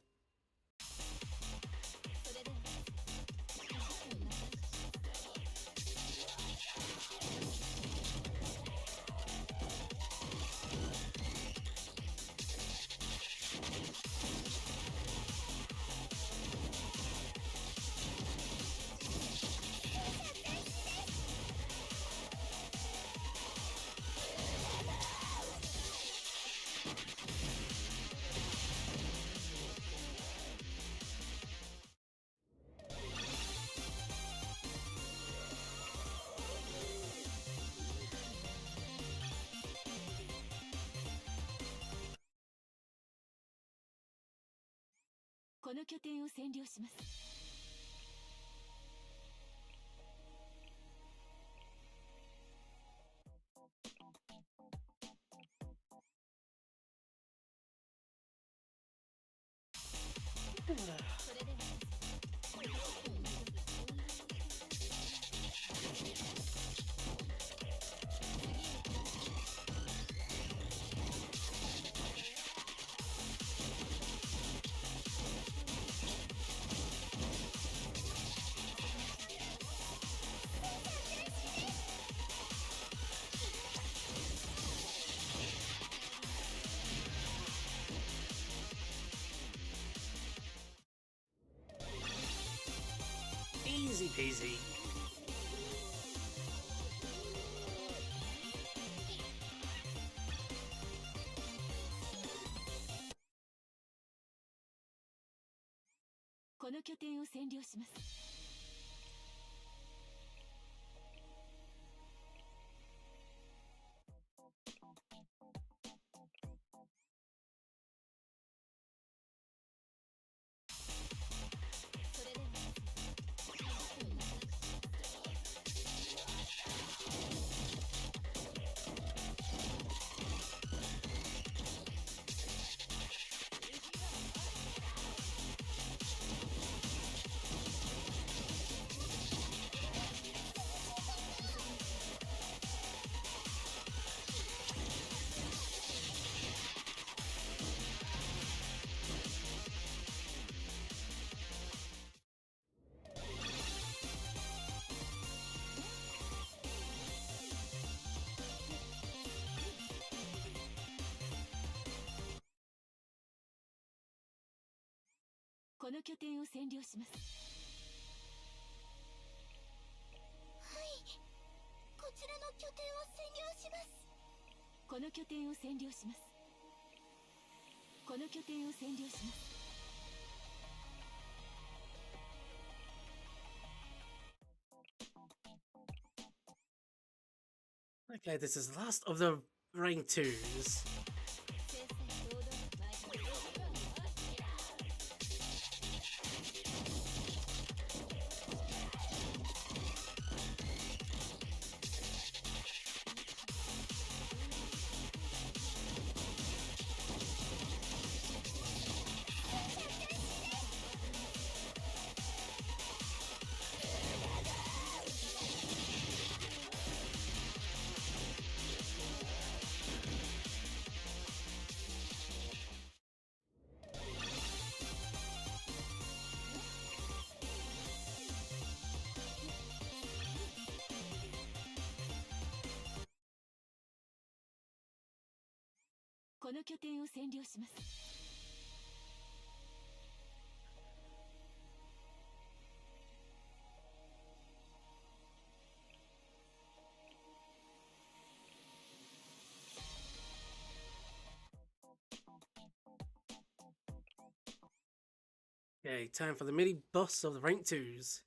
Easy peasy. この拠点を占領します。 Okay, this is the last of the rank 2s. Okay, time for the mini boss of the rank 2s.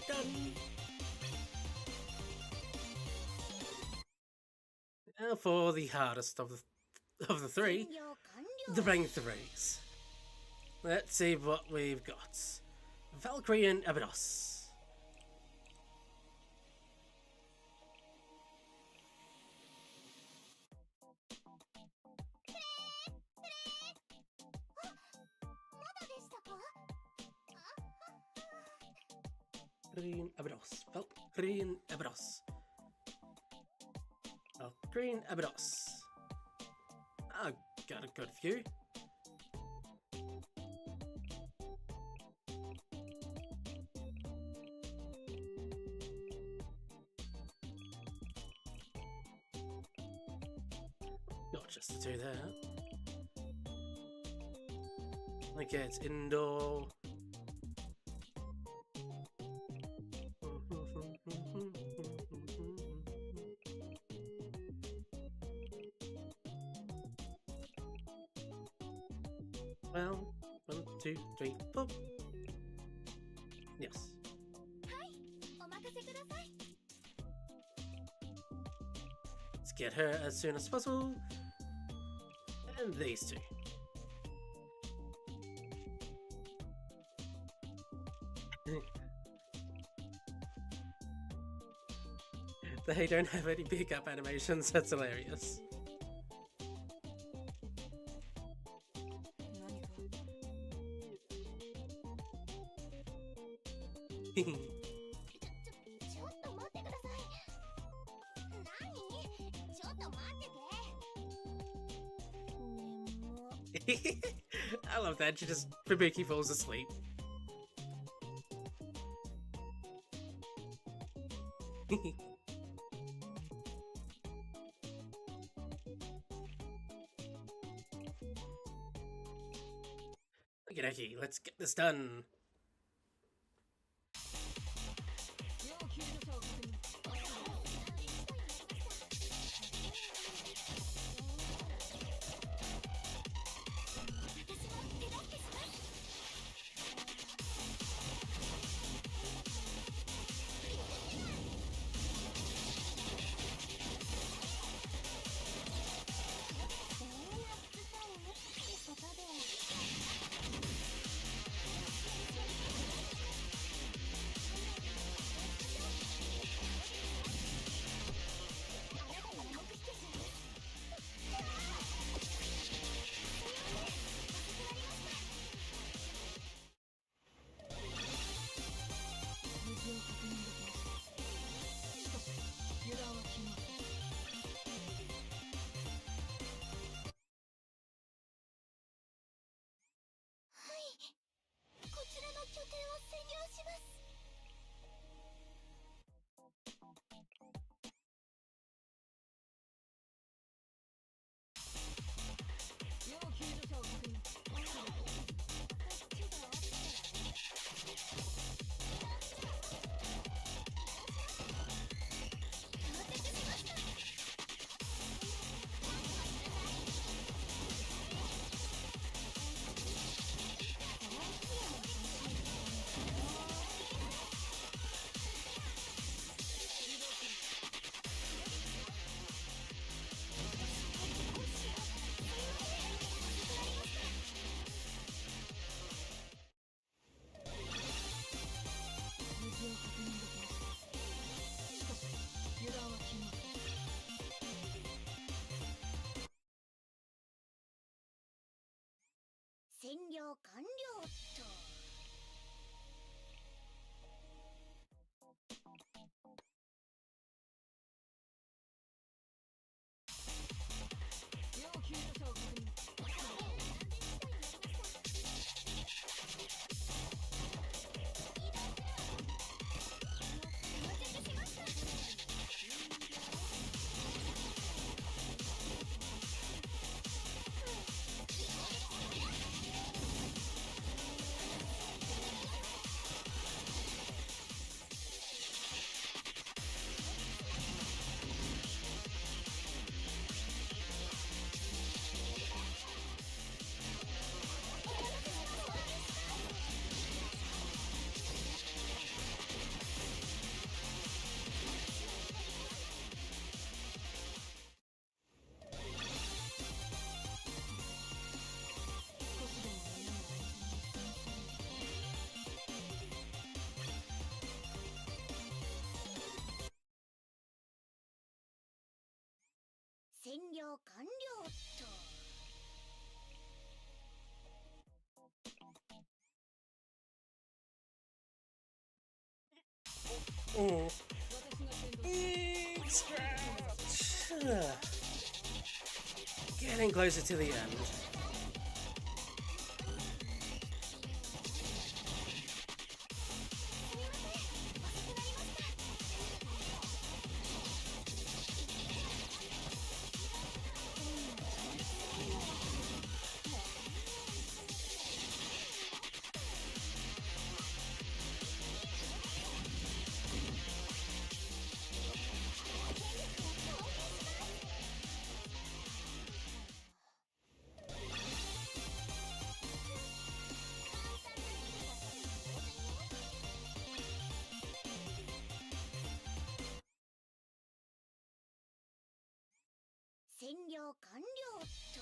Done. Now for the hardest of the three, the rank 3s. Let's see what we've got. Valkyrie and Abydos. Valkyrie and Abydos. Valkyrie and Abydos. Valkyrie and Abydos. I got a good few. Not just the two there. Okay, it's indoor. Well, 1, 2, 3, 4. Yes. Let's get her as soon as possible. And these two. They don't have any pickup animations, that's hilarious. I love that, she just, Fubuki falls asleep. Okay, let's get this done. 業完了と。要救助者を確認。占領完了と。Oh. Scratch. Getting closer to the end.占領完了と。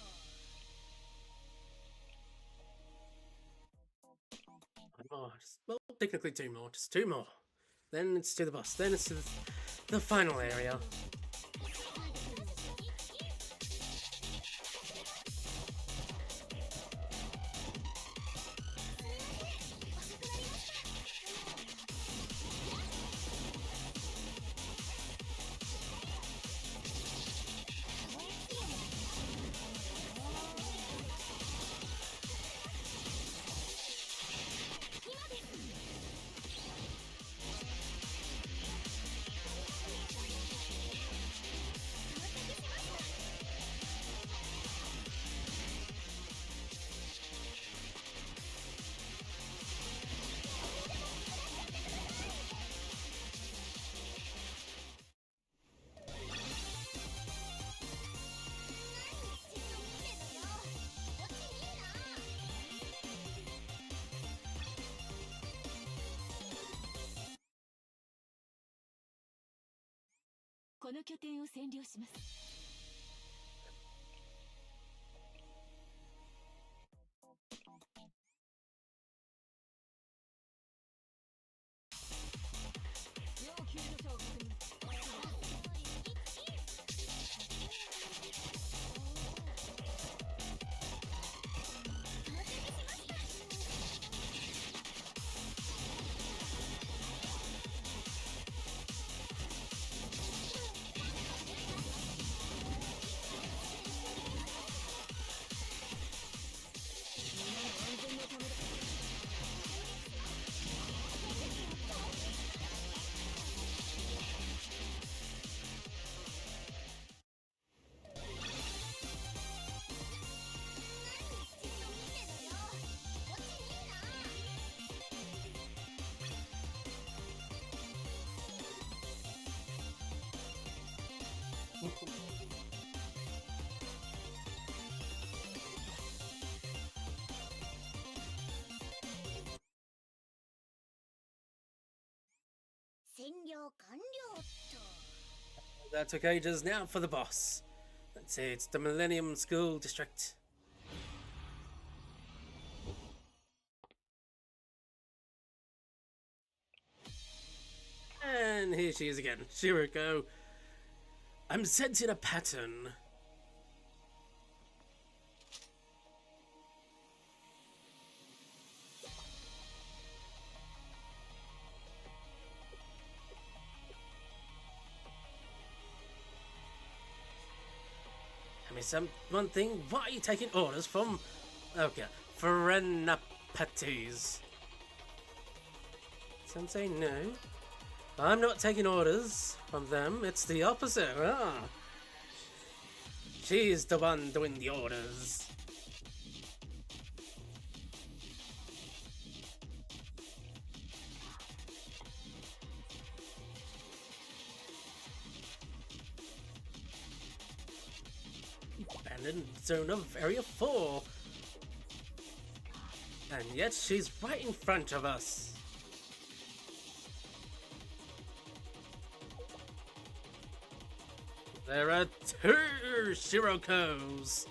One more. Well, technically two more. Just two more. Then it's to the boss. Then it's to the final area. That took ages. Now for the boss. That's it. It's the Millennium School District. And here she is again. Shiriko. I'm sensing a pattern. one thing. Why are you taking orders from... Okay, Frenapates? Sensei, no. I'm not taking orders from them. It's the opposite. Ah. She's the one doing the orders. Abandoned zone of Area 4. And yet she's right in front of us. There are 2 Shirokos.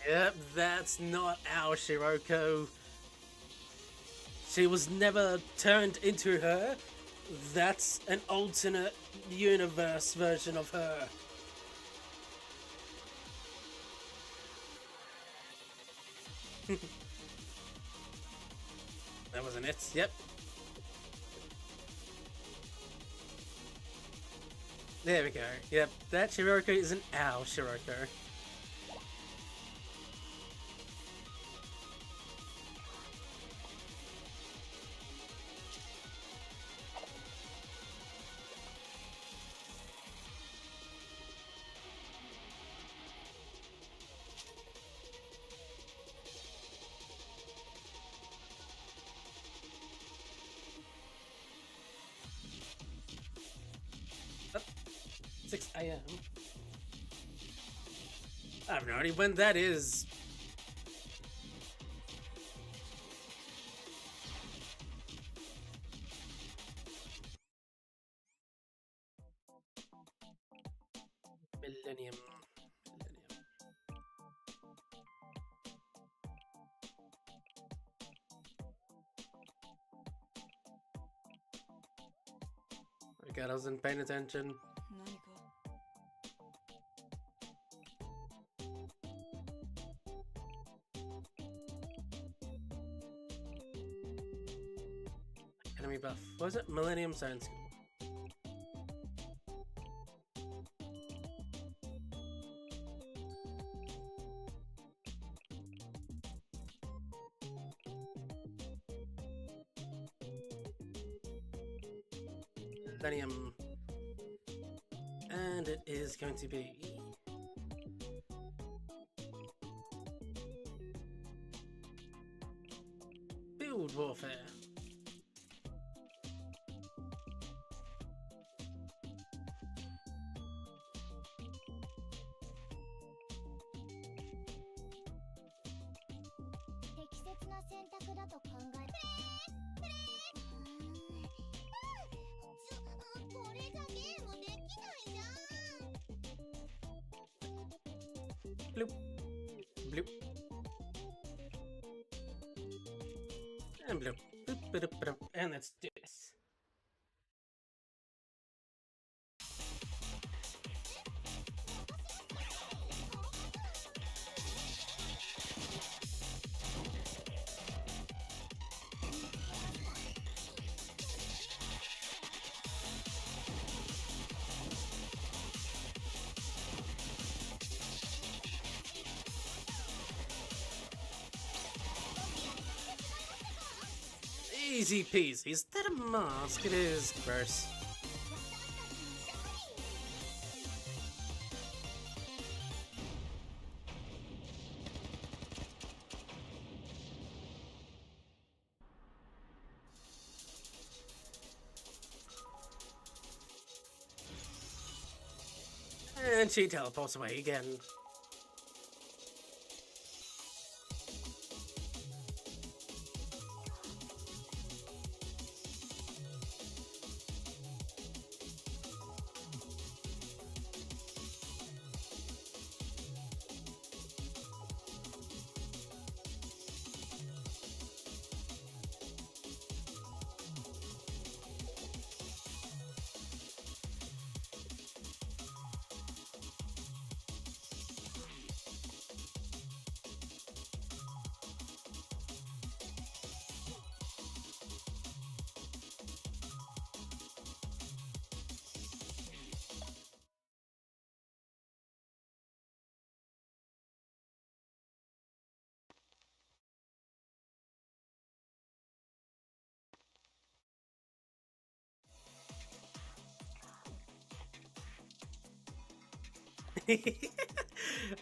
Yep, that's not our Shiroko. She was never turned into her. That's an alternate universe version of her. That wasn't it. Yep. There we go. Yep, that Shiroko isn't our Shiroko. Up. 6 AM. I have no idea when that is. Millennium. Oh god, I wasn't paying attention. Enemy buff. What was it? Millennium Science. Millennium. And it is going to be Field Warfare. Bloop. Bloop. And bloop. Bloop, bloop, bloop. And let's do this. Easy peasy. Is that a mask? It is. Gross. And she teleports away again.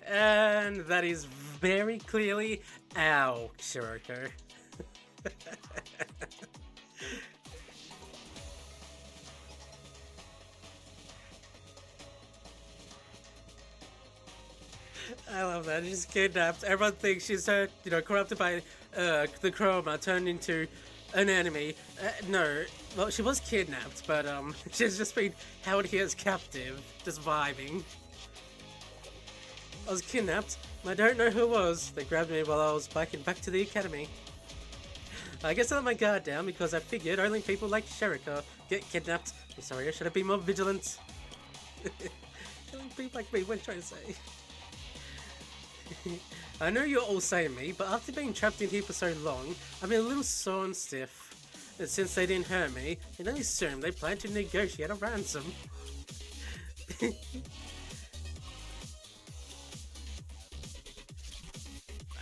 And that is very clearly our Shiroko. I love that. She's kidnapped. Everyone thinks she's corrupted by the chroma, turned into an enemy. No, well, she was kidnapped, but she's just been held here as captive, just vibing. I was kidnapped. I don't know who it was. They grabbed me while I was biking back to the academy. I guess I let my guard down because I figured only people like Sherika get kidnapped. I'm sorry, I should have been more vigilant. Only people like me, what are you trying to say? I know you're all saying me, but after being trapped in here for so long, I've been a little sore and stiff. And since they didn't hurt me, I only assumed they planned to negotiate a ransom.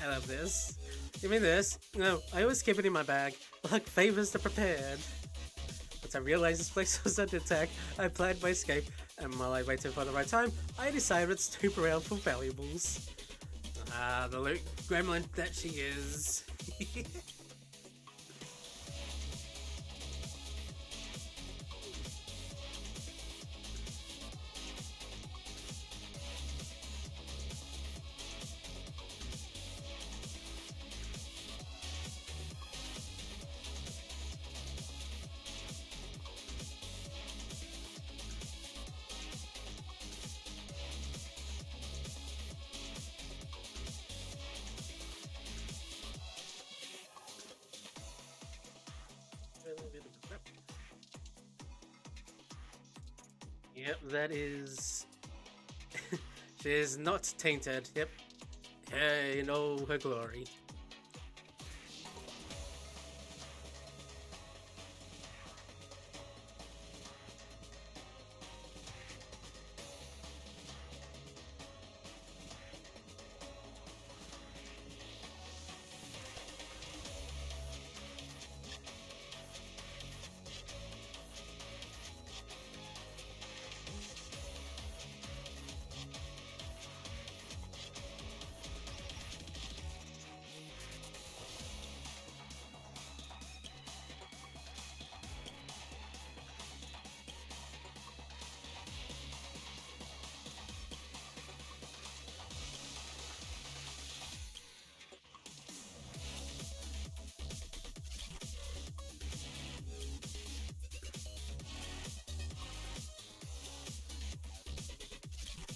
I love this. You mean this? No, I always keep it in my bag, like favors to prepared. Once I realized this place was under attack, I planned my escape, and while I waited for the right time, I decided to snoop around for valuables. Ah, the loot gremlin that she is. Yep, that is... She is not tainted, yep. Hey, in all her glory.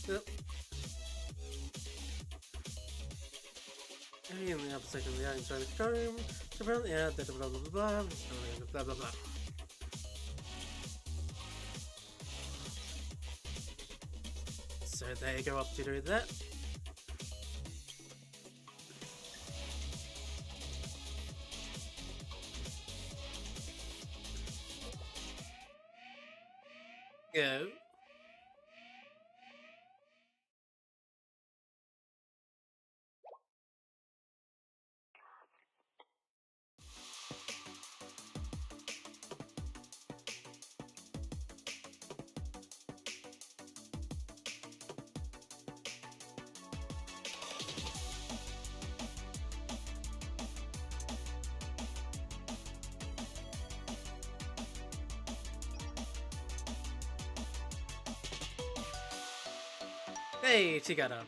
Yep. In the opposition of the eye inside the room, apparently, yeah, blah blah blah blah blah blah blah. So they go up to do that. Go. Hey, Chigata.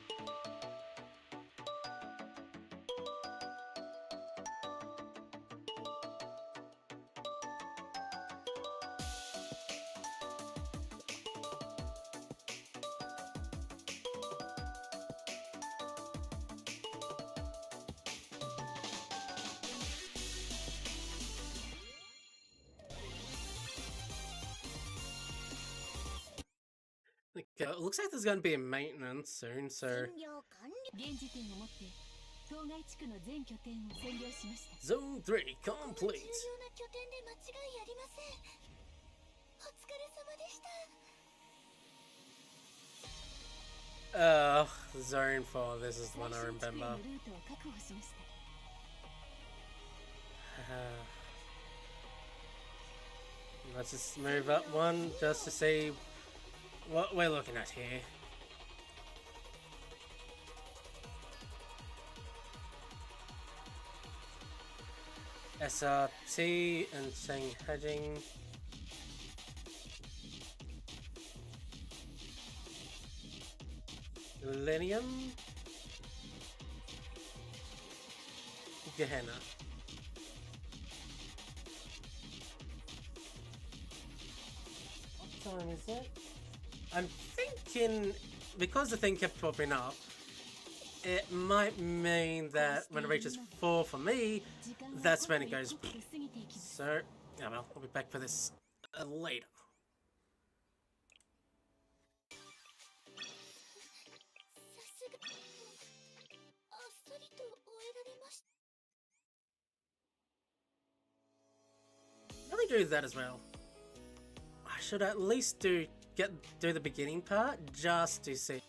Okay, it looks like there's gonna be a maintenance soon, so 占領完了。現時点をもって当該地区の全拠点を占領しました。 Zone 3 complete. 重要な拠点で間違いありません。お疲れ様でした。 Zone 4, this is the one I 最新地区へ remember. のルートを確保しました。 Let's just move up one just to see what we're looking at here. SRT and saying heading. Millennium. Gehenna. What time is it? I'm thinking, because the thing kept popping up, it might mean that when it reaches 4 for me, that's when it goes. So, yeah, well, I'll be back for this later. さすがあっさりと終えられました。 Let me do that as well. I should at least do the beginning part just to see.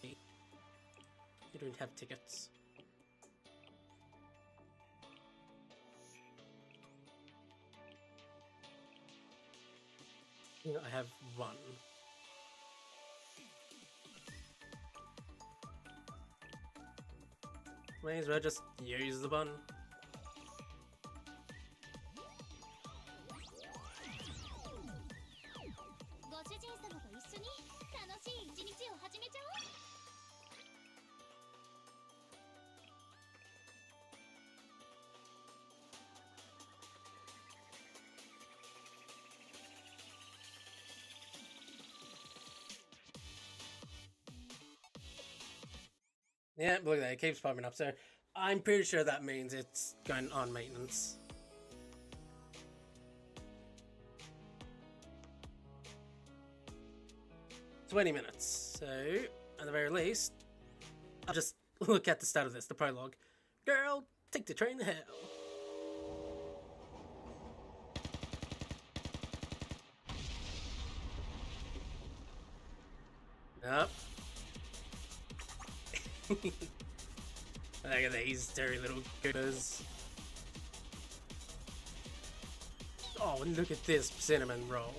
You don't have tickets. I have one. May as well just use the one. ご主人様と一緒に楽しい一日を始めちゃおう。 Yeah, look at that, it keeps popping up, so I'm pretty sure that means it's going on maintenance. "20 minutes, so at the very least, I'll just look at the start of this, the prologue. Girl, take the train to hell. Nope. Look at these dirty little gooders. Oh, and look at this cinnamon roll.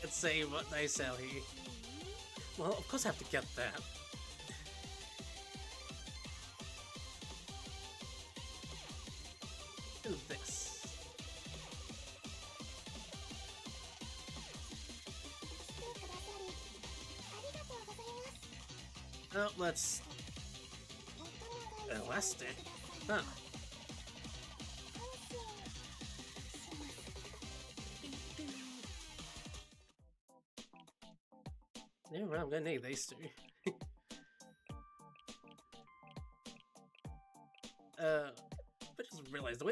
Let's see what they sell here. Well, of course I have to get that. Do this. Oh, let's... Elastic? Huh. Yeah, well, I'm gonna need these two. But just realized, do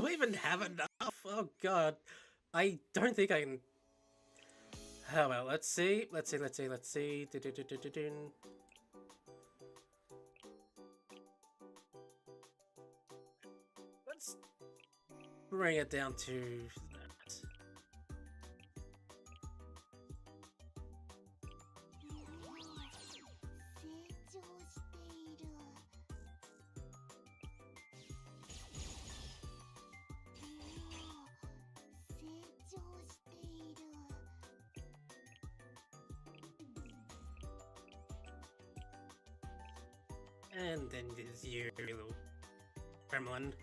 we even have enough? Oh god. I don't think I can... Oh well, let's see. Do-do-do-do-do-dun. Let's bring it down to that. And then there's your little gremlin.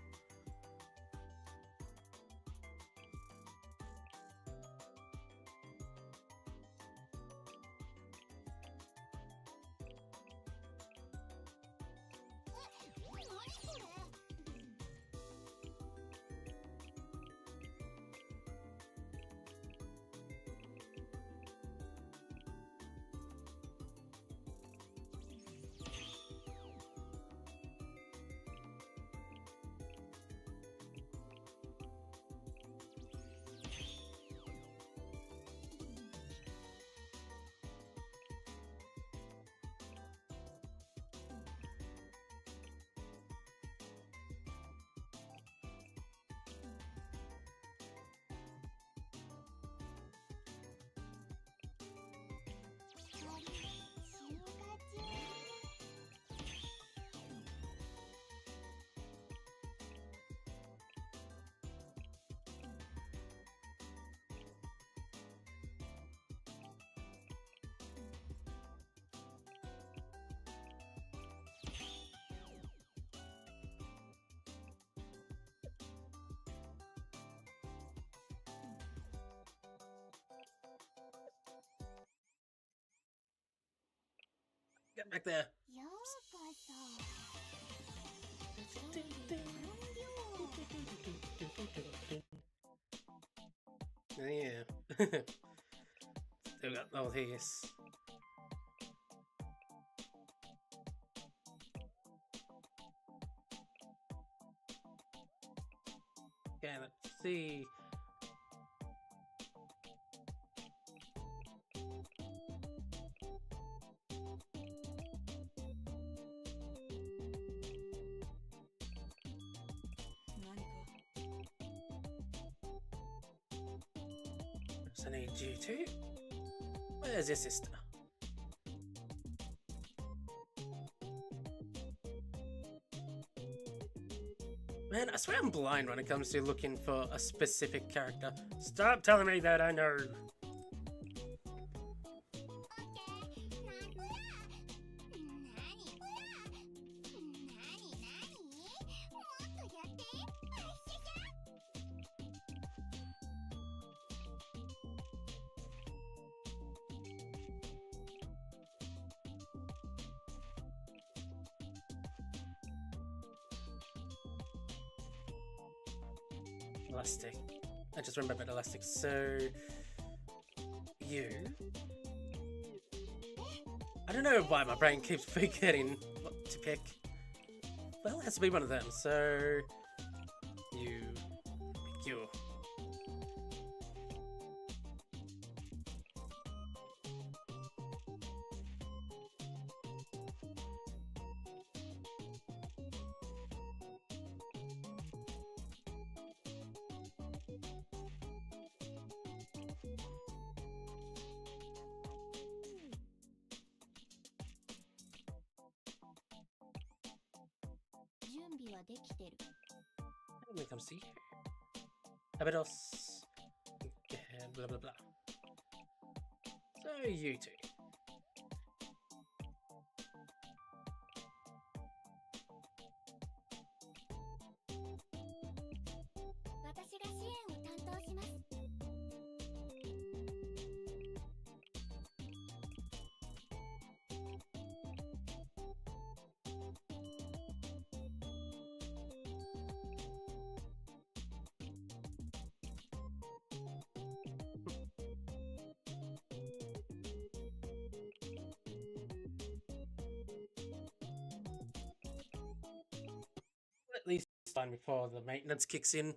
Get back there. ようこそ準備完了 Yeah. Still got all these. Okay, let's see. I need you too. Where's your sister? Man, I swear I'm blind when it comes to looking for a specific character. Stop telling me that I know. 'Elastic. I just remembered elastic. So you. I don't know why my brain keeps forgetting what to pick. Well, it has to be one of them. So you pick you. When it comes to you. Habitos. And blah blah blah. So you two. 私が支援を担当します At least time before the maintenance kicks in.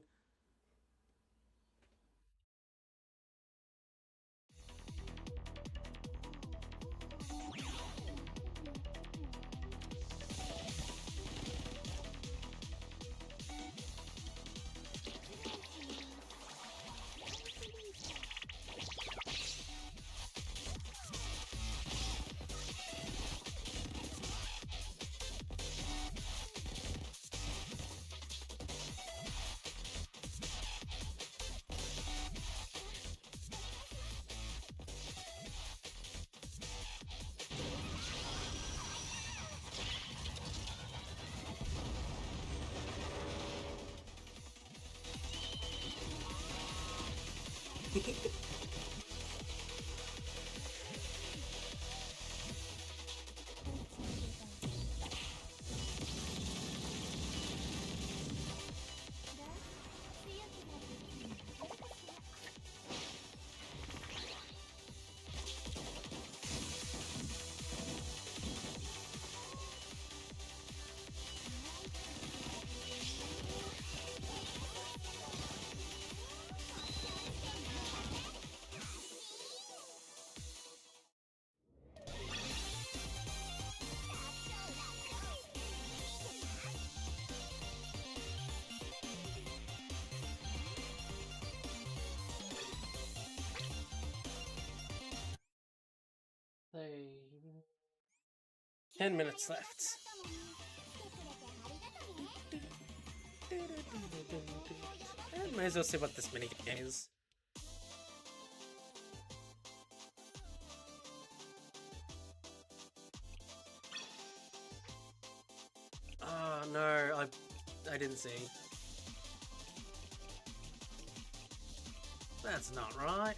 Say 10 minutes left. And may as well see what this minigame is. Oh no, I didn't see. That's not right.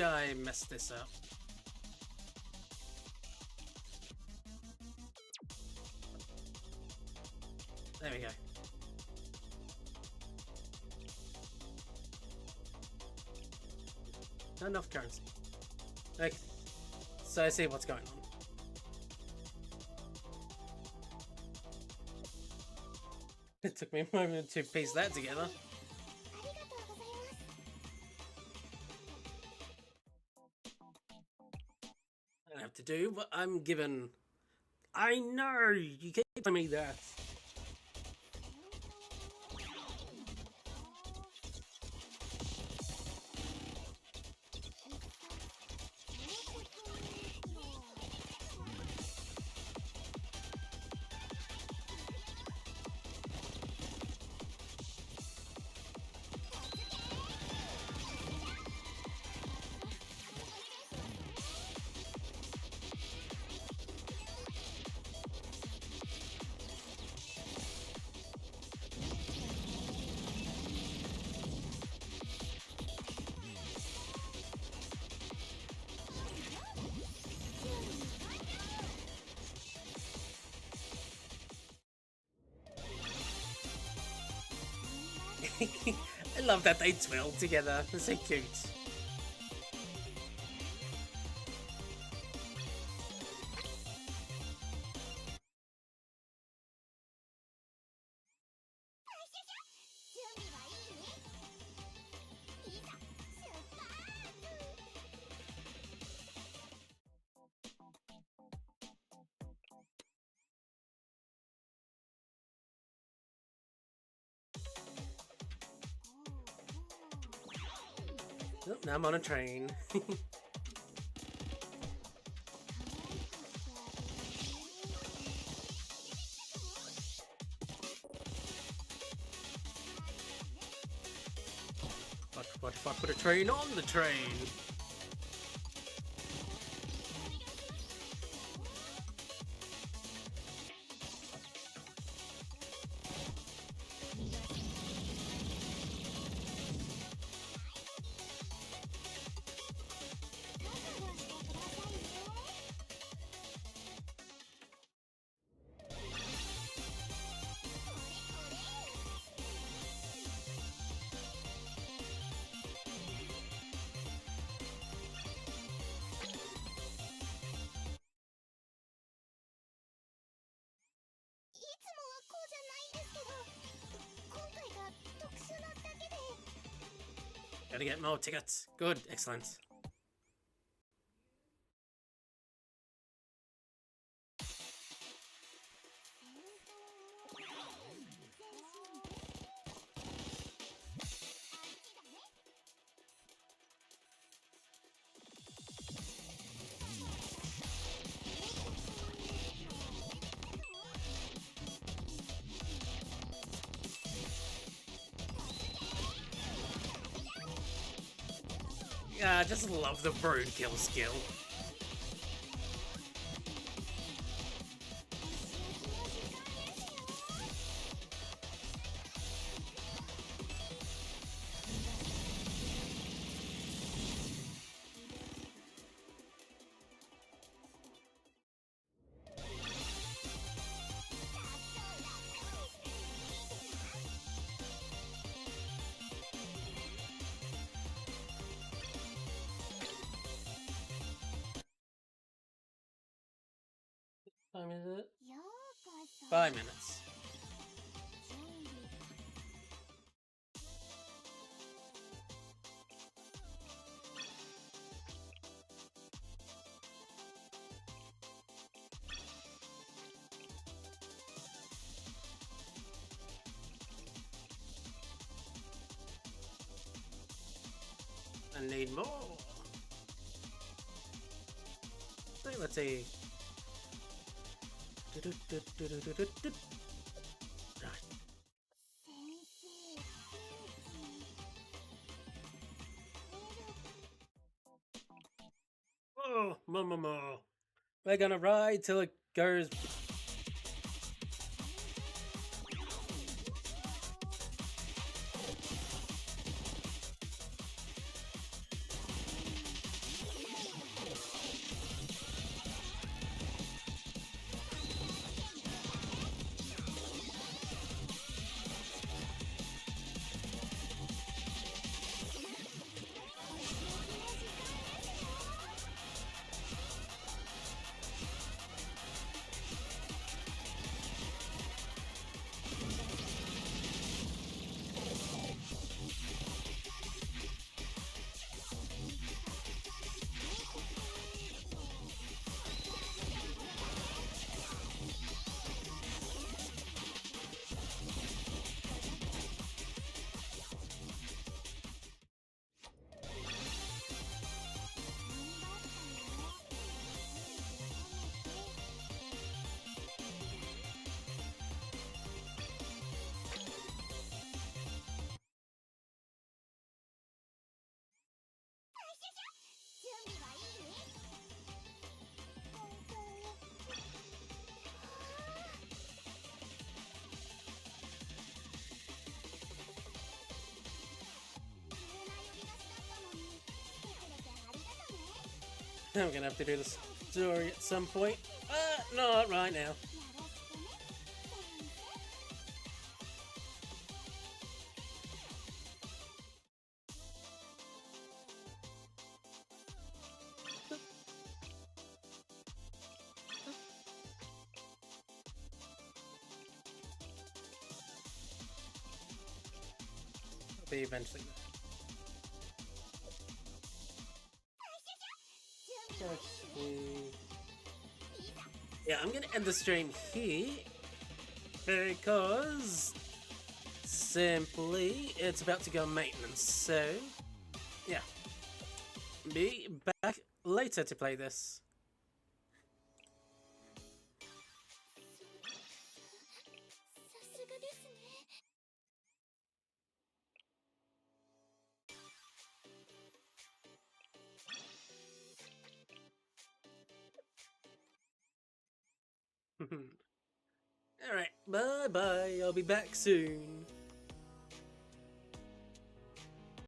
I messed this up. There we go. Not enough currency. Okay. So I see what's going on. It took me a moment to piece that together. ありがとうございます。 I don't have to do what I'm given. I know! You keep telling me that. I love that they twill together. They're so cute. Oh, now I'm on a train. What if I put a train on the train? Gotta get more tickets. Good, excellent. Yeah, I just love the brood kill skill. Time is it? ようこそ 5 minutes. 準備 I need more. So let's see. Right. 先生Oh, more. We're gonna ride till it goes. I'm gonna have to do the story at some point. Not right now. よろしくね先生 I'll be eventually. Yeah, I'm gonna end the stream here because simply it's about to go maintenance. So, yeah, be back later to play this. さすがですね Alright, bye bye. I'll be back soon.